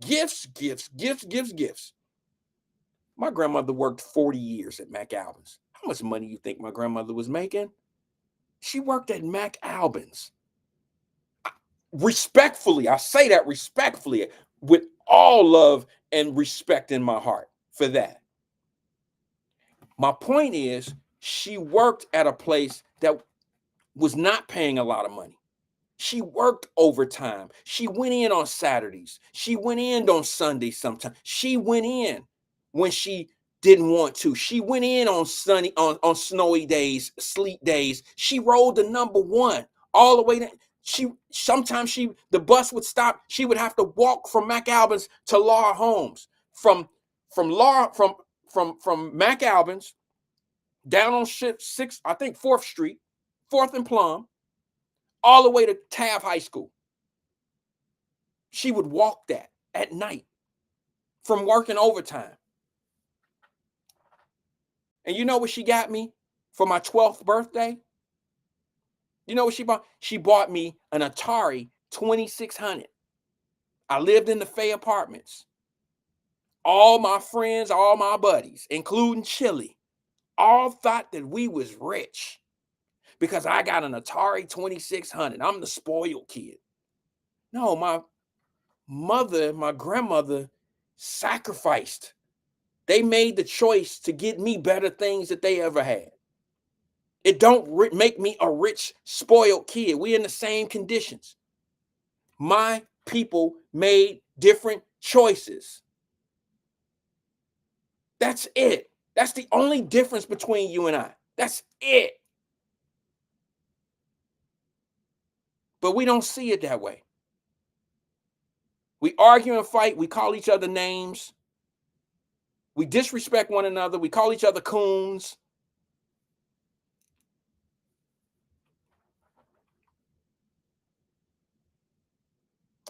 Gifts. My grandmother worked 40 years at McAlbin's. How much money you think my grandmother was making? She worked at McAlbin's. Respectfully, I say that respectfully, with all love and respect in my heart for that. My point is, she worked at a place that was not paying a lot of money. She worked overtime. She went in on Saturdays. She went in on Sundays sometimes. She went in when she didn't want to. She went in on snowy days, sleet days. She rode the number one all the way down. Sometimes the bus would stop. She would have to walk from McAlbin's to Laura Holmes. From McAlbin's down on 4th Street, 4th and Plum, all the way to Taft High School. She would walk that at night from working overtime. And you know what she got me for my 12th birthday? You know what she bought? She bought me an Atari 2600. I lived in the Faye apartments. All my friends, all my buddies, including Chili, all thought that we was rich because I got an Atari 2600. I'm the spoiled kid. No, my grandmother sacrificed. They made the choice to get me better things that they ever had. It don't make me a rich, spoiled kid. We in the same conditions. My people made different choices. That's it. That's the only difference between you and I. That's it. But we don't see it that way. We argue and fight. We call each other names. We disrespect one another. We call each other coons.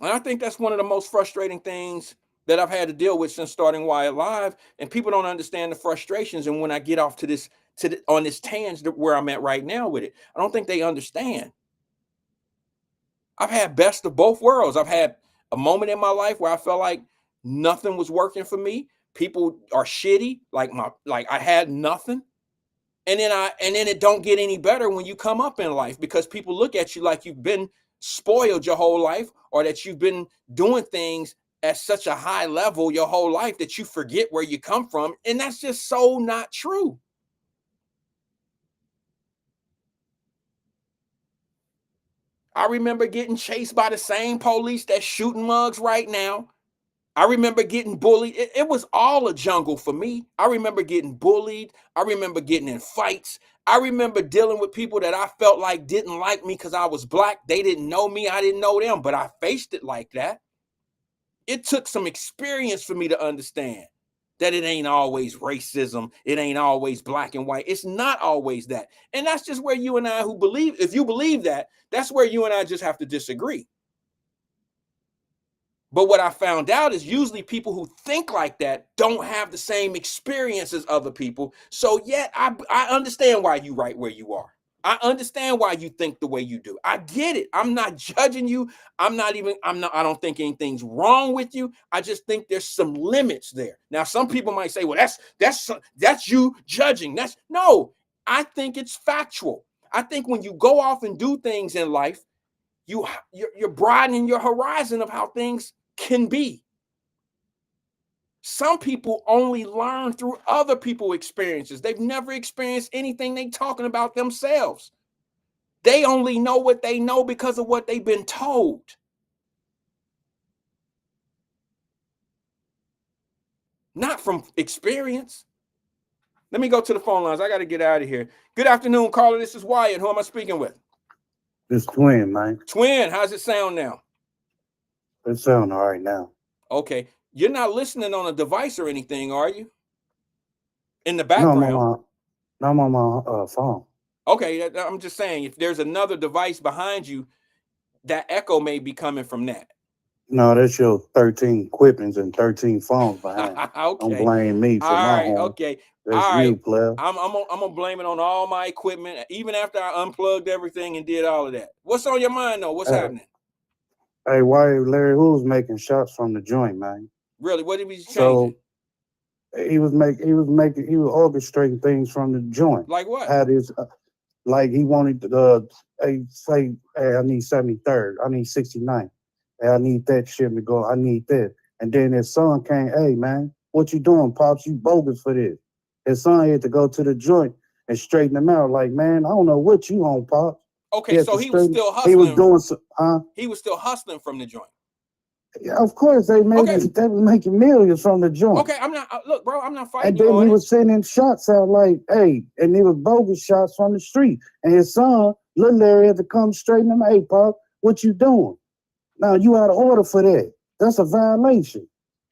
And I think that's one of the most frustrating things that I've had to deal with since starting Wyatt Live. And people don't understand the frustrations. And when I get off to on this tangent where I'm at right now with it, I don't think they understand. I've had best of both worlds. I've had a moment in my life where I felt like nothing was working for me. People are shitty, like I had nothing. And then it don't get any better when you come up in life, because people look at you like you've been spoiled your whole life, or that you've been doing things at such a high level your whole life that you forget where you come from. And that's just so not true. I remember getting chased by the same police that's shooting mugs right now. I remember getting bullied. It was all a jungle for me. I remember getting bullied. I remember getting in fights. I remember dealing with people that I felt like didn't like me because I was black. They didn't know me. I didn't know them, but I faced it like that. It took some experience for me to understand that it ain't always racism. It ain't always black and white. It's not always that. And that's just where you and I if you believe that, that's where you and I just have to disagree. But what I found out is usually people who think like that don't have the same experience as other people. So yet I understand why you right where you are. I understand why you think the way you do. I get it. I'm not judging you. I don't think anything's wrong with you. I just think there's some limits there. Now, some people might say, well, that's you judging. No, I think it's factual. I think when you go off and do things in life, you're broadening your horizon of how things can be. Some people only learn through other people's experiences. They've never experienced anything they talking about themselves. They only know what they know because of what they've been told. Not from experience. Let me go to the phone lines. I got to get out of here. Good afternoon, caller. This is Wyatt. Who am I speaking with? It's Twin, man. Twin, how's it sound now? It sound all right now. Okay. You're not listening on a device or anything, are you? In the background? No, I'm on my phone. Okay, I'm just saying, if there's another device behind you, that echo may be coming from that. No, that's your 13 equipments and 13 phones behind. Okay. Don't blame me for my home. Okay. That's all you, right. player. I'm gonna blame it on all my equipment, even after I unplugged everything and did all of that. What's on your mind though? What's happening? Hey, why Larry Who's making shots from the joint, man? Really? What did we change? So he was orchestrating things from the joint. Like what? Had his like he wanted to say, hey, I need 73rd, I need 69th. Hey, I need that shit to go. I need that. And then his son came, hey man, what you doing, Pops? You bogus for this. His son had to go to the joint and straighten him out. Like, man, I don't know what you on, Pops. Okay, so he was still hustling. He was doing He was still hustling from the joint. Yeah, of course they was making millions from the joint. Okay, I'm not look, bro, I'm not fighting. And then he was sending shots out like, hey, and it was bogus shots from the street. And his son, little Larry, had to come straighten him. Hey, Pop, what you doing? Now you out of order for that. That's a violation.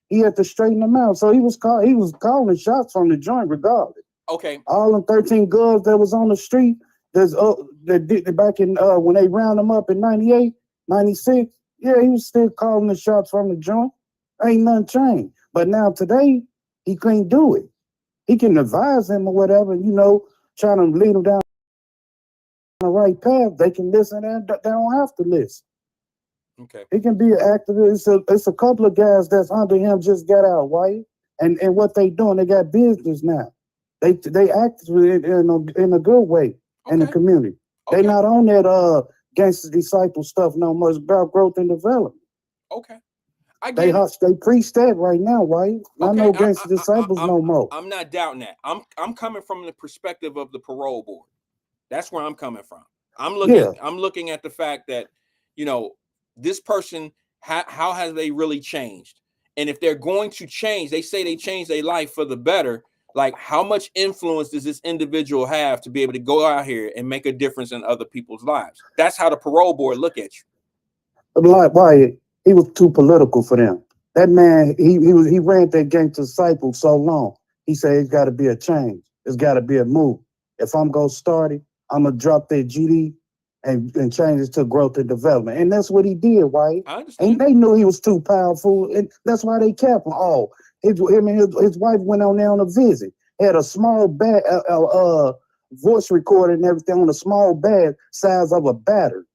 He had to straighten him out. So he was calling shots from the joint regardless. Okay. All them 13 guns that was on the street, that did back in when they round them up in 98, 96. Yeah, he was still calling the shots from the joint. Ain't nothing changed. But now today, he can't do it. He can advise them or whatever, trying to lead them down the right path. They can listen and they don't have to listen. Okay. He can be an activist. It's a couple of guys that's under him just got out, Wyatt. And what they doing, they got business now. They act in a good way in the community. They not on that gangster disciple stuff no more. It's about growth and development. Okay. I get it. They preach that right now, right? Not Okay, no gangster disciples no more. I'm not doubting that. I'm coming from the perspective of the parole board. That's where I'm coming from. I'm looking at the fact that, you know, this person, how has they really changed? And if they're going to change, they say they change their life for the better. Like, how much influence does this individual have to be able to go out here and make a difference in other people's lives? That's how the parole board look at you. Like Wyatt, he was too political for them. That man, he ran that gangster disciple so long. He said it's got to be a change. It's got to be a move. If I'm gonna start it, I'm gonna drop that GD and change it to growth and development. And that's what he did, Wyatt. I understand. And they knew he was too powerful, and that's why they kept him. Oh, him and his wife went on there on a visit. Had a small bag, voice recorder and everything on a small bag size of a battery.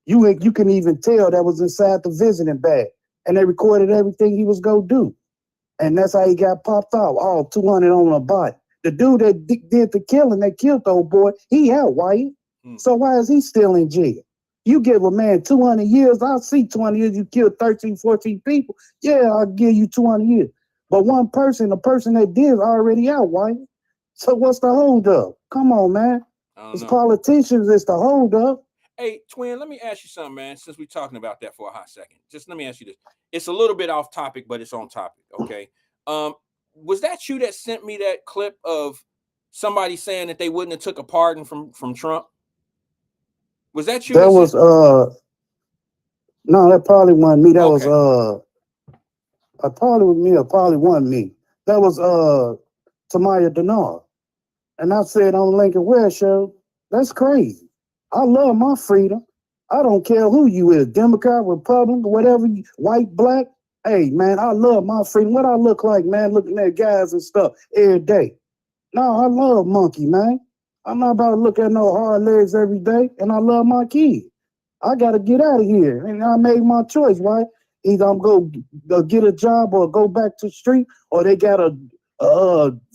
You can even tell that was inside the visiting bag. And they recorded everything he was going to do. And that's how he got popped off. All 200 on a body. The dude that did the killing, that killed the old boy, he out, Wyatt. So why is he still in jail? You give a man 200 years, I'll see 200 years, you killed 13, 14 people. Yeah, I'll give you 200 years. But one person, the person that did is already out, Wyatt. So what's the hold up? Come on, man. It's politicians, it's the hold up. Hey, Twin, let me ask you something, man, since we're talking about that for a hot second. Just let me ask you this. It's a little bit off topic, but it's on topic, okay? Was that you that sent me that clip of somebody saying that they wouldn't have took a pardon from Trump? Was that you? That was, no, that probably wasn't me. That was, probably was me or probably wasn't me. That was, Tamaya Denard. And I said on Lincoln Ware show, that's crazy. I love my freedom. I don't care who you is, Democrat, Republican, whatever, white, black. Hey, man, I love my freedom. What I look like, man, looking at guys and stuff every day. No, I love monkey, man. I'm not about to look at no hard legs every day, and I love my kids. I got to get out of here, and I made my choice, right? Either I'm going to get a job or go back to the street, or they got a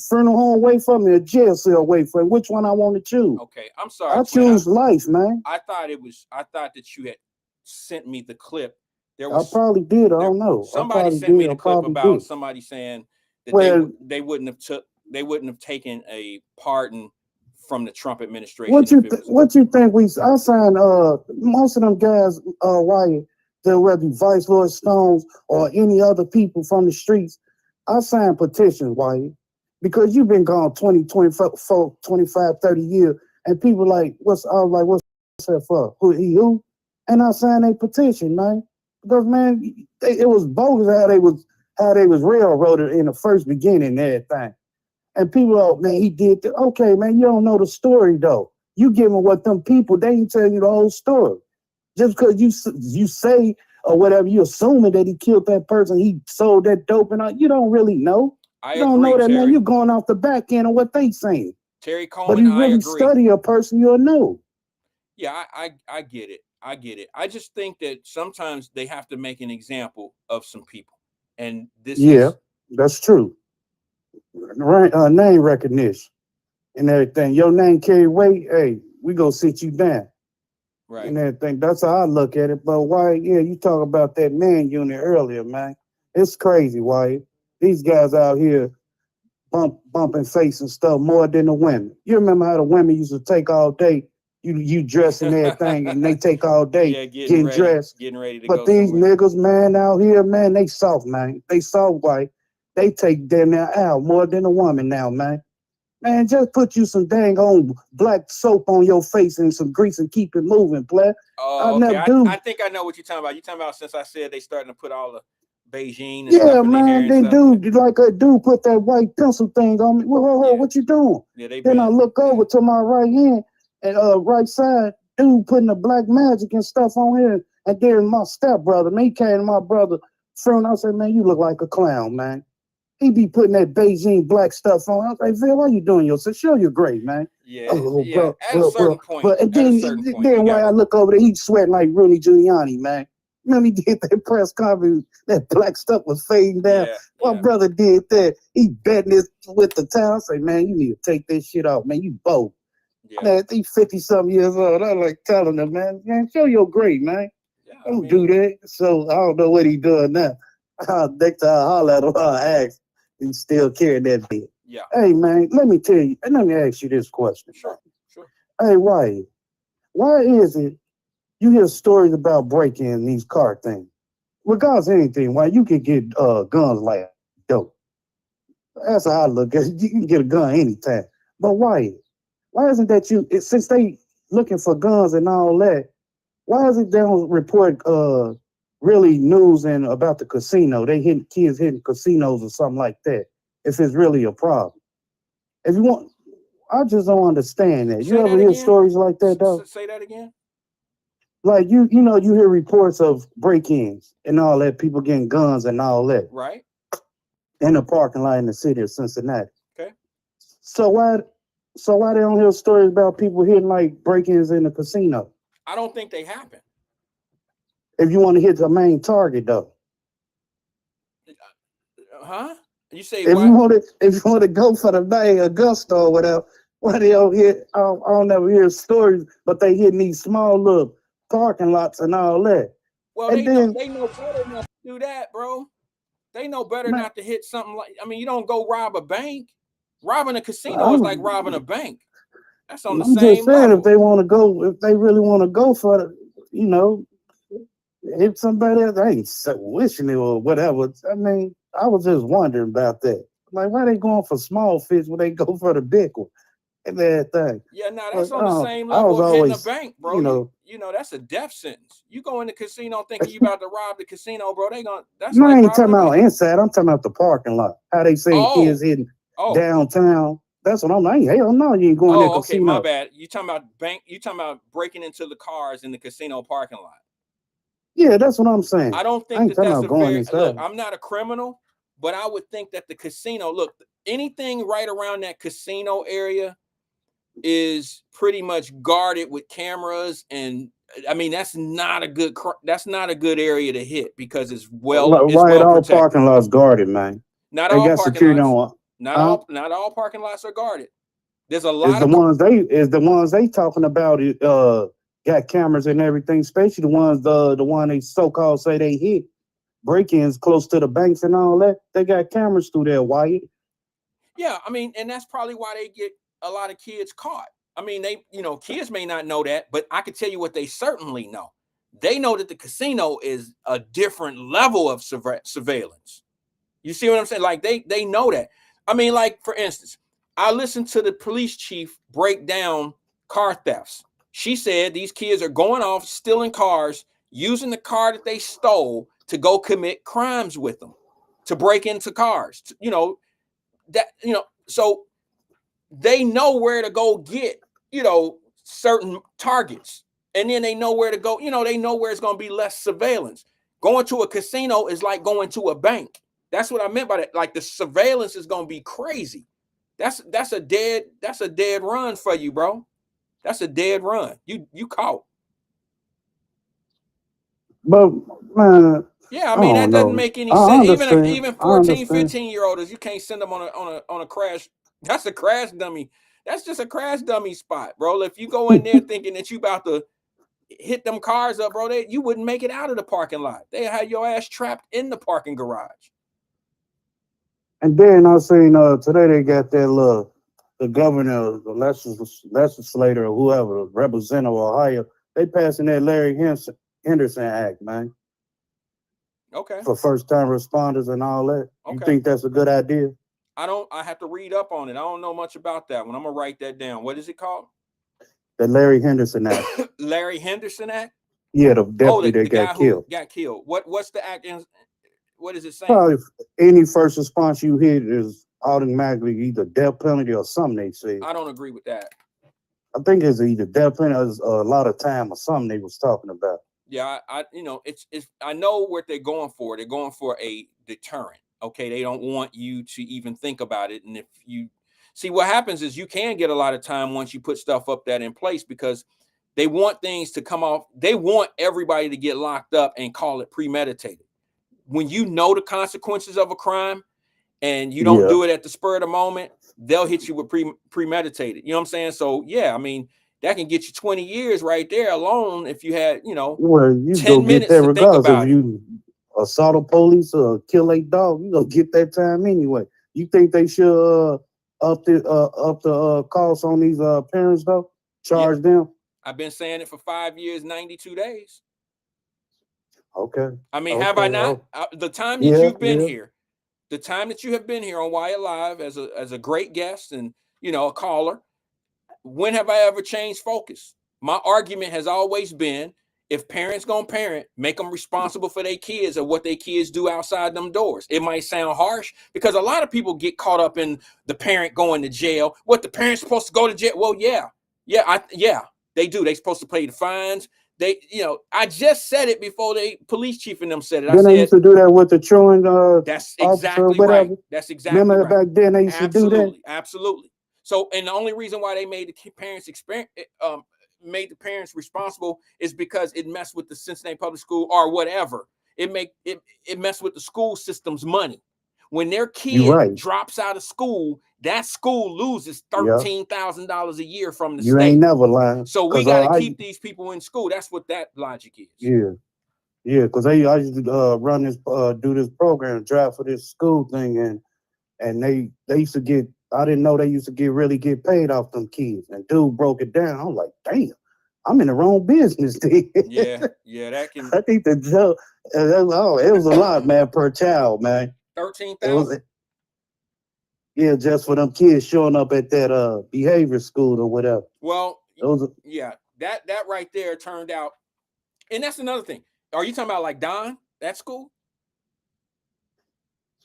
funeral home away from me, a jail cell away from me. Which one I want to choose? Okay, I'm sorry. I choose life, man. I thought that you had sent me the clip. I probably did. I don't know. Somebody sent me the clip about somebody saying that they wouldn't have taken a pardon from the Trump administration. What you think I signed most of them guys, Wyatt, they'll whether be Vice Lord Stones or any other people from the streets. I signed petitions, Wyatt, because you've been gone 20, 24, 25, 30 years, and people what's that for? Who? And I signed a petition, man. Because, man, it was bogus how they was railroaded in the first beginning and everything. And people, man, he did that. Okay, man, you don't know the story, though. You giving what them people, they ain't tell you the whole story. Just because you say or whatever, you assuming that he killed that person, he sold that dope and all, you don't really know. You don't know that, Terry. Man, you're going off the back end of what they saying. Terry Coleman, but you really study a person, you'll know. Yeah, I get it. I get it. I just think that sometimes they have to make an example of some people. And that's true. Right, name recognition and everything. Your name carry weight, hey, we gonna sit you down. Right. And everything. That's how I look at it. But why, you talk about that man unit earlier, man. It's crazy, why these guys out here bumping face and stuff more than the women. You remember how the women used to take all day, you dress and everything, and they take all day getting dressed. Getting ready to but go these somewhere. Niggas, man, out here, man, they soft, man. They soft white. They take them out more than a woman now, man. Man, just put you some dang on black soap on your face and some grease and keep it moving, play. Oh, okay. I think I know what you're talking about. You're talking about since I said they starting to put all the Beijing and stuff in their hair and they stuff. do. Like a dude put that white pencil thing on me. Whoa, what you doing? Yeah, then I look over to my right hand and right side, dude putting the black magic and stuff on here. And then my stepbrother, me came my brother friend. I said, man, you look like a clown, man. He be putting that Beijing black stuff on. I was like, Phil, why you doing yourself? Show you're great, man. Yeah, bro, at a certain point. But then why I look over there, he's sweating like Rudy Giuliani, man. Remember he did that press conference, that black stuff was fading down. My brother did that. He betting this with the town. I say, man, you need to take this shit off, man. You both. Yeah. Man, they 50-something years old. I like telling them, man, show your grade, man. Yeah, Don't do that. So I don't know what he doing now. Next time I holler at him, I'll ask. He's still carrying that bit. Yeah. Hey, man, let me tell you, and let me ask you this question. Sure. Hey, Wyatt, why is it you hear stories about breaking these car things? Regardless of anything, why you can get guns like dope. That's how I look at it. You can get a gun anytime. But why isn't that since they looking for guns and all that, why is it they don't report really news and about the casino? They hitting kids hitting casinos or something like that. If it's really a problem. If you want, I just don't understand that. Say You ever that hear again? stories like that though? Say that again. Like you hear reports of break-ins and all that, people getting guns and all that. Right. In the parking lot in the city of Cincinnati. Okay. So why they don't hear stories about people hitting like break-ins in the casino? I don't think they happen. If you want to hit the main target though. Huh? You say if what? you want to go for the main Augusta or whatever, why they don't hear I don't ever hear stories, but they hitting these small little parking lots and all that. Well, and they know better not to do that, bro. They know better not to hit something like, I mean, you don't go rob a bank. Robbing a casino is like robbing a bank. That's on the same just saying, level. if they really want to go for the, hit somebody else, I ain't wishing it or whatever. I mean, I was just wondering about that. Like, why they going for small fish when they go for the big one and everything? Yeah, no, that's on the same level of hitting a bank, bro. You know, that's a death sentence. You go in the casino thinking you about to rob the casino, bro. That's no, like I ain't robbing talking a about bank. inside. I'm talking about the parking lot. How they say kids hitting downtown. That's what I'm like. Hell no, you ain't going to the casino. My bad. You talking about bank? You talking about breaking into the cars in the casino parking lot? Yeah, that's what I'm saying. I don't think that's a fair. Look, I'm not a criminal, but I would think that the casino, look, anything right around that casino area is pretty much guarded with cameras, and I mean that's not a good area to hit because it's well all protected. Parking lots guarded, man. Not all parking lots. Not all parking lots are guarded. There's a lot of the ones they talking about it got cameras and everything, especially the one they so-called say they hit break-ins close to the banks and all that. They got cameras through there, Wyatt. Yeah, I mean, and that's probably why they get a lot of kids caught. I mean, kids may not know that, but I can tell you what they certainly know. They know that the casino is a different level of surveillance. You see what I'm saying? Like they know that. I mean, like for instance, I listened to the police chief break down car thefts. She said these kids are going off stealing cars, using the car that they stole to go commit crimes with them, to break into cars. So they know where to go get, certain targets. And then they know where to go, they know where it's going to be less surveillance. Going to a casino is like going to a bank. That's what I meant by that. Like the surveillance is going to be crazy. That's a dead run for you, bro. That's a dead run. You caught. But man, yeah, I mean that doesn't make any sense. Even 14, 15-year-olds, you can't send them on a crash. That's a crash dummy. That's just a crash dummy spot, bro. If you go in there thinking that you about to hit them cars up, bro, you wouldn't make it out of the parking lot. They had your ass trapped in the parking garage. And then I seen today they got that the governor, the legislator, or whoever, representative of Ohio, they passing that Larry Henderson Act, man. Okay. For first-time responders and all that. Okay. You think that's a good idea? I have to read up on it. I don't know much about that one. I'm gonna write that down. What is it called? The Larry Henderson Act. Larry Henderson Act? Yeah, the deputy that got killed. Got killed. What's the act? What is it saying? Probably any first response you hit is automatically either death penalty or something, they say. I don't agree with that. I think it's either death penalty or a lot of time or something they was talking about. Yeah, it's I know what they're going for. They're going for a deterrent. Okay, they don't want you to even think about it. And if you see what happens is you can get a lot of time once you put stuff up that in place because they want things to come off. They want everybody to get locked up and call it premeditated. When you know the consequences of a crime and you don't Yeah. do it at the spur of the moment, they'll hit you with premeditated. You know what I'm saying? So yeah, I mean, that can get you 20 years right there alone if you had, Well, you 10 go get minutes that to think regardless if about it. you assault a police or kill a dog. You gonna get that time anyway. You think they should up the costs on these parents though? Charge them? I've been saying it for 5 years, 92 days. Okay. I mean, have I not? The time that Yeah, you've been yeah. here, the time that you have been here on Wyatt Live as a great guest and a caller, when have I ever changed focus? My argument has always been, if parents gonna parent, make them responsible for their kids or what their kids do outside them doors. It might sound harsh because a lot of people get caught up in the parent going to jail. What, the parent's supposed to go to jail? Well, yeah, they do. They supposed to pay the fines. They, I just said it before the police chief and them said it. Then they used to do that with the truant That's officer, exactly whatever. right. That's exactly Remember right. back then they used to do that? Absolutely. So, and the only reason why they made the parents made the parents responsible is because it messed with the Cincinnati public school or whatever. It messed with the school system's money. When their kid drops out of school, that school loses $13,000 a year from the state. You ain't never lying. So we got to keep these people in school. That's what that logic is. Yeah. Yeah, because I used to run this, do this program, drive for this school thing, and they used to get. I didn't know they used to really get paid off them kids. And dude broke it down. I'm like, damn, I'm in the wrong business. Yeah, that can. I think the joke. It was a lot, man, per child, man. 13,000. Yeah, just for them kids showing up at that behavior school or whatever. Well, that right there turned out, and that's another thing. Are you talking about like Don, that school?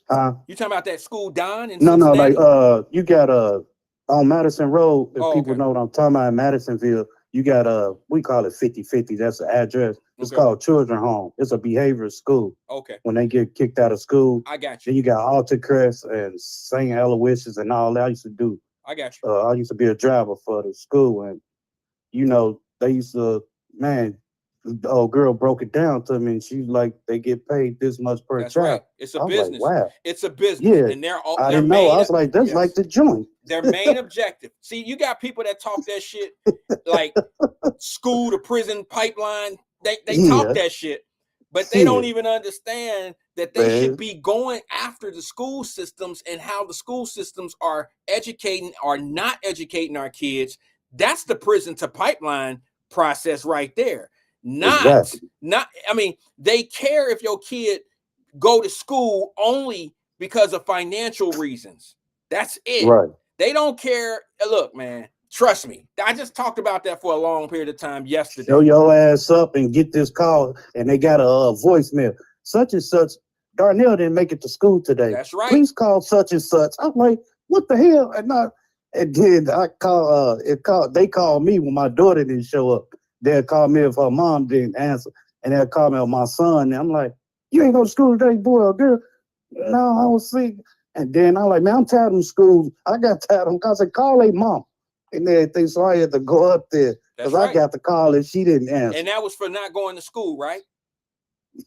You talking about that school Don in Cincinnati? No, like you got on Madison Road, if people know what I'm talking about in Madisonville, you got we call it 50-50. That's the address. It's called Children Home. It's a behavior school. Okay. When they get kicked out of school. I got you. Then you got Altar Crest and St. Aloysius and all that. I used to do. I got you. I used to be a driver for the school, and they used to, man, the old girl broke it down to me, and she's like, they get paid this much per child. Right. It's a business. Like, wow. It's a business. Yeah. And I didn't know. I was like, that's like the joint. Their main objective. See, you got people that talk that shit like school to prison pipeline. They talk that shit, but they don't even understand that they should be going after the school systems and how the school systems are educating or not educating our kids. That's the prison to pipeline process right there. I mean, they care if your kid go to school only because of financial reasons. That's it. Right. They don't care. Look, man, trust me. I just talked about that for a long period of time yesterday. Show your ass up and get this call, and they got a voicemail. Such and such, Darnell didn't make it to school today. That's right. Please call such and such. I'm like, what the hell? And then I call. They called me when my daughter didn't show up. They'll call me if her mom didn't answer, and they'll call me on my son. And I'm like, you ain't go to school today, boy or girl? No, I was sick. And then I'm like, man, I'm tired of school. I got tired of them because I call their mom and everything. So I had to go up there because I got the call and she didn't answer. And that was for not going to school, right?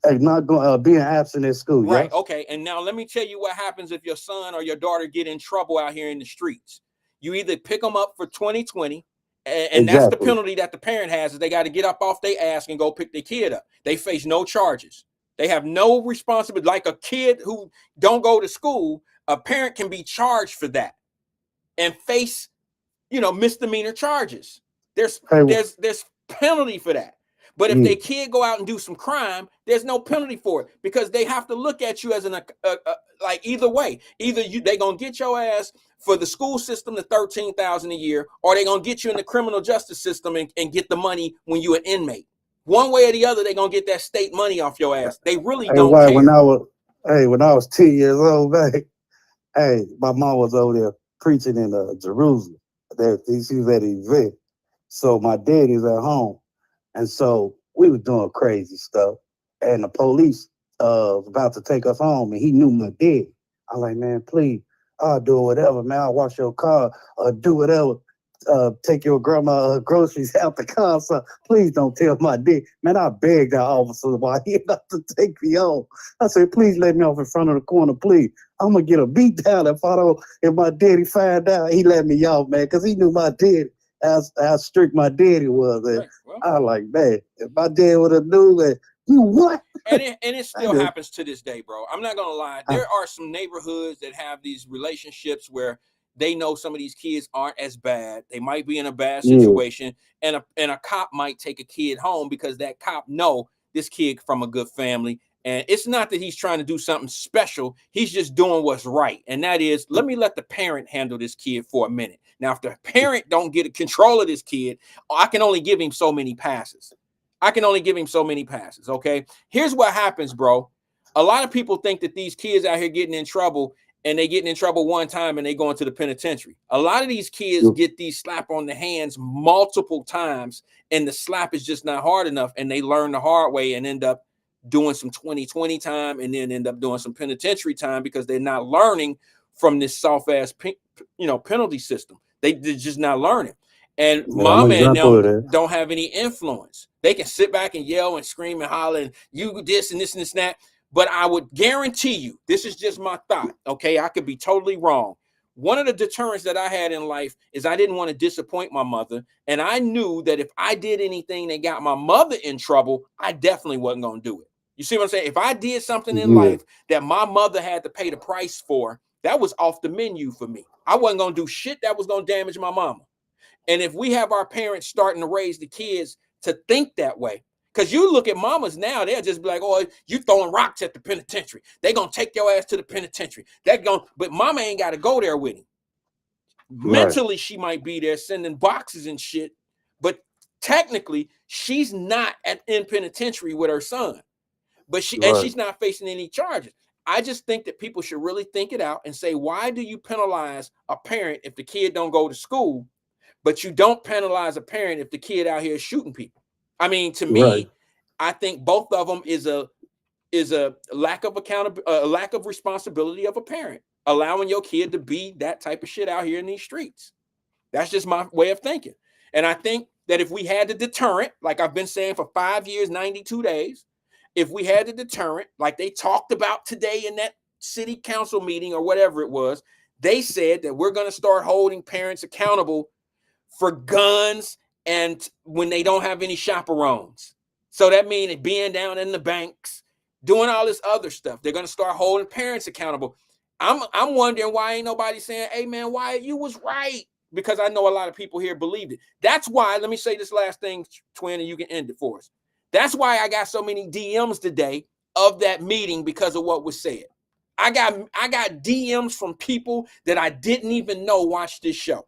Not going, being absent at school. Right. Yes? Okay. And now let me tell you what happens if your son or your daughter get in trouble out here in the streets. You either pick them up for 2020, and that's the penalty that the parent has, is they got to get up off their ass and go pick their kid up. They face no charges. They have no responsibility. Like a kid who don't go to school, a parent can be charged for that and face, misdemeanor charges. There's penalty for that. But if their kid go out and do some crime, there's no penalty for it because they have to look at you as like either way. Either they gonna get your ass for the school system the $13,000 a year, or they gonna get you in the criminal justice system and get the money when you an inmate. One way or the other, they gonna get that state money off your ass. They really don't care. When I was 10 years old, man, my mom was over there preaching in Jerusalem. She was at an event. So my dad is at home. And so we were doing crazy stuff. And the police was about to take us home, and he knew my dad. I'm like, man, please, I'll do whatever, man. I'll wash your car, do whatever. Take your grandma groceries out the car. So please don't tell my dad. Man, I begged that officer while he about to take me home. I said, please let me off in front of the corner, please. I'm gonna get a beat down if my daddy find out. He let me off, man, because he knew my daddy, how strict my daddy was. And Right. Well, I was like, man, if my dad would have knew that, you what? and it still happens to this day, bro. I'm not gonna lie. There are some neighborhoods that have these relationships where they know some of these kids aren't as bad. They might be in a bad situation, and a cop might take a kid home because that cop know this kid from a good family. And it's not that he's trying to do something special. He's just doing what's right. And that is, let me let the parent handle this kid for a minute. Now, if the parent don't get control of this kid, I can only give him so many passes. Okay. Here's what happens, bro. A lot of people think that these kids out here getting in trouble, and they getting in trouble one time and they go into the penitentiary. A lot of these kids get these slap on the hands multiple times, and the slap is just not hard enough. And they learn the hard way and end up doing some 20/20 time, and then end up doing some penitentiary time because they're not learning from this soft ass, penalty system. They're just not learning. And mama and them don't have any influence. They can sit back and yell and scream and holler and you this and this and this and that. But I would guarantee you, this is just my thought. Okay, I could be totally wrong. One of the deterrents that I had in life is I didn't want to disappoint my mother. And I knew that if I did anything that got my mother in trouble, I definitely wasn't going to do it. You see what I'm saying? If I did something in life that my mother had to pay the price for, that was off the menu for me. I wasn't going to do shit that was going to damage my mama. And if we have our parents starting to raise the kids to think that way, because you look at mamas now, they'll just be like, oh, you throwing rocks at the penitentiary. They're going to take your ass to the penitentiary. But mama ain't got to go there with him. Mentally, she might be there sending boxes and shit, but technically, she's not in penitentiary with her son. But she's not facing any charges. I just think that people should really think it out and say, why do you penalize a parent if the kid don't go to school, but you don't penalize a parent if the kid out here is shooting people? I mean, to me, I think both of them is a lack of accountability, a lack of responsibility of a parent, allowing your kid to be that type of shit out here in these streets. That's just my way of thinking. And I think that if we had the deterrent, like I've been saying for 5 years, 92 days, if we had the deterrent, like they talked about today in that city council meeting or whatever it was, they said that we're going to start holding parents accountable for guns and when they don't have any chaperones. So that means being down in the banks, doing all this other stuff. They're going to start holding parents accountable. I'm wondering why ain't nobody saying, hey, man, Wyatt, you was right. Because I know a lot of people here believed it. That's why, let me say this last thing, Twin, and you can end it for us. That's why I got so many DMs today of that meeting because of what was said. I got DMs from people that I didn't even know watched this show.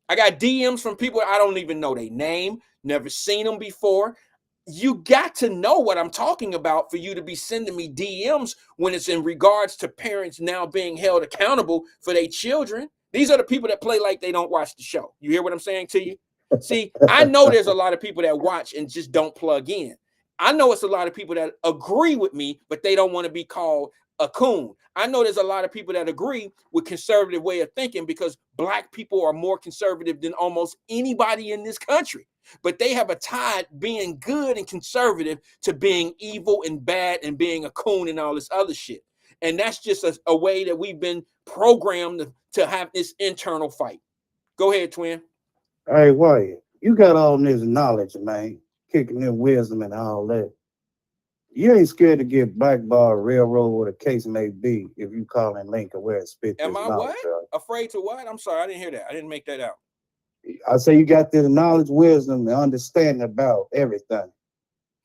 I got DMs from people I don't even know their name, never seen them before. You got to know what I'm talking about for you to be sending me DMs when it's in regards to parents now being held accountable for their children. These are the people that play like they don't watch the show. You hear what I'm saying to you? See, I know there's a lot of people that watch and just don't plug in. I know it's a lot of people that agree with me, but they don't want to be called a coon. I know there's a lot of people that agree with conservative way of thinking because Black people are more conservative than almost anybody in this country. But they have a tie being good and conservative to being evil and bad and being a coon and all this other shit. And that's just a way that we've been programmed to have this internal fight. Go ahead, Twin. Hey, Wyatt, you got all this knowledge, man, kicking in wisdom and all that. You ain't scared to get blackballed, railroad, what the case may be, if you call in Lincoln where it spit this knowledge. Am I what? Afraid to what? I'm sorry, I didn't hear that. I didn't make that out. I say you got this knowledge, wisdom, and understanding about everything.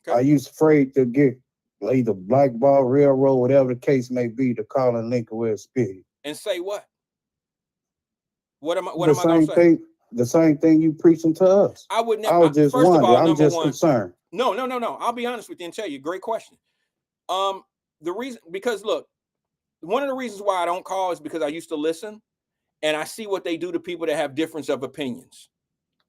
Okay. Are you afraid to get either blackball, railroad, whatever the case may be, to call in Lincoln where it spit? And say what? What am I going to say? The same thing you preaching to us. I would never. I was just wondering. I'm just concerned. No. I'll be honest with you and tell you. Great question. The reason, because look, one of the reasons why I don't call is because I used to listen and I see what they do to people that have difference of opinions.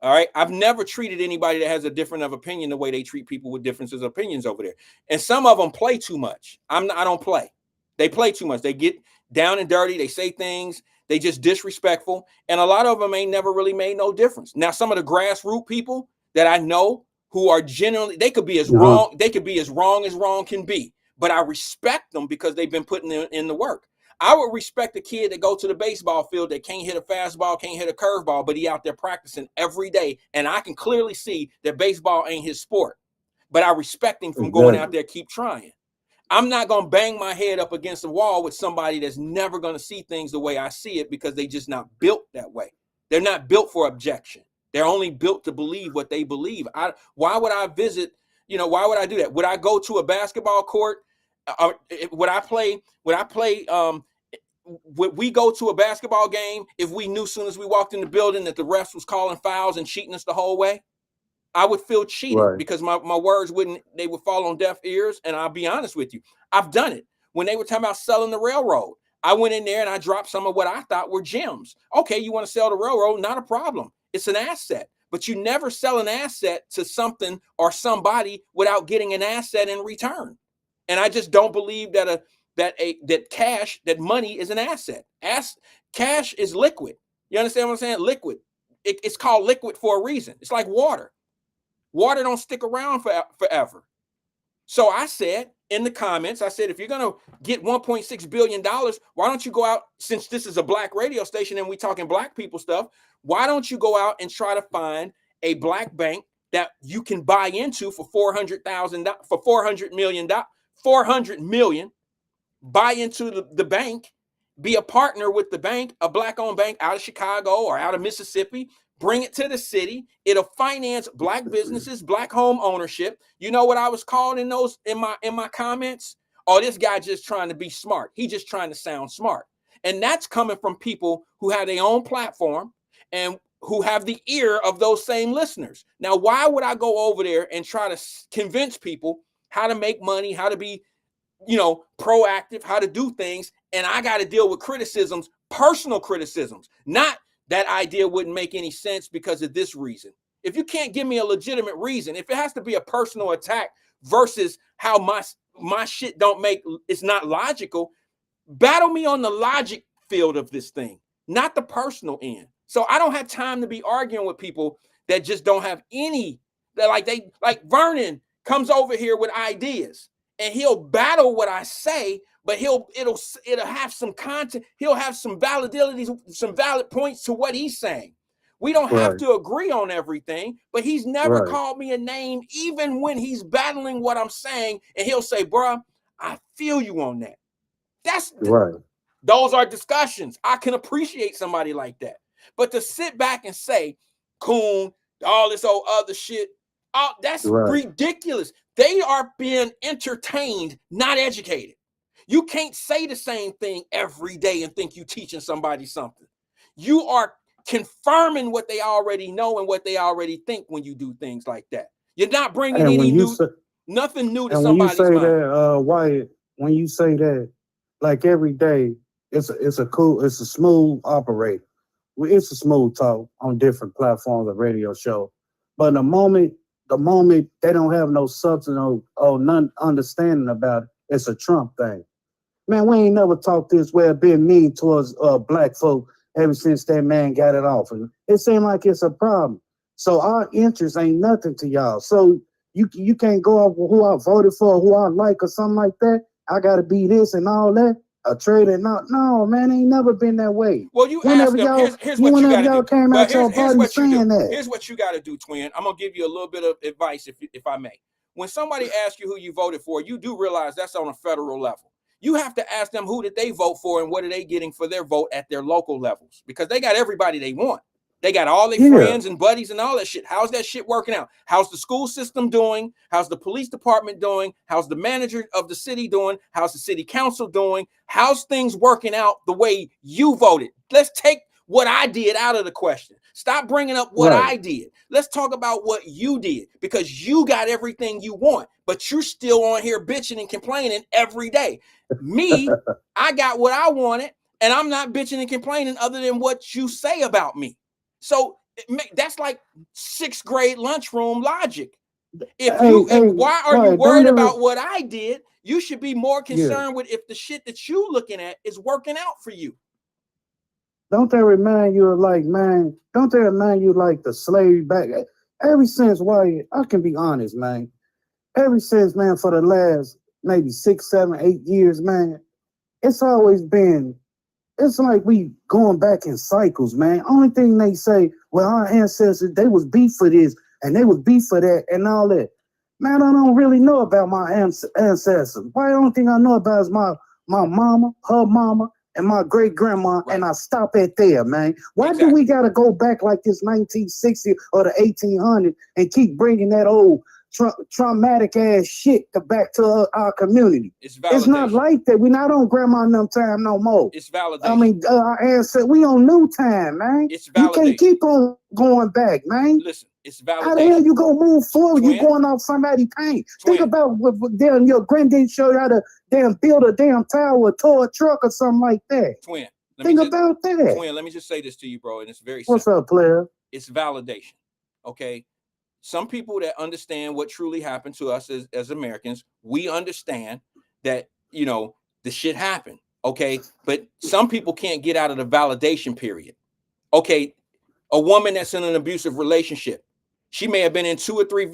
All right. I've never treated anybody that has a different of opinion the way they treat people with differences of opinions over there. And some of them play too much. I don't play. They play too much. They get down and dirty. They say things. They just disrespectful. And a lot of them ain't never really made no difference. Now, some of the grassroots people that I know who are generally, they could be as wrong. They could be as wrong can be. But I respect them because they've been putting in the work. I would respect a kid that go to the baseball field that can't hit a fastball, can't hit a curveball, but he out there practicing every day. And I can clearly see that baseball ain't his sport. But I respect him from going out there, keep trying. I'm not going to bang my head up against the wall with somebody that's never going to see things the way I see it because they just not built that way. They're not built for objection. They're only built to believe what they believe. Why would I visit? Why would I do that? Would I go to a basketball court? Would we go to a basketball game if we knew as soon as we walked in the building that the refs was calling fouls and cheating us the whole way? I would feel cheated because my words would fall on deaf ears. And I'll be honest with you, I've done it. When they were talking about selling the railroad, I went in there and I dropped some of what I thought were gems. Okay, you want to sell the railroad? Not a problem. It's an asset. But you never sell an asset to something or somebody without getting an asset in return. And I just don't believe that money is an asset. Cash is liquid. You understand what I'm saying? Liquid. It's called liquid for a reason. It's like water. Water don't stick around forever. So I said in the comments, I said, if you're going to get $1.6 billion, why don't you go out, since this is a black radio station and we talking black people stuff, why don't you go out and try to find a black bank that you can buy into for $400 million, buy into the bank, be a partner with the bank, a black-owned bank out of Chicago or out of Mississippi, bring it to the city. It'll finance black businesses, black home ownership. You know what I was called in my comments? Oh, this guy just trying to be smart. He just trying to sound smart. And that's coming from people who have their own platform and who have the ear of those same listeners. Now, why would I go over there and try to convince people how to make money, how to be, proactive, how to do things, and I got to deal with criticisms, personal criticisms, not that idea wouldn't make any sense because of this reason. If you can't give me a legitimate reason, if it has to be a personal attack versus how my shit it's not logical, battle me on the logic field of this thing, not the personal end. So I don't have time to be arguing with people that just don't have any, like Vernon comes over here with ideas and he'll battle what I say, but it'll have some content. He'll have some validity, some valid points to what he's saying. We don't have to agree on everything, but he's never called me a name, even when he's battling what I'm saying. And he'll say, bruh, I feel you on that. Those are discussions. I can appreciate somebody like that. But to sit back and say, coon, all this old other shit, that's ridiculous. They are being entertained, not educated. You can't say the same thing every day and think you're teaching somebody something. You are confirming what they already know and what they already think when you do things like that. You're not bringing nothing new to somebody's mind. When you say that, Wyatt, when you say that, like every day, it's a smooth operator. It's a smooth talk on different platforms of radio show. But the moment they don't have no substance or none understanding about it, it's a Trump thing. Man, we ain't never talked this way, been mean towards black folk ever since that man got it off. And it seemed like it's a problem. So our interest ain't nothing to y'all. So you can't go off who I voted for, who I like or something like that. I got to be this and all that. A traitor, no, man, ain't never been that way. Well, you asked them, here's what you got to do. Came out your party saying that. Here's what you got to do, twin. I'm going to give you a little bit of advice, if I may. When somebody asks you who you voted for, you do realize that's on a federal level. You have to ask them who did they vote for and what are they getting for their vote at their local levels, because they got everybody they want. They got all their friends and buddies and all that shit. How's that shit working out? How's the school system doing? How's the police department doing? How's the manager of the city doing? How's the city council doing? How's things working out the way you voted? Let's take what I did out of the question. Stop bringing up what I did. Let's talk about what you did, because you got everything you want, but you're still on here bitching and complaining every day. Me, I got what I wanted, and I'm not bitching and complaining other than what you say about me. So that's like 6th grade lunchroom logic. Why are you worried about what I did? You should be more concerned with if the shit that you looking at is working out for you. Don't they remind you of the slave back? Ever since, Wyatt, I can be honest, man. Ever since, man, for the last maybe 6, 7, 8 years, man, it's always been, it's like we going back in cycles, man. Only thing they say, well, our ancestors, they was beef for this and they was beef for that and all that. Man, I don't really know about my ancestors. Why the only thing I know about is my mama, her mama, and my great grandma, Right. and I stop at there, man. Why do we got to go back like this 1960 or the 1800s and keep bringing that old traumatic ass shit back to our community? It's not like that. We're not on grandma and them time no more. It's validation. I mean, our ancestors, we on new time, man. It's validation. You can't keep on going back, man. Listen, it's validation. How the hell you gonna move forward? You going off somebody's pain. Think about what damn your granddad showed you how to damn build a damn tower, tow a truck or something like that. Twin. Think about that. Twin, let me just say this to you, bro, and it's very simple. What's up, player? It's validation. Okay. Some people that understand what truly happened to us as Americans, we understand that, you know, the shit happened. Okay. But some people can't get out of the validation period. Okay. A woman that's in an abusive relationship, she may have been in 2 or 3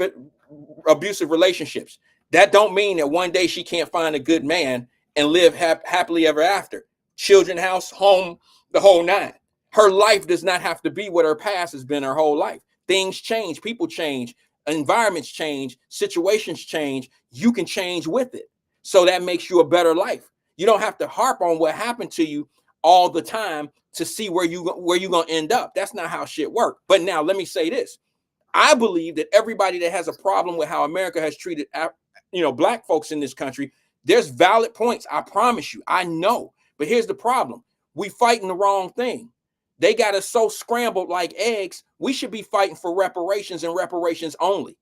abusive relationships. That don't mean that one day she can't find a good man and live happily ever after. Children, house, home, the whole 9. Her life does not have to be what her past has been her whole life. Things change, people change, environments change, situations change. You can change with it. So that makes you a better life. You don't have to harp on what happened to you all the time to see where you're going to end up. That's not how shit works. But now let me say this. I believe that everybody that has a problem with how America has treated, black folks in this country, there's valid points. I promise you. I know. But here's the problem. We fighting the wrong thing. They got us so scrambled like eggs. We should be fighting for reparations and reparations only.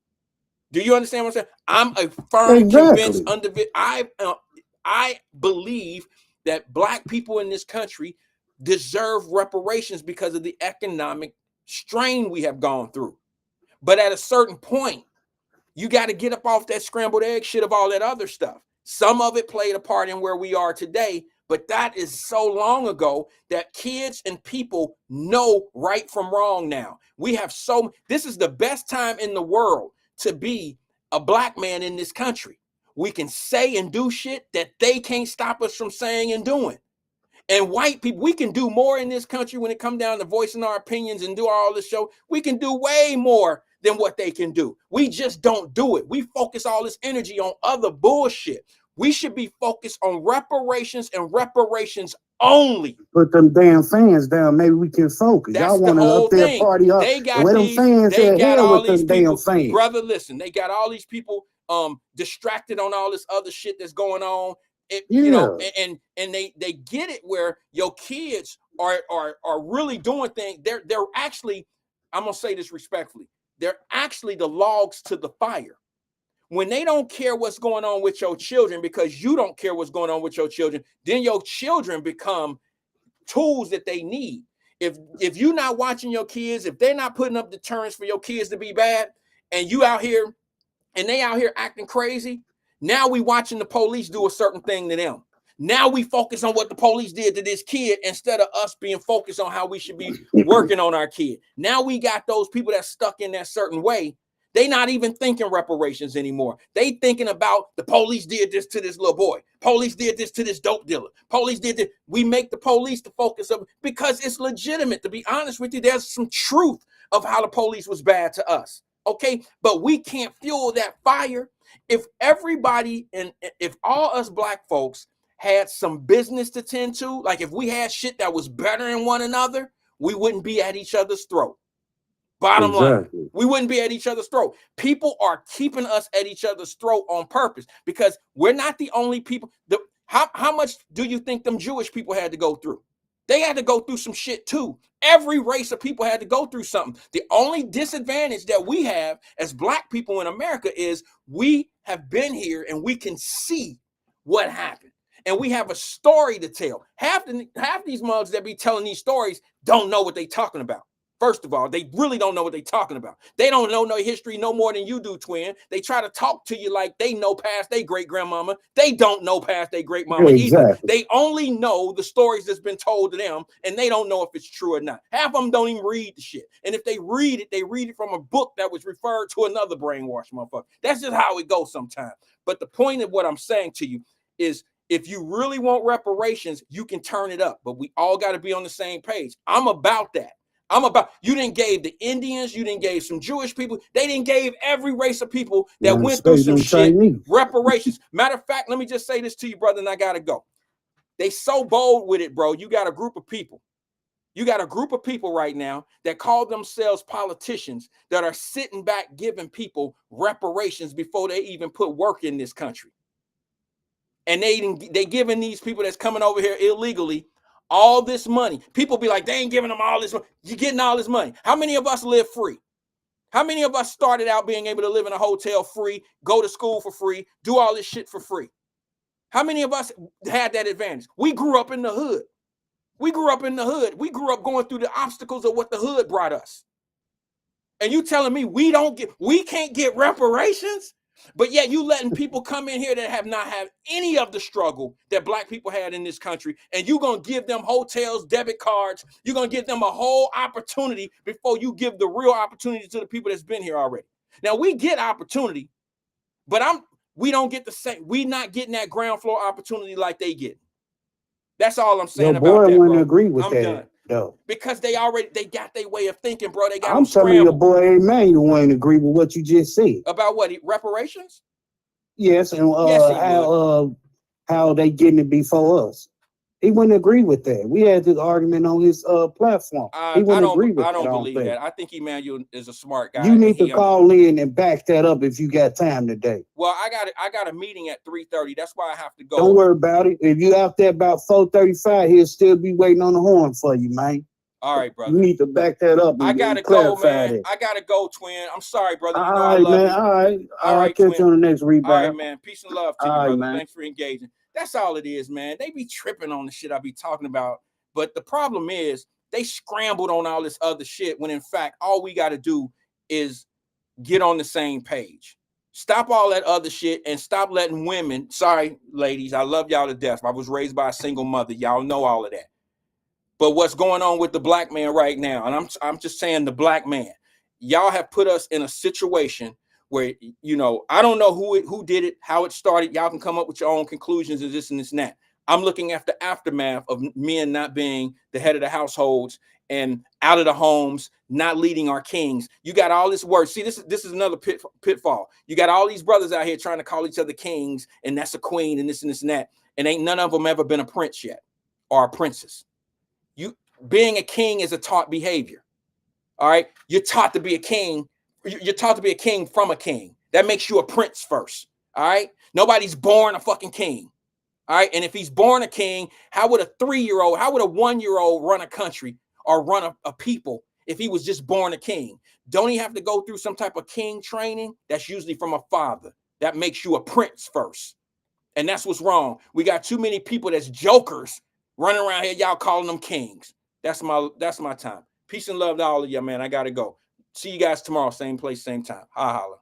Do you understand what I'm saying? I'm a firm, convinced individual. I believe that black people in this country deserve reparations because of the economic strain we have gone through. But at a certain point, you got to get up off that scrambled egg shit of all that other stuff. Some of it played a part in where we are today. But that is so long ago that kids and people know right from wrong now. This is the best time in the world to be a black man in this country. We can say and do shit that they can't stop us from saying and doing. And white people, we can do more in this country when it comes down to voicing our opinions and do all this show. We can do way more than what they can do. We just don't do it. We focus all this energy on other bullshit. We should be focused on reparations and reparations only. Put them damn fans down. Maybe we can focus. That's y'all want to up there party up. They got where them fans they at? got Hell all with these them people. Damn fans. Brother, listen. They got all these people distracted on all this other shit that's going on. You know, and they get it where your kids are really doing things. They're actually, I'm gonna say this respectfully. They're actually the logs to the fire. When they don't care what's going on with your children because you don't care what's going on with your children, then your children become tools that they need. If you're not watching your kids, if they're not putting up deterrents for your kids to be bad, and you out here and they out here acting crazy, now we watching the police do a certain thing to them. Now we focus on what the police did to this kid instead of us being focused on how we should be working on our kid. Now we got those people that's stuck in that certain way. They not even thinking reparations anymore. They thinking about the police did this to this little boy. Police did this to this dope dealer. Police did this. We make the police the focus of because it's legitimate. To be honest with you, there's some truth of how the police was bad to us. Okay, but we can't fuel that fire. If everybody and if all us black folks had some business to tend to, like if we had shit that was better than one another, we wouldn't be at each other's throat. Bottom line, we wouldn't be at each other's throat. People are keeping us at each other's throat on purpose because we're not the only people. How much do you think them Jewish people had to go through? They had to go through some shit too. Every race of people had to go through something. The only disadvantage that we have as black people in America is we have been here and we can see what happened. And we have a story to tell. Half these mugs that be telling these stories don't know what they're talking about. First of all, they really don't know what they're talking about. They don't know no history no more than you do, twin. They try to talk to you like they know past their great-grandmama. They don't know past their great-mama either. They only know the stories that's been told to them, and they don't know if it's true or not. Half of them don't even read the shit. And if they read it from a book that was referred to another brainwashed motherfucker. That's just how it goes sometimes. But the point of what I'm saying to you is if you really want reparations, you can turn it up, but we all got to be on the same page. I'm about that. You didn't gave the Indians, you didn't gave some Jewish people, they didn't gave every race of people that went through some shit reparations. Matter of fact, let me just say this to you, brother, and I gotta go. They so bold with it, bro. You got a group of people. You got a group of people right now that call themselves politicians that are sitting back giving people reparations before they even put work in this country. And they giving these people that's coming over here illegally all this money. People be like, they ain't giving them all this money. You're getting all this money. How many of us live free? How many of us started out being able to live in a hotel free, go to school for free, do all this shit for free? How many of us had that advantage? We grew up in the hood. We grew up in the hood. We grew up going through the obstacles of what the hood brought us. And you telling me we can't get reparations? But yet you letting people come in here that have not had any of the struggle that black people had in this country, and you're going to give them hotels, debit cards. You're going to give them a whole opportunity before you give the real opportunity to the people that's been here already. Now, we get opportunity, but we don't get the same. We not getting that ground floor opportunity like they get. That's all I'm saying about that, bro. Wouldn't agree with that. Done. No. Because they got their way of thinking, bro. They got I'm telling you, boy, amen, you wouldn't agree with what you just said. About what? Reparations? Yes, and how they getting it before us. He wouldn't agree with that. We had this argument on his platform. He wouldn't agree with that. I don't believe that. I think Emmanuel is a smart guy. You need to call in and back that up if you got time today. Well, I got a meeting at 3:30. That's why I have to go. Don't worry about it. If you out there about 4:35, he'll still be waiting on the horn for you, man. All right, brother. You need to back that up. I gotta go, man. I gotta go, twin. I'm sorry, brother. You know I love man. You. All right. Catch you on the next rebound. All right, man. Peace and love to you, brother. Man. Thanks for engaging. That's all it is, man. They be tripping on the shit I be talking about. But the problem is they scrambled on all this other shit when in fact, all we got to do is get on the same page. Stop all that other shit and stop letting women, sorry, ladies, I love y'all to death. I was raised by a single mother. Y'all know all of that. But what's going on with the black man right now, and I'm just saying the black man, y'all have put us in a situation where, you know, I don't know who did it, how it started. Y'all can come up with your own conclusions of this and this and that. I'm looking at the aftermath of men not being the head of the households and out of the homes, not leading our kings. You got all this word. See, this is another pitfall. You got all these brothers out here trying to call each other kings, and that's a queen and this and this and that. And ain't none of them ever been a prince yet or a princess. You being a king is a taught behavior. All right. You're taught to be a king. You're taught to be a king from a king. That makes you a prince first. All right. Nobody's born a fucking king. All right. And if he's born a king, how would a 3-year-old, how would a 1-year-old run a country or run a people if he was just born a king? Don't he have to go through some type of king training? That's usually from a father. That makes you a prince first. And that's what's wrong. We got too many people that's jokers running around here. Y'all calling them kings. That's my time. Peace and love to all of you, man. I got to go. See you guys tomorrow. Same place, same time. Holla.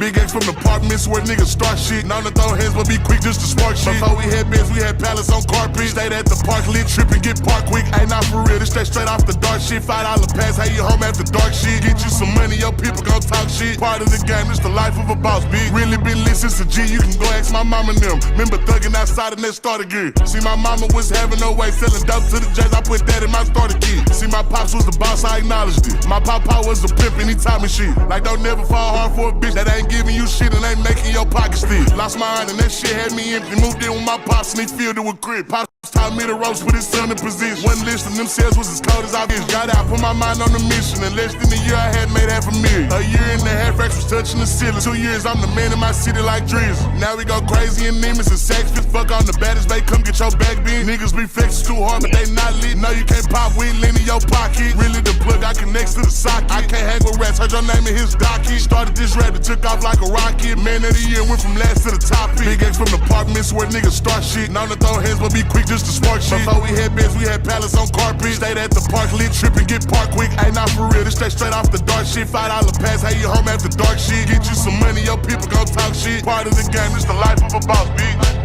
Big X from the apartments where niggas start shit. Known to throw hands, but be quick just to spark shit. Before we had beds, we had pallets on carpet. Stayed at the park, lit, trip and get parked quick. Ain't not for real, this straight off the dark shit. $5 pass, how you home after dark shit. Get you some money, your people gon' talk shit. Part of the game, it's the life of a boss, big. Really been lit since a G, you can go ask my mama and them. Remember thugging outside and that starter gear. See, my mama was having no way, selling dope to the J's. I put that in my starter kit. See, my pops was the boss, I acknowledged it. My papa was a pimp and he taught me shit. Like, don't never fall hard for a bitch that ain't giving you shit and ain't making your pocket stick. Lost my mind and that shit had me empty. Moved in with my pops and he filled it with grit. Pops taught me the ropes, put his son in position. Wasn't listening, them sales was as cold as I bitch. Got out, put my mind on the mission. In less than a year, I had made $500,000. A year and a half, Rex was touching the ceiling. 2 years, I'm the man in my city like Drizzy. Now we go crazy in Nemus and sex fit. Fuck on the baddest, babe, come get your back big. Niggas be flexing too hard, but they not lit. No, you can't pop with lean in your pocket. Really the plug, I connects to the socket. I can't hang with rats, heard your name in his docket. Started this rap that took off like a rocket. Man of the year, went from last to the top. Big X from the apartments where niggas start shit. Known to throw hands, but be quick just to spark shit. Before we had beds, we had pallets on carpet. Stayed at the park, lit, trip and get parked quick. Ain't not for real, this straight off the dark shit. $5 pass, how you home after dark shit. Get you some money, your people gon' talk shit. Part of the game, it's the life of a boss, bitch.